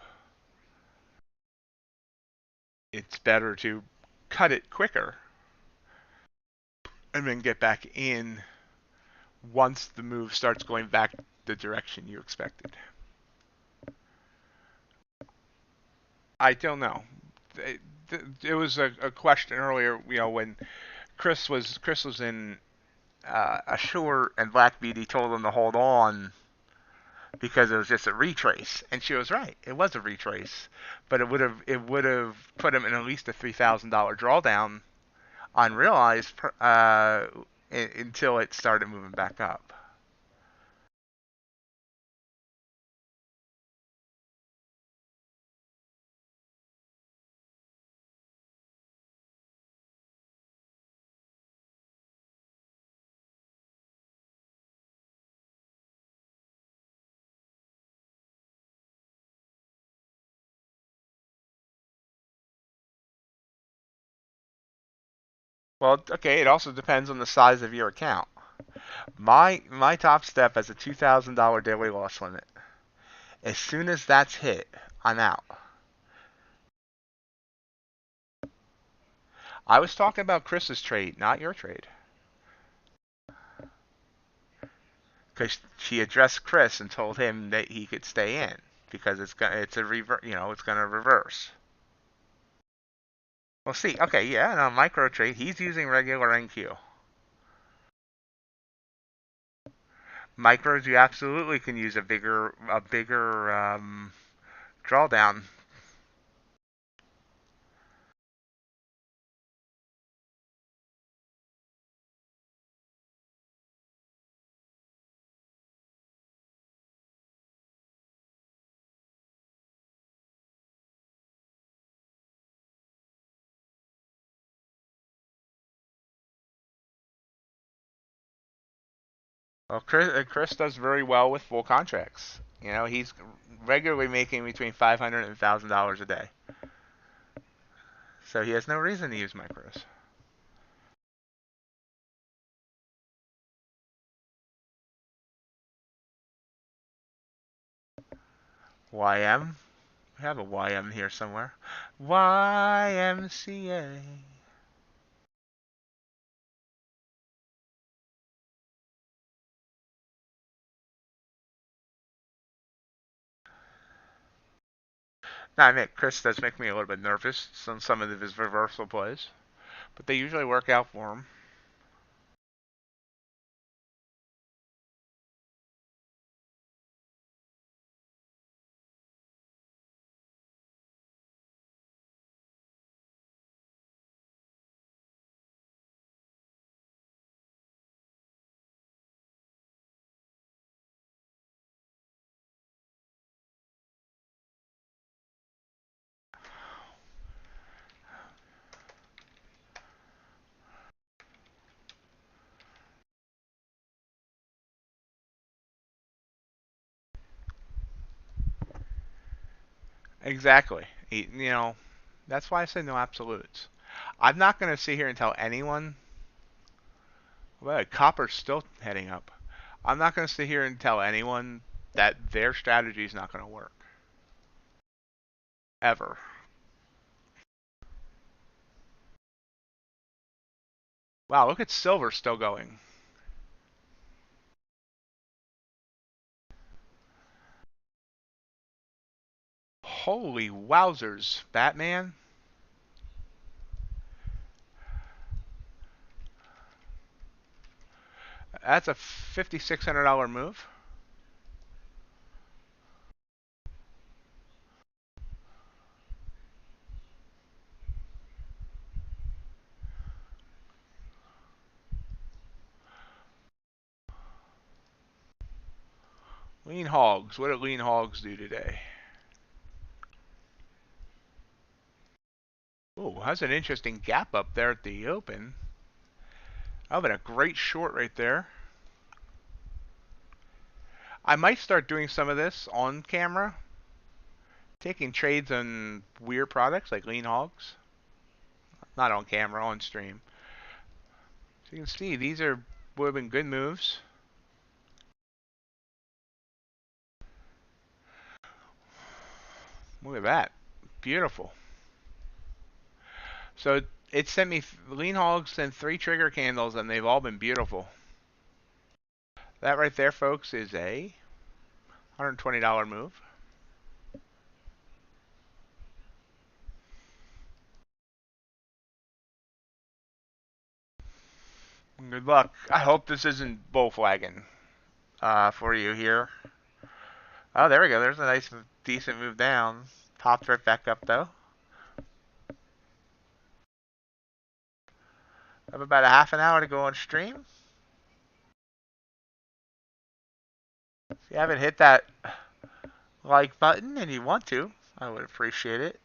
It's better to cut it quicker and then get back in once the move starts going back the direction you expected. I don't know. It was a question earlier, when Chris was in Assure and Black Beauty told him to hold on because it was just a retrace, and she was right. It was a retrace, but it would have put him in at least a $3,000 drawdown unrealized until it started moving back up. Well, okay, it also depends on the size of your account. My Tostep has a $2,000 daily loss limit. As soon as that's hit, I'm out. I was talking about Chris's trade, not your trade. Because she addressed Chris and told him that he could stay in because it's a it's gonna reverse. Well, see, okay, yeah, no, micro trade. He's using regular NQ. Micros, you absolutely can use a bigger drawdown. Well, Chris does very well with full contracts. He's regularly making between $500 and $1,000 a day. So he has no reason to use micros. YM? We have a YM here somewhere. YMCA. Now, I admit, Chris does make me a little bit nervous on some of his reversal plays, but they usually work out for him. Exactly. That's why I say no absolutes. I'm not going to sit here and tell anyone. Well, copper's still heading up. I'm not going to sit here and tell anyone that their strategy is not going to work. Ever. Wow, look at silver still going. Holy wowzers, Batman. That's a $5,600 move. Lean hogs. What did lean hogs do today? Oh, that's an interesting gap up there at the open. Oh, but a great short right there. I might start doing some of this on camera. Taking trades on weird products like lean hogs. Not on camera, on stream. So you can see these would have been good moves. Look at that. Beautiful. So it sent me lean hogs and 3 trigger candles, and they've all been beautiful. That right there, folks, is a $120 move. Good luck. I hope this isn't bull flagging for you here. Oh, there we go. There's a nice, decent move down. Popped right back up, though. I have about a half an hour to go on stream. If you haven't hit that like button and you want to, I would appreciate it.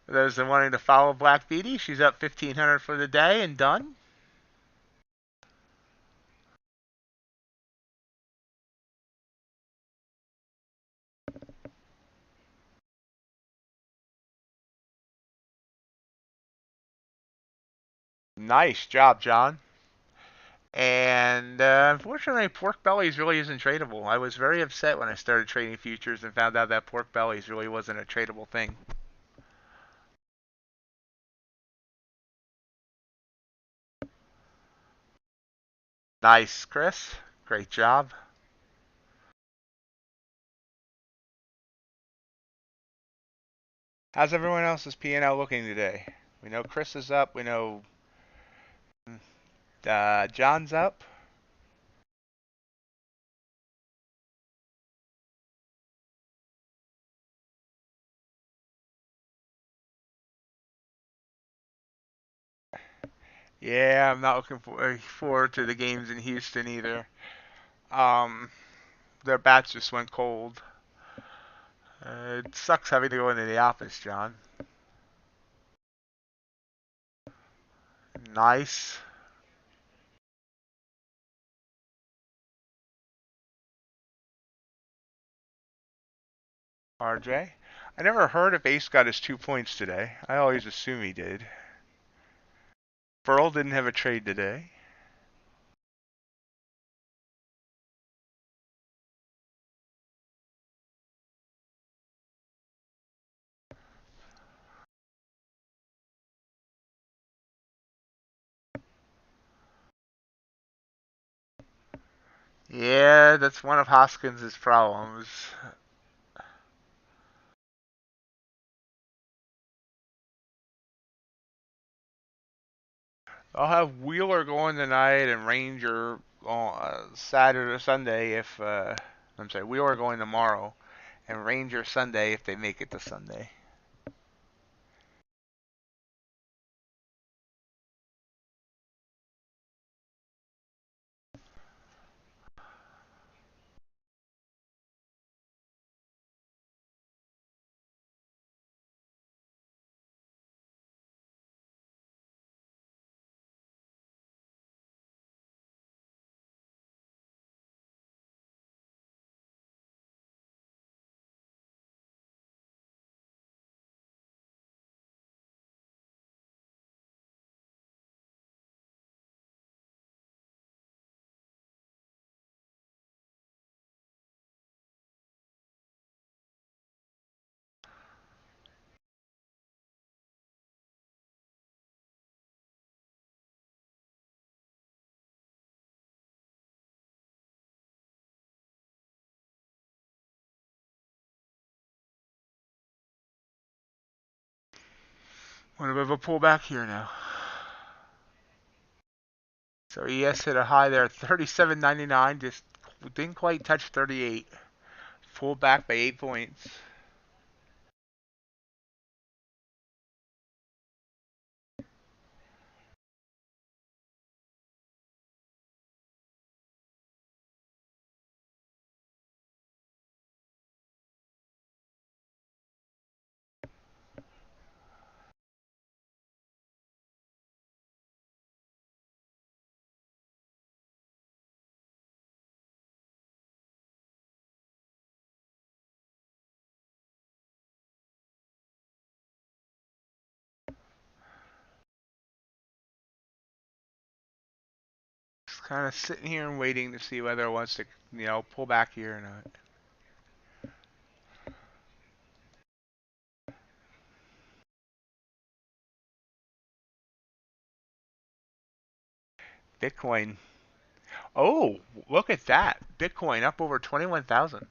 For those that wanting to follow Black Beauty, she's up 1,500 for the day and done. Nice job, John. And unfortunately, pork bellies really isn't tradable. I was very upset when I started trading futures and found out that pork bellies really wasn't a tradable thing. Nice, Chris. Great job. How's everyone else's P&L looking today? We know Chris is up. We know John's up. Yeah, I'm not looking forward to the games in Houston either. Their bats just went cold. It sucks having to go into the office, John. Nice. RJ. I never heard if Ace got his 2 points today. I always assume he did. Burl didn't have a trade today. Yeah, that's one of Hoskins' problems. I'll have Wheeler going tonight and Ranger on Saturday or Sunday if I'm sorry, Wheeler going tomorrow and Ranger Sunday if they make it to Sunday. Want a bit of a pullback here now. So ES hit a high there, 37.99. Just didn't quite touch 38. Pulled back by 8 points. Just kind of sitting here and waiting to see whether it wants to, pull back here or not. Bitcoin. Oh, look at that. Bitcoin up over 21,000.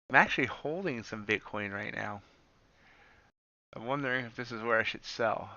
I'm actually holding some Bitcoin right now. I'm wondering if this is where I should sell.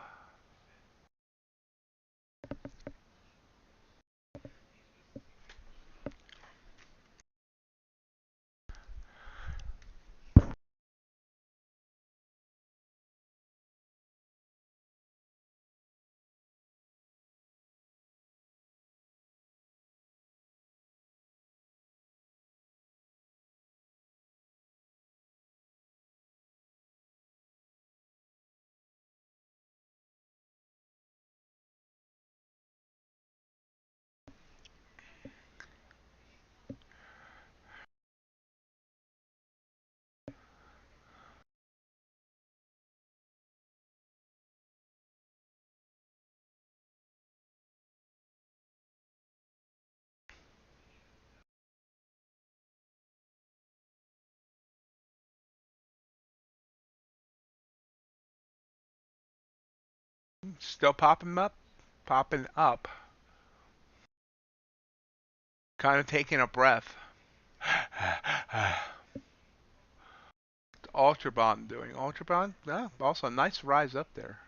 Still popping up, popping up. Kind of taking a breath. Ultra Bond doing. Ultra Bond, yeah, also a nice rise up there.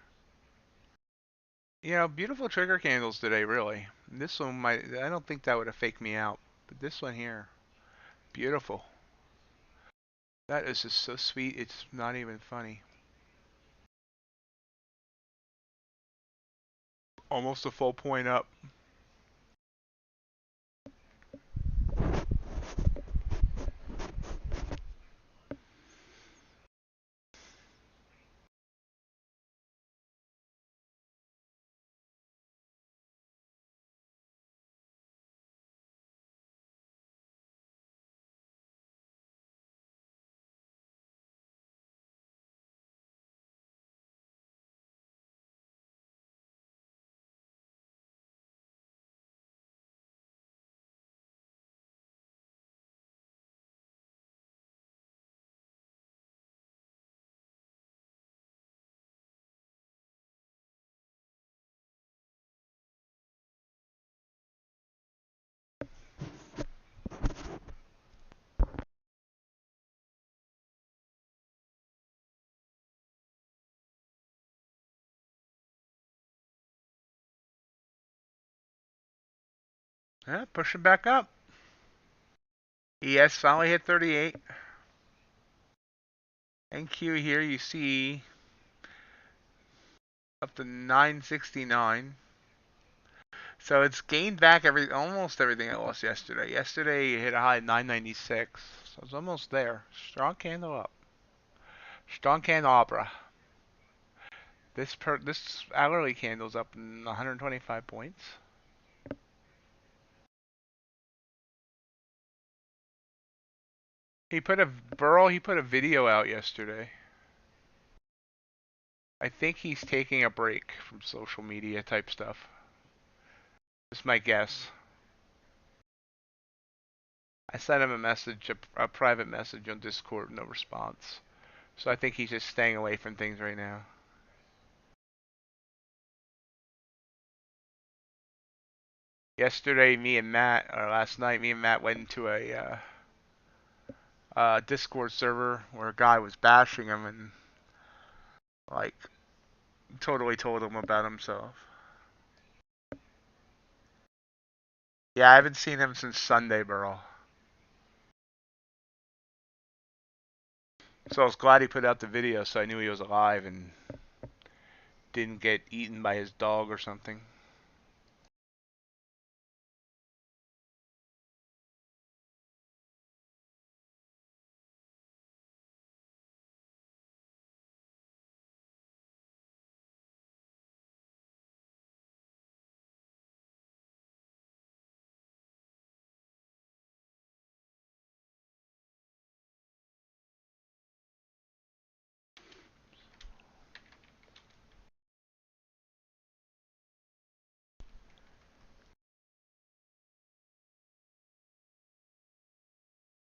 Beautiful trigger candles today, really. This one I don't think that would have faked me out. But this one here, beautiful. That is just so sweet, it's not even funny. Almost a full point up. Yeah, pushing back up. ES finally hit 38. NQ here you see up to 969. So it's gained back almost everything it lost yesterday. Yesterday it hit a high of 996. So it's almost there. Strong candle up. Strong candelabra. This hourly candle's up 125 points. He put a video out yesterday. I think he's taking a break from social media type stuff. That's my guess. I sent him a message, a private message on Discord, no response. So I think he's just staying away from things right now. Yesterday, me and Matt, or last night, me and Matt went into a Discord server where a guy was bashing him and like totally told him about himself. Yeah, I haven't seen him since Sunday, bro. So I was glad he put out the video, so I knew he was alive and didn't get eaten by his dog or something.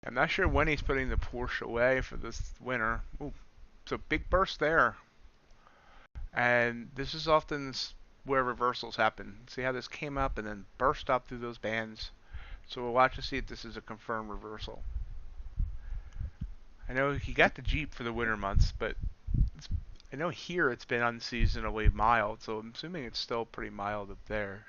I'm not sure when he's putting the Porsche away for this winter. Ooh, so big burst there. And this is often where reversals happen. See how this came up and then burst up through those bands. So we'll watch to see if this is a confirmed reversal. I know he got the Jeep for the winter months, but I know here it's been unseasonably mild, so I'm assuming it's still pretty mild up there.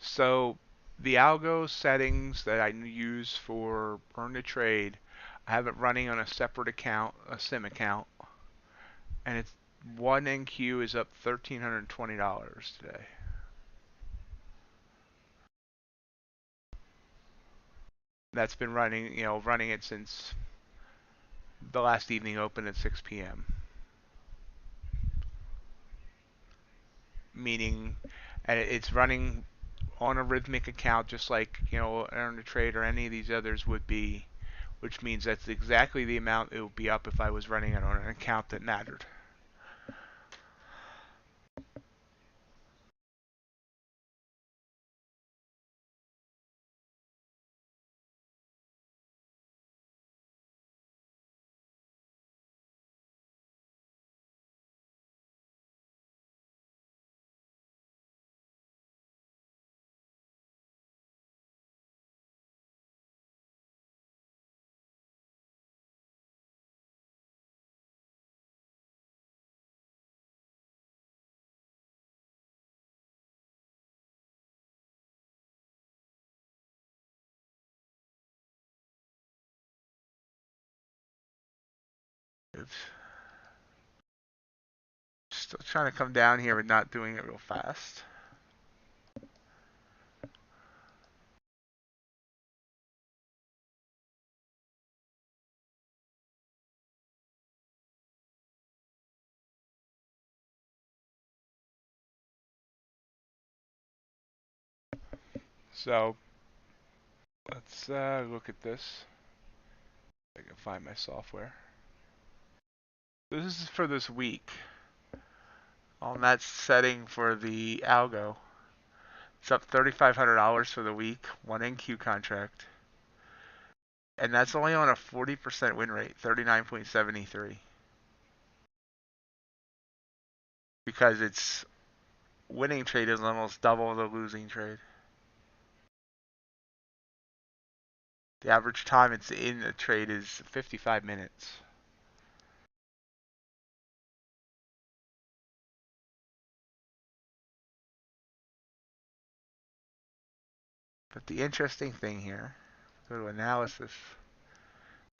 So the algo settings that I use for Earn to Trade, I have it running on a separate account, a SIM account, and it's one NQ is up $1,320 today. That's been running, running it since the last evening open at 6 p.m. Meaning, and it's running on a rhythmic account just like Earn to Trade or any of these others would be, which means that's exactly the amount it would be up if I was running it on an account that mattered. Oops. Still trying to come down here but not doing it real fast. So let's look at this. I can find my software. This is for this week. On that setting for the algo, it's up $3,500 for the week, one NQ contract. And that's only on a 40% win rate, 39.73. Because its winning trade is almost double the losing trade. The average time it's in a trade is 55 minutes. But the interesting thing here, go to analysis.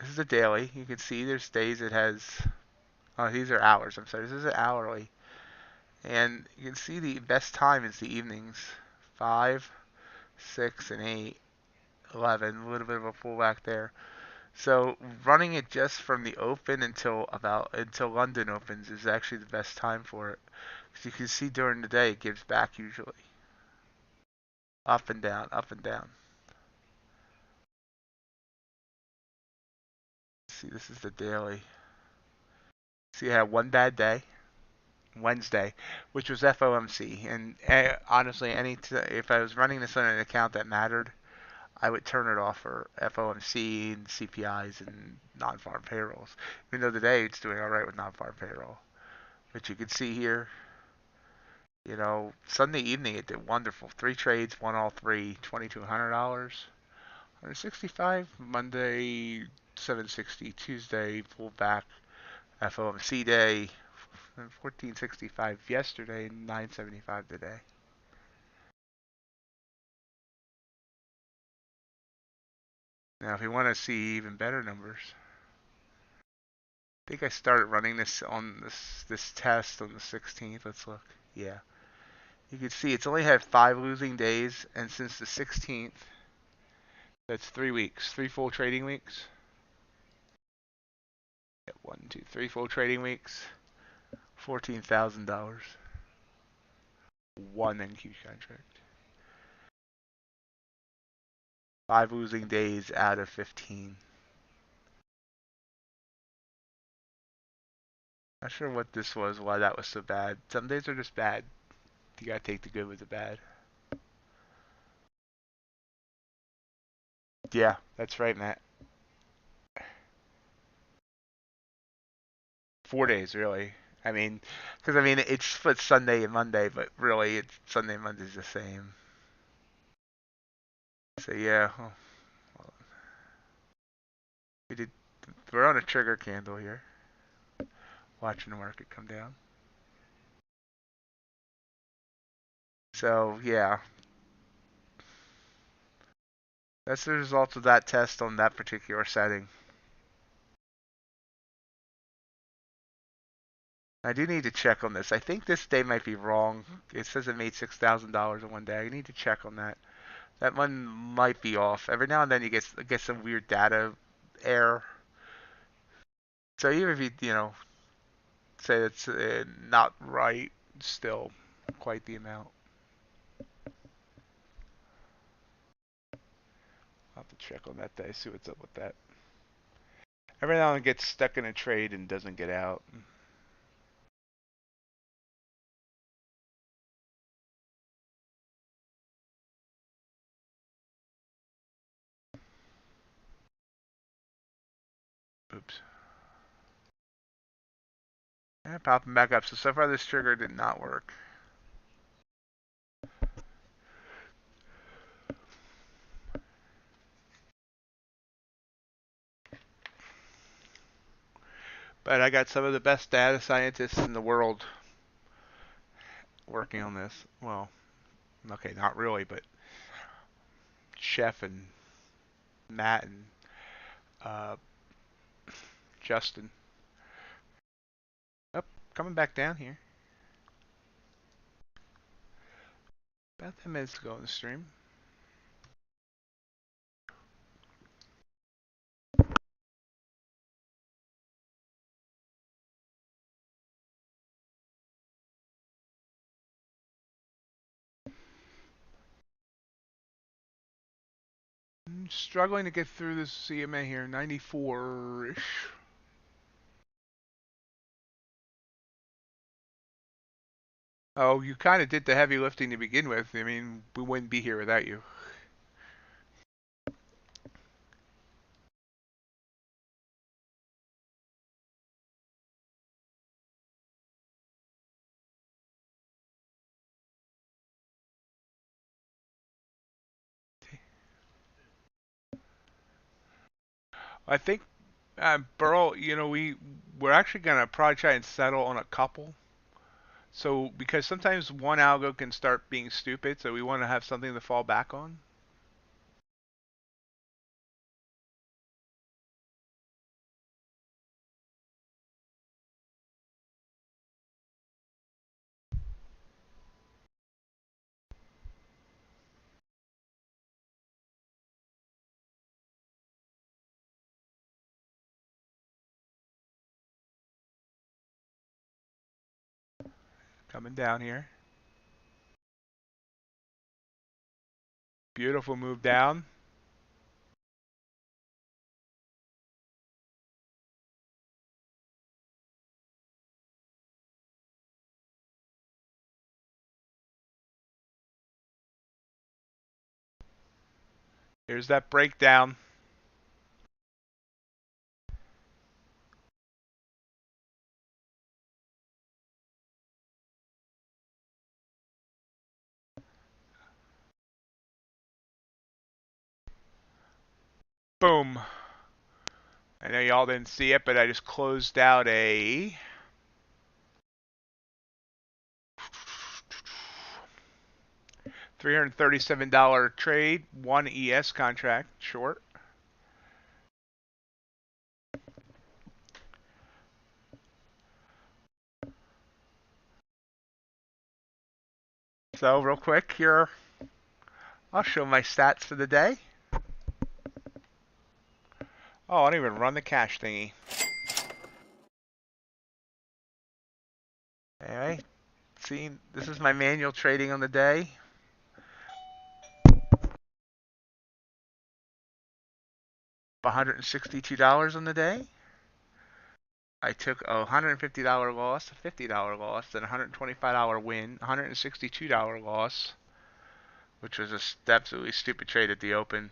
This is a daily. You can see there's days it has, oh, these are hours. I'm sorry, this is an hourly. And you can see the best time is the evenings. 5, 6, and 8, 11. A little bit of a pullback there. So running it just from the open until London opens is actually the best time for it. Because you can see during the day it gives back usually. Up and down, up and down. see, this is the daily. See, I had one bad day, Wednesday, which was FOMC. And honestly, if I was running this on an account that mattered, I would turn it off for FOMC and CPIs and non-farm payrolls. Even though today it's doing all right with non-farm payroll. But you can see here, Sunday evening it did wonderful. 3 trades, won all three, $2,200. 165. Monday, 760. Tuesday, pulled back. FOMC day, 1465 yesterday, 975 today. Now, if you want to see even better numbers, I think I started running this on this test on the 16th. Let's look. Yeah, you can see it's only had 5 losing days, and since the 16th, that's 3 weeks, 3 full trading weeks. Yeah, 1, 2, 3 full trading weeks, $14,000. One NQ contract. 5 losing days out of 15. Not sure what this was, why that was so bad. Some days are just bad. You gotta take the good with the bad. Yeah, that's right, Matt. 4 days, really. Because it's split Sunday and Monday, but really, it's Sunday and Monday's the same. So yeah, we did. We're on a trigger candle here, watching the market come down. So yeah, that's the result of that test on that particular setting. I do need to check on this. I think this day might be wrong. It says it made $6,000 in one day. I need to check on that. That one might be off. Every now and then you get some weird data error. So even if you say it's not right, still quite the amount. I'll have to check on that day, see what's up with that. Every now and then it gets stuck in a trade and doesn't get out. Oops. And popping back up. So far this trigger did not work. But I got some of the best data scientists in the world working on this. Well, okay, not really, but Chef and Matt and uh, Justin. Up, coming back down here. About 10 minutes to go in the stream. I'm struggling to get through this CMA here, 94-ish. Oh, you kind of did the heavy lifting to begin with. I mean, we wouldn't be here without you. I think Burl, we're actually gonna probably try and settle on a couple. So because sometimes one algo can start being stupid, so we want to have something to fall back on. Coming down here. Beautiful move down. Here's that breakdown. Boom. I know y'all didn't see it, but I just closed out a $337 trade, one ES contract short. So real quick here, I'll show my stats for the day. Oh, I don't even run the cash thingy. Anyway, see, this is my manual trading on the day. $162 on the day. I took a $150 loss, a $50 loss, then a $125 win, $162 loss, which was a absolutely stupid trade at the open.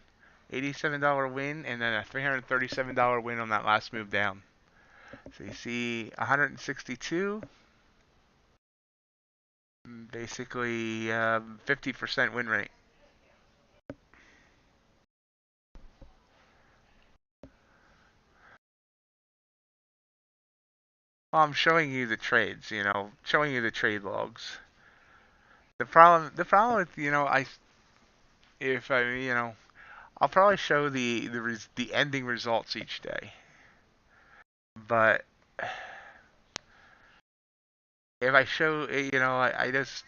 $87 win, and then a $337 win on that last move down. So you see 162, basically 50% win rate. Well, I'm showing you the trades, showing you the trade logs. The problem with, if I, I'll probably show the ending results each day. But if I show, I just,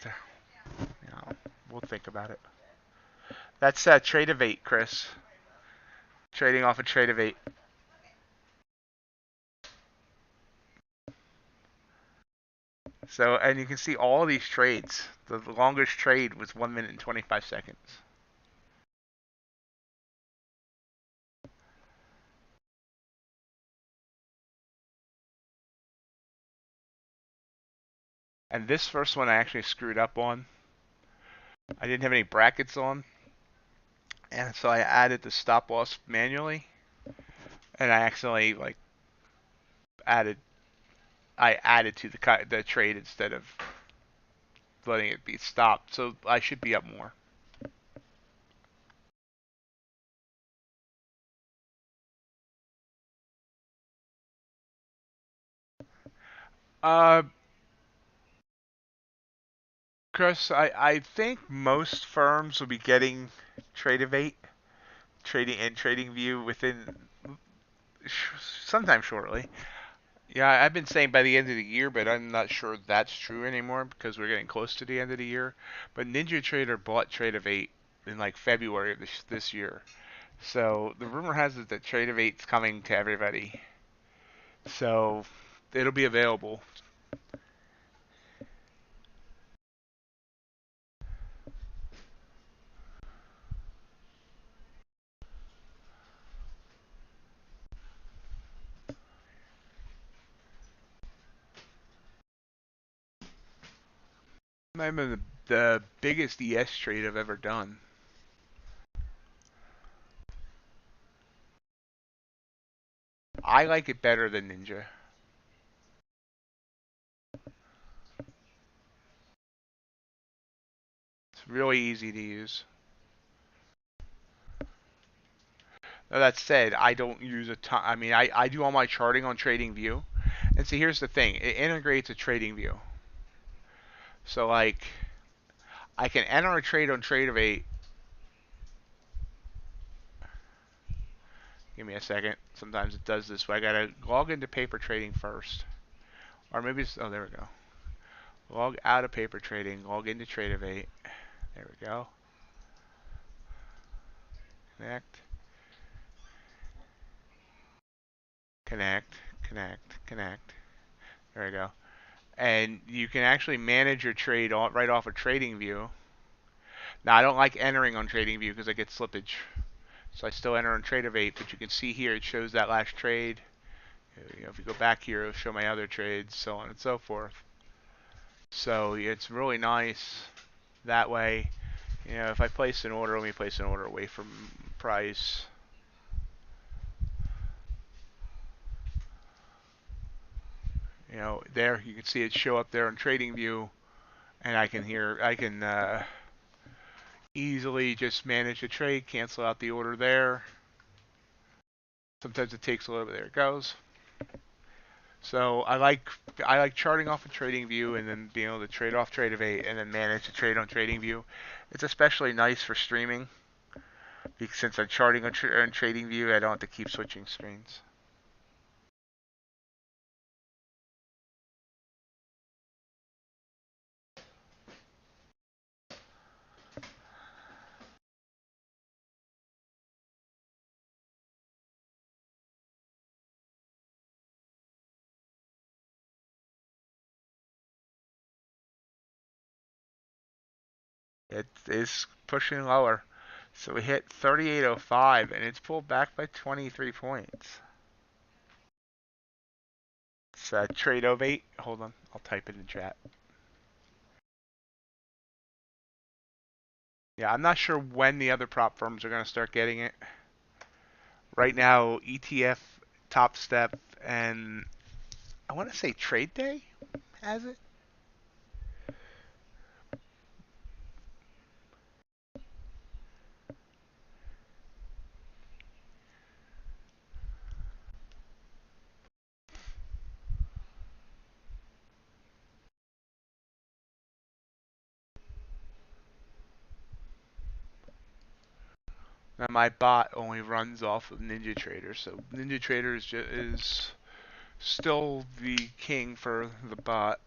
we'll think about it. That's Tradovate, Chris. Trading off of Tradovate. So, and you can see all these trades. The longest trade was 1 minute and 25 seconds. And this first one I actually screwed up on. I didn't have any brackets on. And so I added the stop loss manually. And I accidentally added to the trade instead of letting it be stopped. So I should be up more. Uh, Chris, I think most firms will be getting Tradovate, trading and TradingView within sometime shortly. Yeah, I've been saying by the end of the year, but I'm not sure that's true anymore because we're getting close to the end of the year. But NinjaTrader bought Tradovate in February of this year. So the rumor has it that Tradovate's coming to everybody. So it'll be available. I'm the biggest ES trade I've ever done. I like it better than Ninja. It's really easy to use. Now, that said, I don't use a ton. I mean, I do all my charting on TradingView. And see, here's the thing. It integrates a TradingView. So, I can enter a trade on Tradovate. Give me a second. Sometimes it does this way. I gotta log into paper trading first. Or maybe it's, oh, there we go. Log out of paper trading. Log into Tradovate. There we go. Connect. Connect. Connect. Connect. There we go. And you can actually manage your trade right off of TradingView. Now, I don't like entering on TradingView because I get slippage. So I still enter on Tradovate, but you can see here it shows that last trade. If you go back here, it'll show my other trades, so on and so forth. So it's really nice that way. If I place an order, let me place an order away from price. You know, there you can see it show up there on TradingView, and I can easily just manage the trade, cancel out the order there. Sometimes it takes a little bit. There it goes. So I like charting off a TradingView and then being able to trade off Tradovate and then manage the trade on TradingView. It's especially nice for streaming because since I'm charting on TradingView, I don't have to keep switching screens. It is pushing lower. So we hit 38.05 and it's pulled back by 23 points. It's Tradovate. Hold on, I'll type it in chat. Yeah, I'm not sure when the other prop firms are going to start getting it. Right now, ETF, Tostep, and I want to say Trade Day has it. Now my bot only runs off of NinjaTrader, so NinjaTrader is still the king for the bot.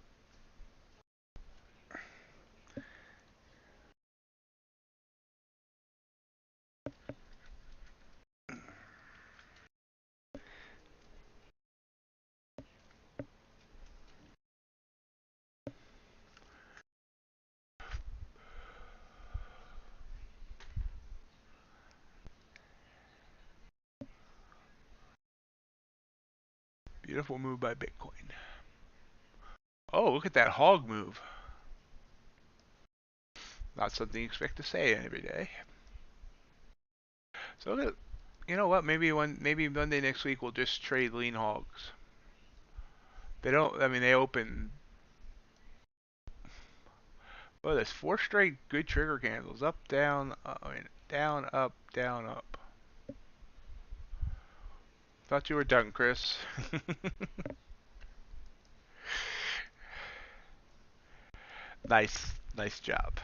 Beautiful move by Bitcoin. Oh, look at that hog move. Not something you expect to say every day. So look at, you know what? Maybe Monday next week we'll just trade lean hogs. They don't. I mean, they open. Oh, there's 4 straight good trigger candles. Up, down. I mean, down, up, down, up. Thought you were done, Chris. Nice job.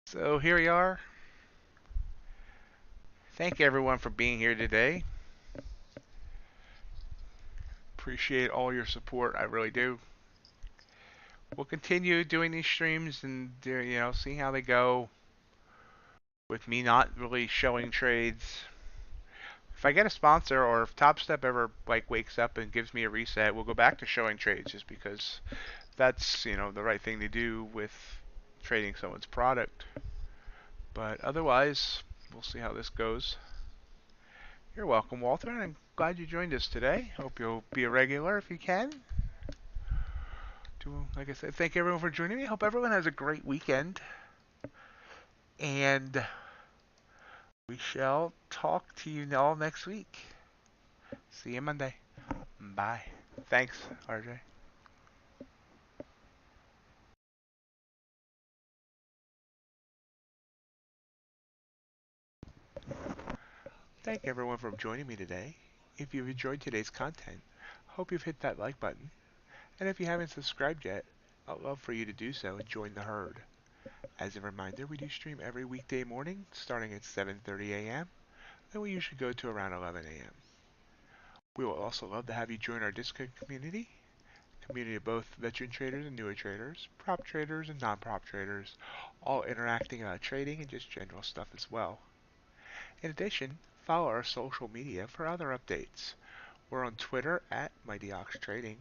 So here we are. Thank everyone for being here today. Appreciate all your support. I really do. We'll continue doing these streams and see how they go. With me not really showing trades. If I get a sponsor or if Topstep ever wakes up and gives me a reset, we'll go back to showing trades just because that's the right thing to do with trading someone's product. But otherwise, we'll see how this goes. You're welcome, Walter, and I'm glad you joined us today. Hope you'll be a regular if you can. Like I said, thank everyone for joining me. Hope everyone has a great weekend. And we shall talk to you all next week. See you Monday. Bye. Thanks, RJ. Thank everyone for joining me today. If you've enjoyed today's content, hope you've hit that like button. And if you haven't subscribed yet, I'd love for you to do so and join the herd. As a reminder, we do stream every weekday morning starting at 7:30 a.m. and we usually go to around 11 a.m. We will also love to have you join our Discord community of both veteran traders and newer traders, prop traders and non-prop traders, all interacting about trading and just general stuff as well. In addition, follow our social media for other updates. We're on Twitter at MightyOxTrading,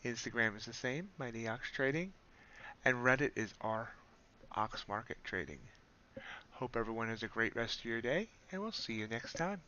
Instagram is the same, MightyOxTrading, and Reddit is r Ox Market Trading. Hope everyone has a great rest of your day, and we'll see you next time.